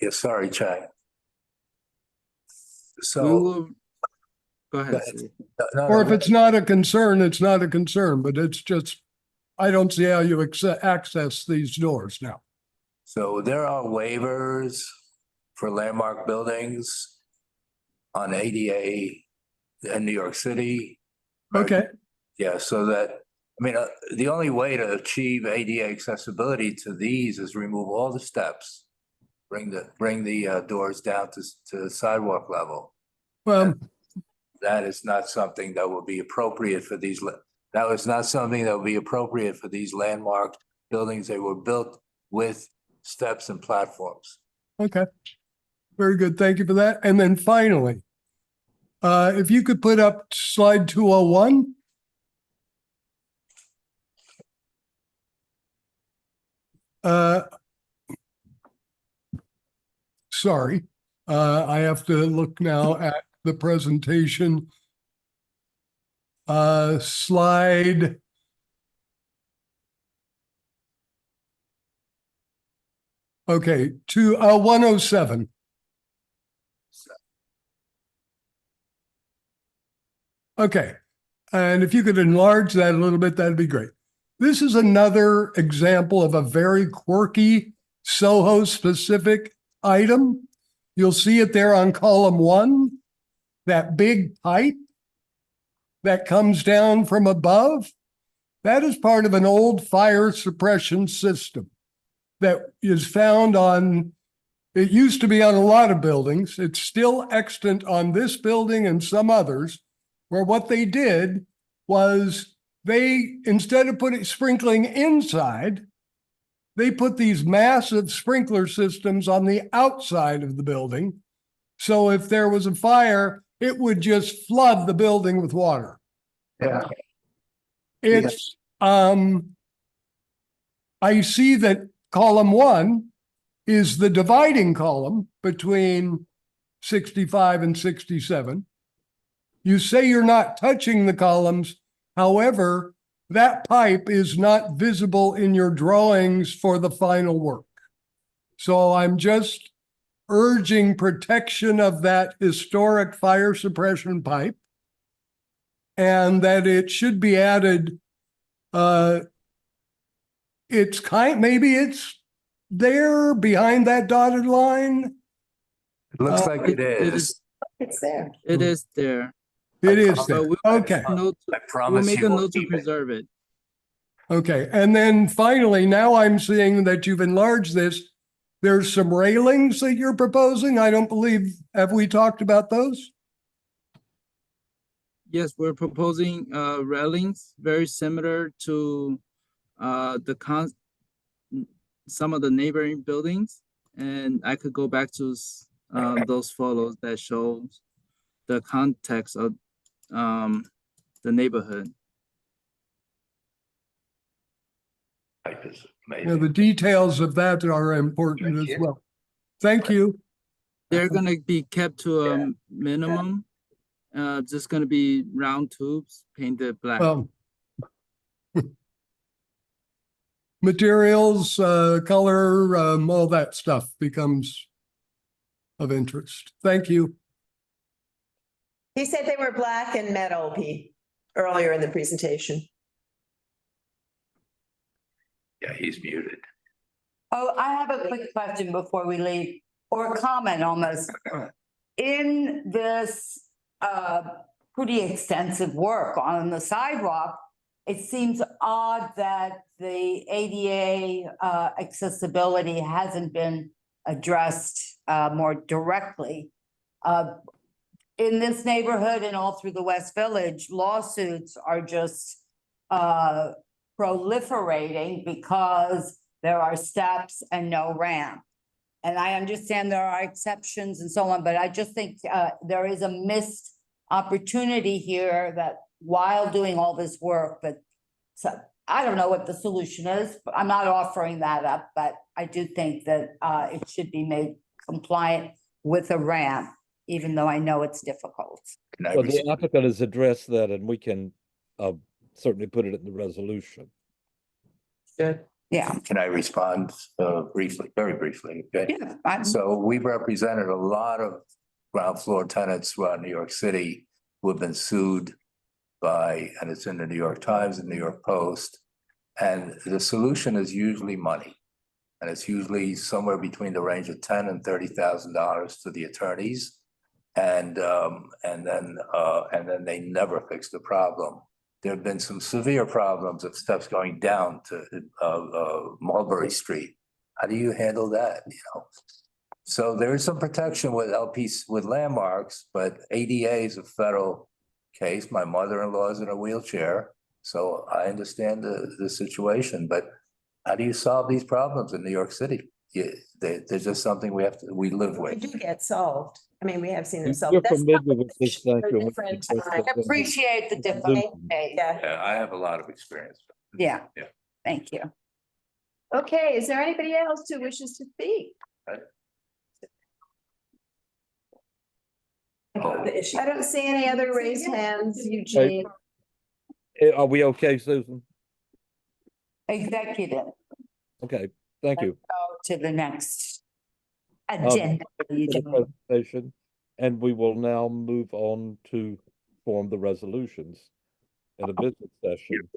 yeah, sorry, Chang. we So, will, go ahead. Steve. Or if it's not a concern, it's not a concern, but it's just, I don't see how you access these doors now. So there are waivers for landmark buildings on ADA in New York City. Okay. Yeah, so that, I mean, the only way to achieve ADA accessibility to these is remove all the steps, bring the doors down to sidewalk level. Well, that is not something that would be appropriate for these. That was not something that would be appropriate for these landmark buildings. They were built with steps and platforms. okay. Very good. Thank you for that. And then finally, if you could put up slide 201. Sorry, I have to look now at the presentation. Slide. Okay, to 107. Okay, and if you could enlarge that a little bit, that'd be great. This is another example of a very quirky Soho-specific item. You'll see it there on column 1, that big pipe that comes down from above. That is part of an old fire suppression system that is found on, it used to be on a lot of buildings. It's still extant on this building and some others, where what they did was they, instead of sprinkling inside, they put these massive sprinkler systems on the outside of the building. So if there was a fire, it would just flood the building with water. Yeah. It's, I see that column 1 is the dividing column between 65 and 67. You say you're not touching the columns. However, that pipe is not visible in your drawings for the final work. So I'm just urging protection of that historic fire suppression pipe, and that it should be added. Maybe it's there behind that dotted line. It looks like it is. It's there. It is there. It is there. But Okay. I promise We'll make you a will note to keep it. preserve it. Okay, and then finally, now I'm seeing that you've enlarged this. There's some railings that you're proposing. I don't believe, have we talked about those? Yes, we're proposing railings very similar to some of the neighboring buildings, and I could go back to those photos that shows the context of the neighborhood. Yeah, the details of that are important as well. Thank you. They're gonna be kept to a minimum, just gonna be round tubes painted black. Materials, color, all that stuff becomes of interest. Thank you. He said they were black and metal, Pete, earlier in the presentation. Yeah, he's muted. Oh, I have a quick question before we leave, or a comment almost. In this pretty extensive work on the sidewalk, it seems odd that the ADA accessibility hasn't been addressed more directly. In this neighborhood and all through the West Village, lawsuits are just proliferating because there are steps and no ramp. And I understand there are exceptions and so on, but I just think there is a missed opportunity here that while doing all this work, but so I don't know what the solution is. I'm not offering that up, but I do think that it should be made compliant with a ramp, even though I know it's difficult. Well, the applicant has addressed that, and we can certainly put it in the resolution. Good. Yeah. Can I respond briefly, very briefly? Okay. Yeah. So we've represented a lot of ground floor tenants throughout New York City who have been sued by, and it's in the New York Times and New York Post. And the solution is usually money. And it's usually somewhere between the range of $10,000 and $30,000 to the attorneys. And then they never fix the problem. There have been some severe problems of steps going down to Mulberry Street. How do you handle that? You know, so there is some protection with LPs with landmarks, but ADA is a federal case. My mother-in-law is in a wheelchair, so I understand the situation. But how do you solve these problems in New York City? There's just something we live with. They do get solved. I mean, we have seen them solved. You're That's familiar not with this, thank you. different. I appreciate the difference. Yeah. Yeah, I have a lot of experience. Yeah. Yeah. Thank you. Okay, is there anybody else who wishes to speak? I don't see any other raised hands, Eugene. Are we okay, Susan? Executive. Okay, thank you. Go to the next agenda. Presentation, and we will now move on to form the resolutions in a business session.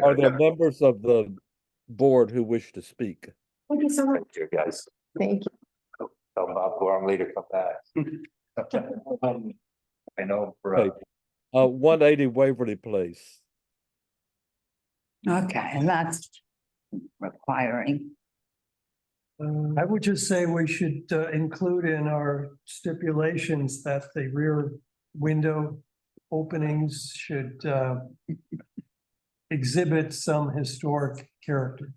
Are there members of the board who wish to speak? Thank you so much. Thank you, guys. Thank you. Tell Bob Quorum later come back. I know. Okay. 180 Waverly Place. Okay, and that's requiring. I would just say we should include in our stipulations that the rear window openings should exhibit some historic character.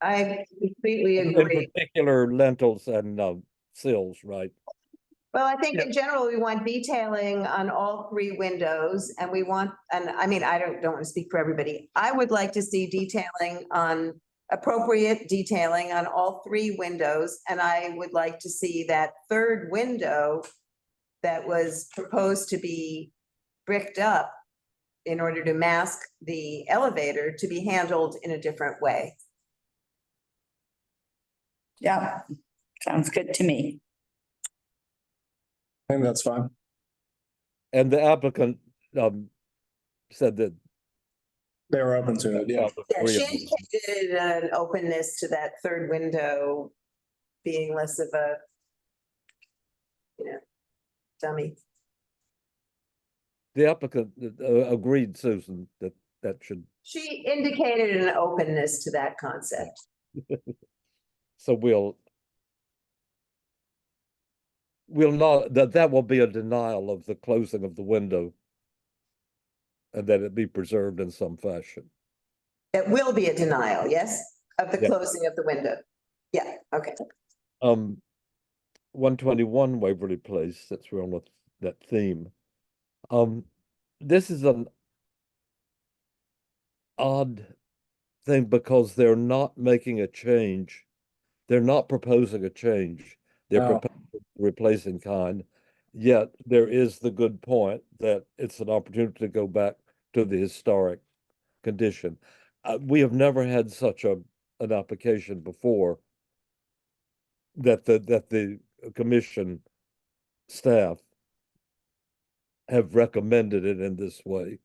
I completely In agree. particular, lentils and sills, right? Well, I think in general, we want detailing on all three windows and we want, and I mean, I don't want to speak for everybody. I would like to see detailing on appropriate detailing on all three windows. And I would like to see that third window that was proposed to be bricked up in order to mask the elevator to be handled in a different way. Yeah, sounds good to me. I think that's fine. And the applicant said that they were open to it. Yeah. Yeah, she indicated an openness to that third window being less of a, you know, dummy. the applicant agreed, Susan, that should. She indicated an openness to that concept. So we'll not, that will be a denial of the closing of the window and that it be preserved in some fashion. It will be a denial, yes, of the Yeah. closing of the window. Yeah, okay. 121 Waverly Place, that's we're on that theme. This is an odd thing because they're not making a change they're not proposing a change. They're No. proposing replacing kind. Yet there is the good point that it's an opportunity to go back to the historic condition. We have never had such an application before that the commission staff have recommended it in this way.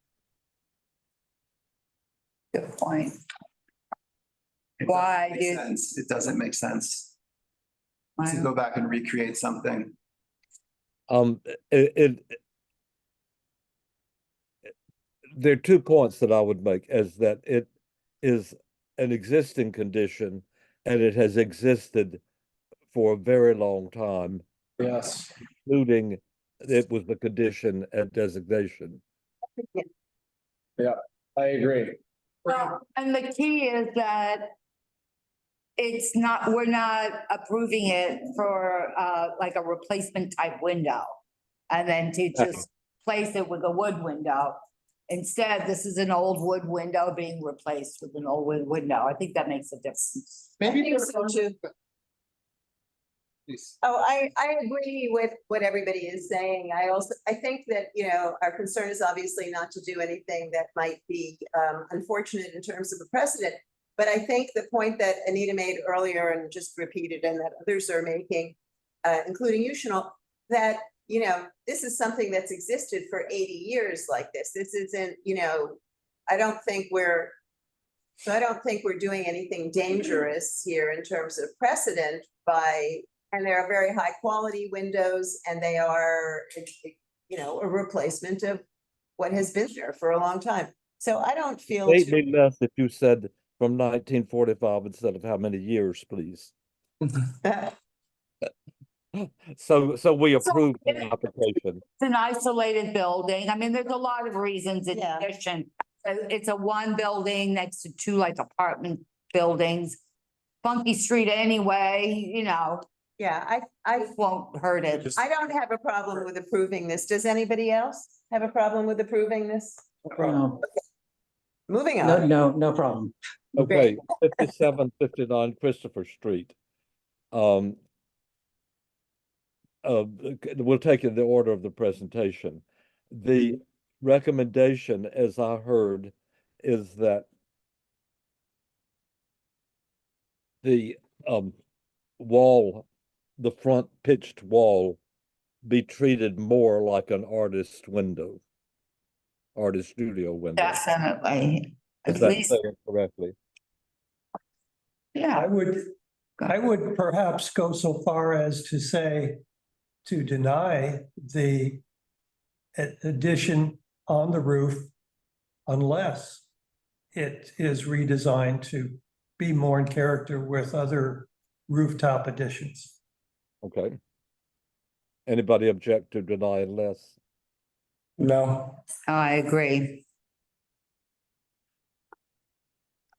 Good point. Why Makes do, sense. It doesn't make sense to why- go back and recreate something. It there are 2 points that I would make, is that it is an existing condition and it has existed for a very long time, Yes. including it was the condition and designation. Yeah, I agree. well, and the key is that it's not, we're not approving it for like a replacement type window. And then to just place it with a wood window. Instead, this is an old wood window being replaced with an old wood window. I think that makes a difference. I think so too. Oh, I agree with what everybody is saying. I think that, you know, our concern is obviously not to do anything that might be unfortunate in terms of a precedent. But I think the point that Anita made earlier and just repeated and that others are making, including you, Chanel, that, you know, this is something that's existed for 80 years like this. This isn't, you know, I don't think we're doing anything dangerous here in terms of precedent by, and they are very high quality windows and they are, you know, a replacement of what has been there for a long time. So I don't feel. Made me less if you said from 1945 instead of how many years, please. So we approve the application. It's an isolated building. I mean, there's a lot of reasons in Yeah. addition. It's a one building next to 2 like apartment buildings. Funky street anyway, you know, Yeah, I won't hurt it. I don't have a problem with approving this. Does anybody else have a problem with approving this? No, Moving on. no problem. Okay, 5759 Christopher Street. We'll take in the order of the presentation. The recommendation, as I heard, is that the wall, the front pitched wall, be treated more like an artist window, artist studio window. Definitely. Is At that least, saying correctly? yeah. I would perhaps go so far as to say, to deny the addition on the roof unless it is redesigned to be more in character with other rooftop additions. Okay. Anybody object to deny unless? No. I agree.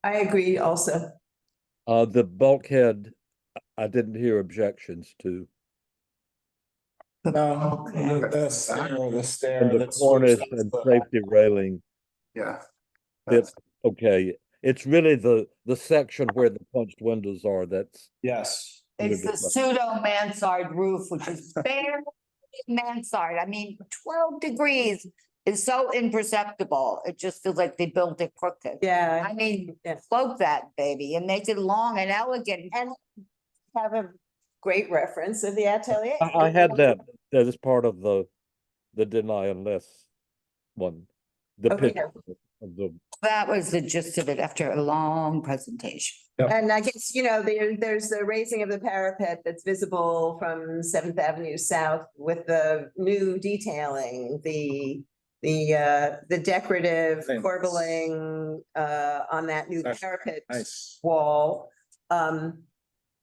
I agree also. The bulkhead, I didn't hear objections to. No, the stair. And the that's- cornice and safety railing, Yeah. it's okay. It's really the section where the punched windows are, that's. Yes. It's the pseudo mansard roof, which is bare mansard. I mean, 12 degrees is so imperceptible. It just feels like they built it crooked. Yeah. I mean, slope that baby and make it long and elegant. And have a great reference of the atelier. I had that as part of the deny unless one. The Okay. picture of the. That was the gist of it after a long presentation. And I guess, you know, there's the raising of the parapet that's visible from 7th Avenue South with the new detailing, the decorative Thanks. corbelling on that new That's parapet Nice. wall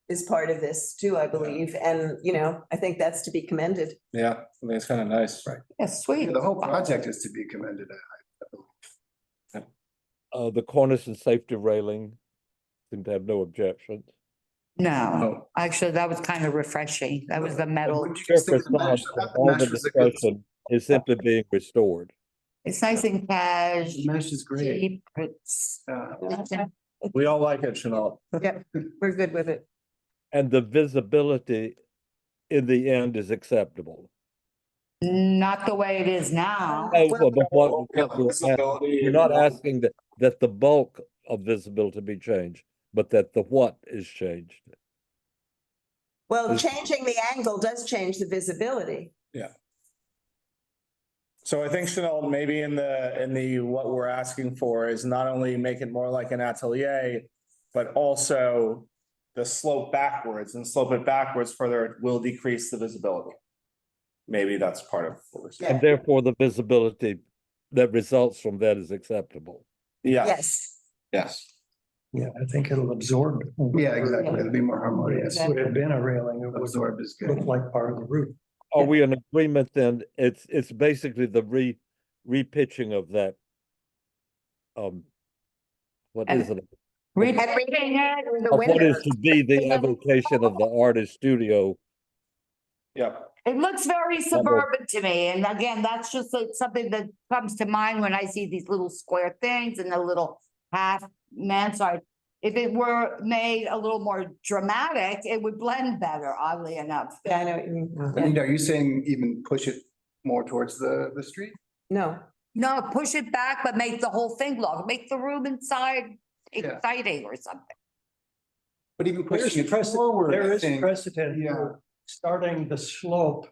is part of this too, I believe. And, you know, I think that's to be commended. Yeah, I mean, it's kind of nice. Right. Yeah, sweet. The whole project is to be commended. The cornice and safety railing seem to have no objections. No, actually, that was kind of refreshing. That was the metal. Their facade, all the discussion is simply being restored. It's nice and cash. The mesh is great. cheap, it's- We all like it, Chanel. Yep, we're good with it. And the visibility in the end is acceptable. Not the way it is now. Oh, well, but what Visibility you're and not what- asking that the bulk of visibility be changed, but that the what is changed. Well, Is- changing the angle does change the visibility. Yeah. So I think Chanel, maybe in the, what we're asking for is not only make it more like an atelier, but also the slope backwards, and slope it backwards further, it will decrease the visibility. Maybe that's part of what we're saying. And therefore the visibility that results from that is acceptable. Yes. Yes. Yeah, I think it'll absorb. Yeah, exactly. It'll be more harmonious. Would have been a railing, it would Absorb is look good. like part of the roof. Are we in agreement then? It's basically the repitching of that. What And is it? Repitching it, The Of what is windows. to be the evocation of the artist studio. Yeah. it looks very suburban to me, and again, that's just something that comes to mind when I see these little square things and the little half mansard. If it were made a little more dramatic, it would blend better, oddly enough. Yeah, I know what you mean. And are you saying even push it more towards the street? No, No, push it back, but make the whole thing look, make the room inside Yeah. exciting or something. But even pushing There's it precedent, forward, there I is think. precedent Yeah. for starting the slope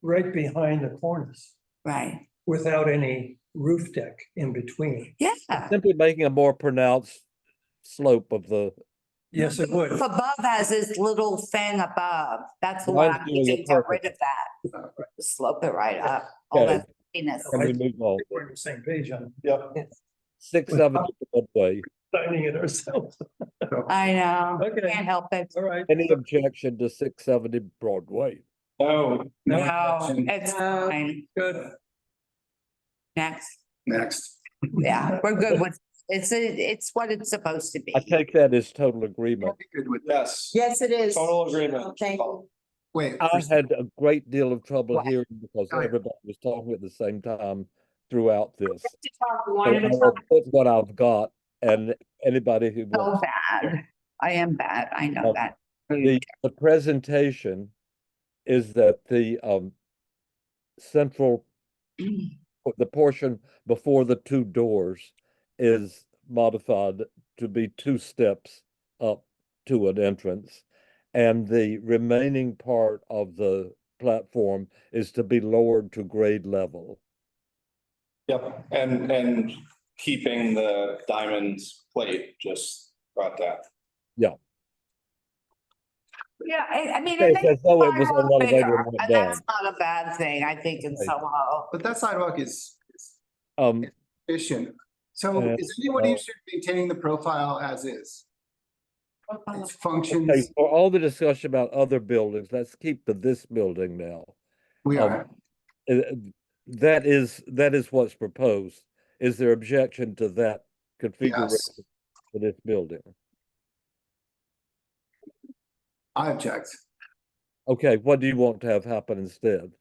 right behind the cornice Right. without any roof deck in between. Yeah. Simply making a more pronounced slope of the. Yes, it would. Roof above has this little thing above. That's the one Mine's I'm doing it thinking, get rid perfect. of that. Slope it right up. All Okay. that penis. Can we move on? We're on the same page on Yep. 670 Broadway. signing it ourselves. I know. Okay. Can't help it. All right. Any objection to 670 Broadway? No. No, objection. it's No. fine. Good. Next. Next. Yeah, we're good with, it's what it's supposed to be. I take that as total agreement. I'd be good with that. Yes. yes, it is. Total agreement. Thank you. Wait, I had a great deal of trouble What? hearing because Go ahead. everybody was talking at the same time throughout this. To talk So one at I a will time. put what I've got, and anybody who So wants. bad. I am bad. I know Um, that. The presentation is that the central, the portion before the two doors is modified to be 2 steps up to an entrance. And the remaining part of the platform is to be lowered to grade level. Yep, and keeping the diamond plate just brought that. Yeah, I mean, Okay, it makes so the it was sidewalk elevator bigger, and went and down. that's not a bad thing, I think, in Right. Soho. but that sidewalk is Um, efficient. So is anybody interested in maintaining the profile as is? Its functions, okay, for all the discussion about other buildings, let's keep to this building now. we um, are. That is what's proposed. Is there objection to that configuration for this building? I object. Okay, what do you want to have happen instead?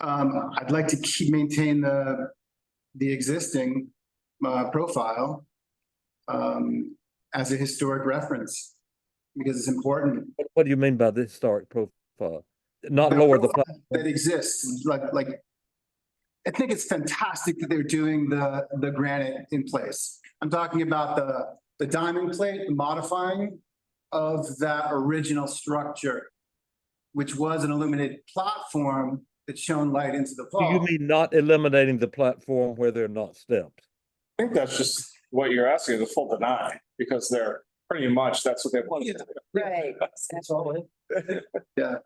I'd like to maintain the existing profile as a historic reference because it's important. What do you mean by the historic profile? Not The lower the profile platform? that exists, like I think it's fantastic that they're doing the granite in place. I'm talking about the diamond plate, the modifying of that original structure, which was an illuminated platform that shone light into the Do you fall. mean not eliminating the platform where they're not steps? I think that's just what you're asking, is a full deny, because they're pretty much, that's what they want to do. Right. That's all it. Yeah,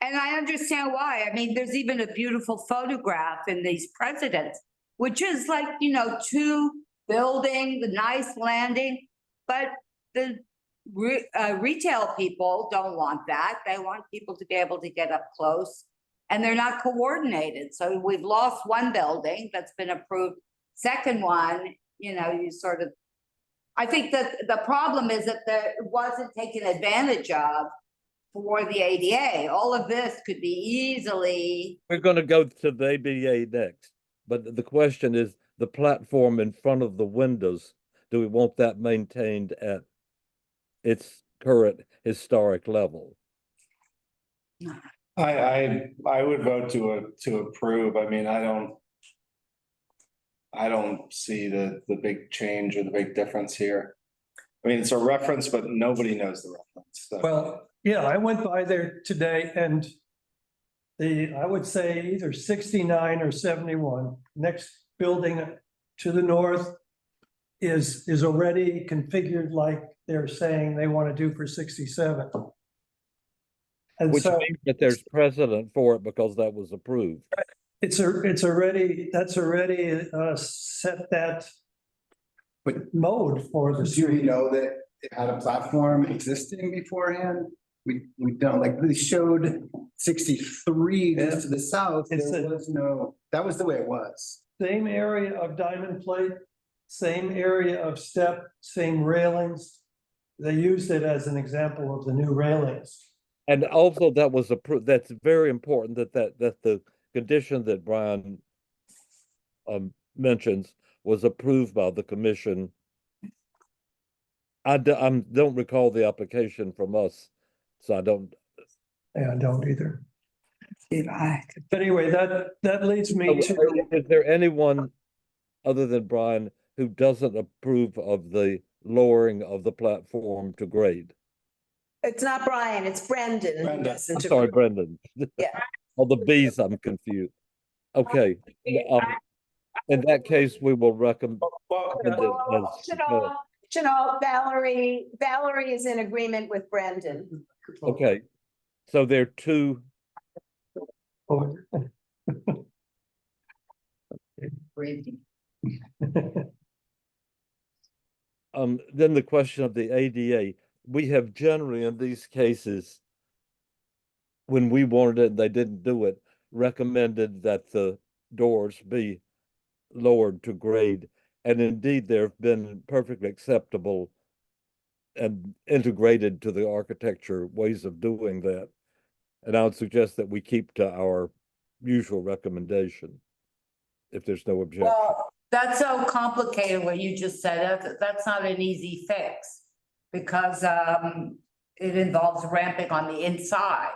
And I understand why. I mean, there's even a beautiful photograph in these presidents, which is like, 2 buildings, a nice landing, but the retail people don't want that. They want people to be able to get up close, and they're not coordinated. So we've lost one building that's been approved. Second one, you sort of, I think that the problem is that it wasn't taken advantage of for the ADA. All of this could be easily, We're going to go to the ABA next, but the question is the platform in front of the windows. Do we want that maintained at its current historic level. I would vote to approve. I mean, I don't see the big change or the big difference here. I mean, it's a reference, but nobody knows the reference. So. Well, yeah, I went by there today and I would say either 69 or 71, next building to the north is already configured like they're saying they want to do for 67. And Which so means that there's precedent for it because that was approved. it's already set that mode for the Do we street. know that it had a platform existing beforehand? We don't, like, they showed 63 just to the south. There was no, that was the way it was. Same area of diamond plate, same area of step, same railings. They used it as an example of the new railings. And also that was approved. That's very important that the condition that Brian mentions was approved by the commission. I don't recall the application from us, so I don't. Yeah, I don't either. But But anyway, that leads me to. Is there anyone other than Brian who doesn't approve of the lowering of the platform to grade? It's not Brian, it's Brendan. who Brendan. doesn't I'm sorry, approve. Brendan. Yeah. On the B's, I'm confused. Okay, in that case, we will recommend it Valerie is in agreement with Brendan. okay. So there are two. Then the question of the ADA, we have generally in these cases, when we wanted it, and they didn't do it, recommended that the doors be lowered to grade. And indeed, there have been perfectly acceptable and integrated to the architecture ways of doing that. And I would suggest that we keep to our usual recommendation, if there's no objection. Well, that's so complicated what you just said. That's not an easy fix. Because it involves ramping on the inside.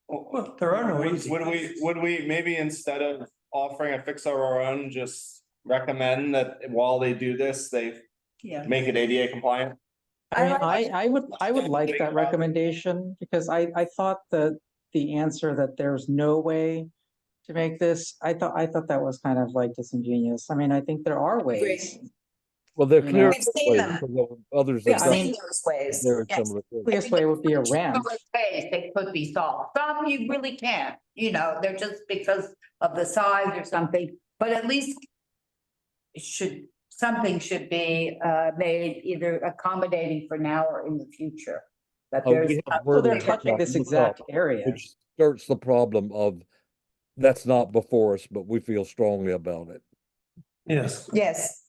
Well, there are no easy. Would we maybe instead of offering a fix of our own, just recommend that while they do this, they make it ADA compliant? I mean, I would like that recommendation because I thought that the answer that there's no way to make this, I thought that was kind of like disingenuous. I mean, I think there are ways. Well, they're You clear. know. We've seen them. Others We've have done. seen those ways. There are Yes. some. Clearest way would be a ramp. Ways they could be solved. Some you really can't, you know, they're just because of the size or something, but at least something should be made either accommodating for now or in the future. That Oh, there's. we have So they're wording touching this on exact top, area. which skirts the problem of that's not before us, but we feel strongly about it. Yes. Yes.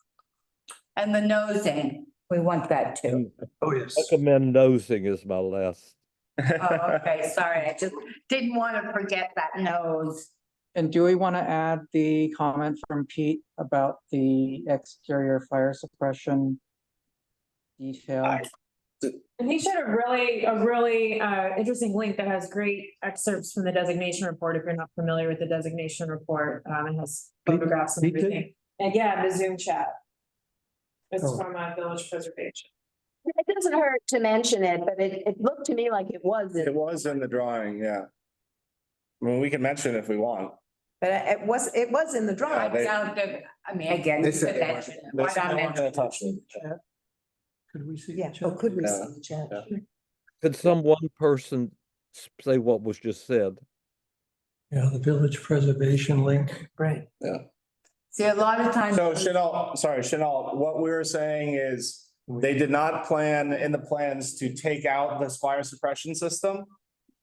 And the nosing, we want that too. And Oh, yes. recommend nosing is my last. Oh, okay, sorry, I just didn't want to forget that nose. And do we want to add the comment from Pete about the exterior fire suppression detail? And he shared a really interesting link that has great excerpts from the designation report. If you're not familiar with the designation report, it has photographs and He did? everything. And yeah, the Zoom chat. It's Oh. from Village Preservation. It doesn't hurt to mention it, but it looked to me like it was. It was in the drawing, yeah. I mean, we can mention it if we want. But it was in the drawing. they- I mean, again, They you said could they mention it. Why not mention it? Could we see? Yeah, the chat? oh, could we Yeah. see the chat? Yeah. Could some one person say what was just said? Yeah, the village preservation link. Right. See, a lot of times. So Chanel, what we were saying is they did not plan in the plans to take out this fire suppression system.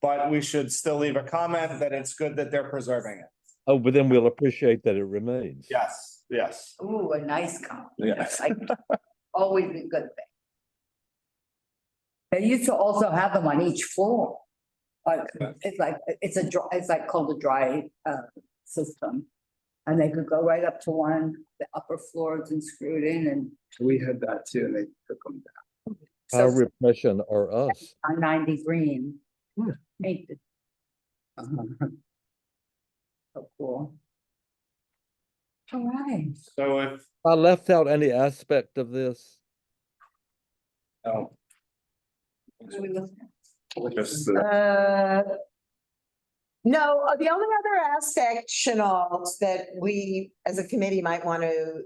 But we should still leave a comment that it's good that they're preserving it. Oh, but then we'll appreciate that it remains. Yes. Ooh, a nice comment. Yes. Like, always a good thing. They used to also have them on each floor. It's like called a dry system. And they could go right up to the upper floors and screw it in and. We had that too, and they took them down. Our So repression are us. on 90 Greene. Painted. So cool. All right. So if, I left out any aspect of this. oh. Just No, the only other aspect, Chanel, that we as a committee might want to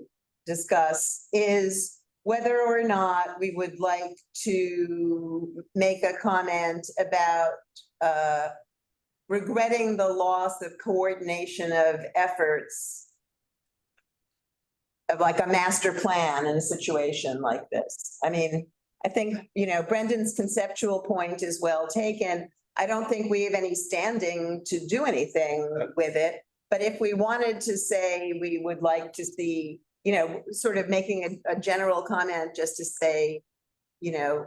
discuss is whether or not we would like to make a comment about regretting the loss of coordination of efforts of like a master plan in a situation like this. I mean, I think, you know, Brendan's conceptual point is well taken. I don't think we have any standing to do anything with it. But if we wanted to say we would like to see, you know, sort of making a general comment just to say, you know,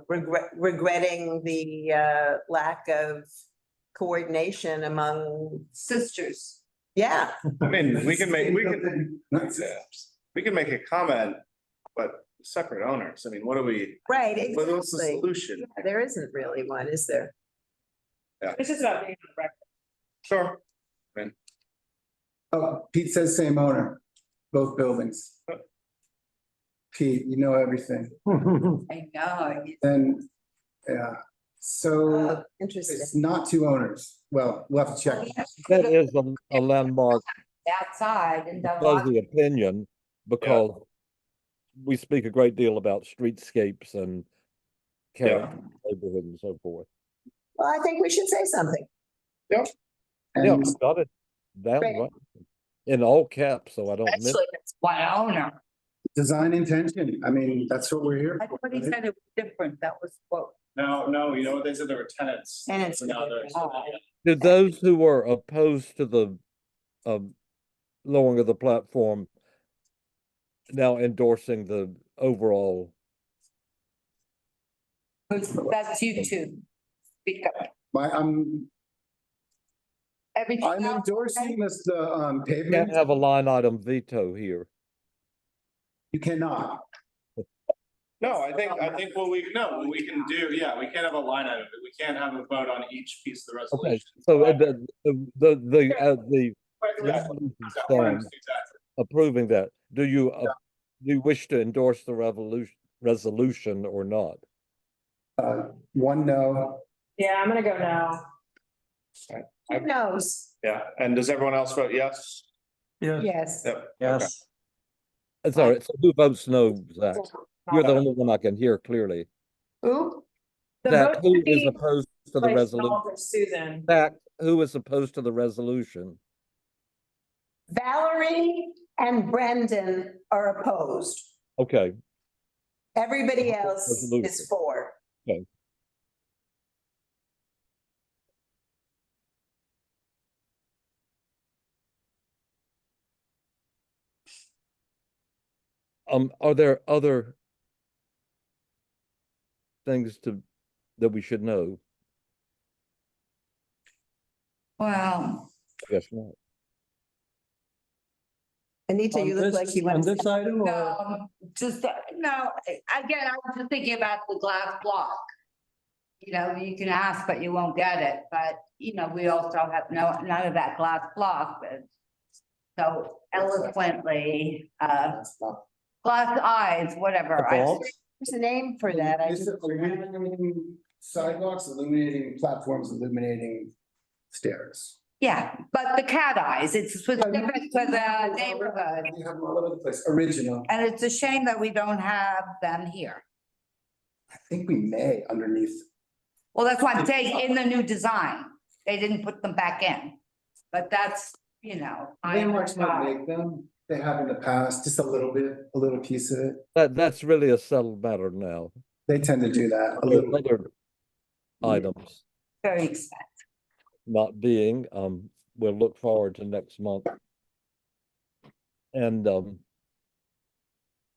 regretting the lack of coordination among Sisters. yeah. I mean, we can make a comment, but separate owners. I mean, what do we? Right, What's the exactly. solution? There isn't really one, is there? Yeah, It's just about being on the record. sure. Oh, Pete says same owner, both buildings. Pete, you know everything. I know. And, yeah, so Interesting. it's not two owners. Well, we'll have to check. That is a landmark Outside and don't fuzzy opinion, because we speak a great deal about streetscapes and character neighborhood and so forth. Well, I think we should say something. Yep. Yeah, And we got it down Great. right in all caps, so I don't miss. Actually, it's one owner. design intention. I mean, that's what we're here I for. thought he said it was different. That was what. No, you know what they said? There were tenants. Tenants. So now there's- Did those who were opposed to the lowering of the platform now endorsing the overall? That's you two. Speak up. I'm Everything else, endorsing this, the Can't pavement. have a line item veto here. You cannot. No, I think what we can do, we can't have a line item, but we can't have a vote on each piece of the Okay, resolution. so the resolution stands Exactly. approving that. Do you wish to endorse the resolution or not? One no. Yeah, I'm gonna go now. Who knows? Yeah, and does everyone else vote yes? Yes. Yep. Yes. It's all right. So who votes no, Zach? You're the only one I can hear clearly. Who? The Zach, vote who should is be opposed to the like resolution? Donald or Susan. Zach, who is opposed to the resolution? Valerie and Brendan are opposed. Okay, Everybody else Resolution. is for. okay. Are there other things that we should know? well, I guess not. Anita, you look like you On want to. this item or? no, just, no, again, I was just thinking about the glass block. You know, you can ask, but you won't get it, but, you know, we also have none of that glass block, but. So eloquently, glass eyes, whatever. There's a name for that. I This just. is illuminating sidewalks, illuminating platforms, illuminating stairs. Yeah, but the cat eyes, it's specific to the neighborhood. You have them all over the place, original. And it's a shame that we don't have them here. I think we may underneath. Well, that's why I'm saying in the new design, they didn't put them back in. But that's, you know. Landmarks might make them. They have in the past, just a little bit, a little piece of it. That's really a settled matter now. They tend to do that a little. Other items Very expensive. not being, we'll look forward to next month. And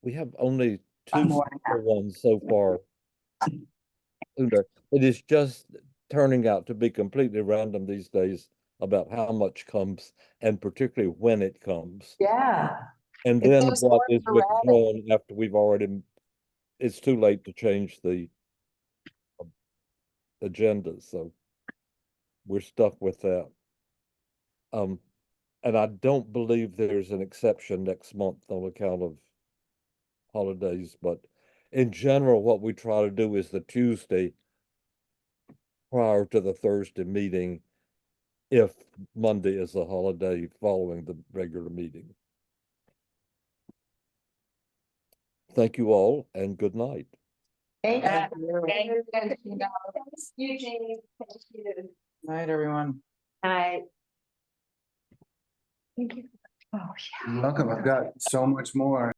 we have only two ones so far. It is just turning out to be completely random these days about how much comes and particularly when it comes. Yeah. And It then goes what more is sporadic. withdrawn after we've already, it's too late to change the agenda, so we're stuck with that. And I don't believe there's an exception next month on account of holidays, but in general, what we try to do is the Tuesday prior to the Thursday meeting, if Monday is a holiday following the regular meeting. Thank you all and good night. Thank you. Thank you, Jamie. Thank you. Night, everyone. Hi. Thank you. Oh, yeah. You're welcome. I've got so much more.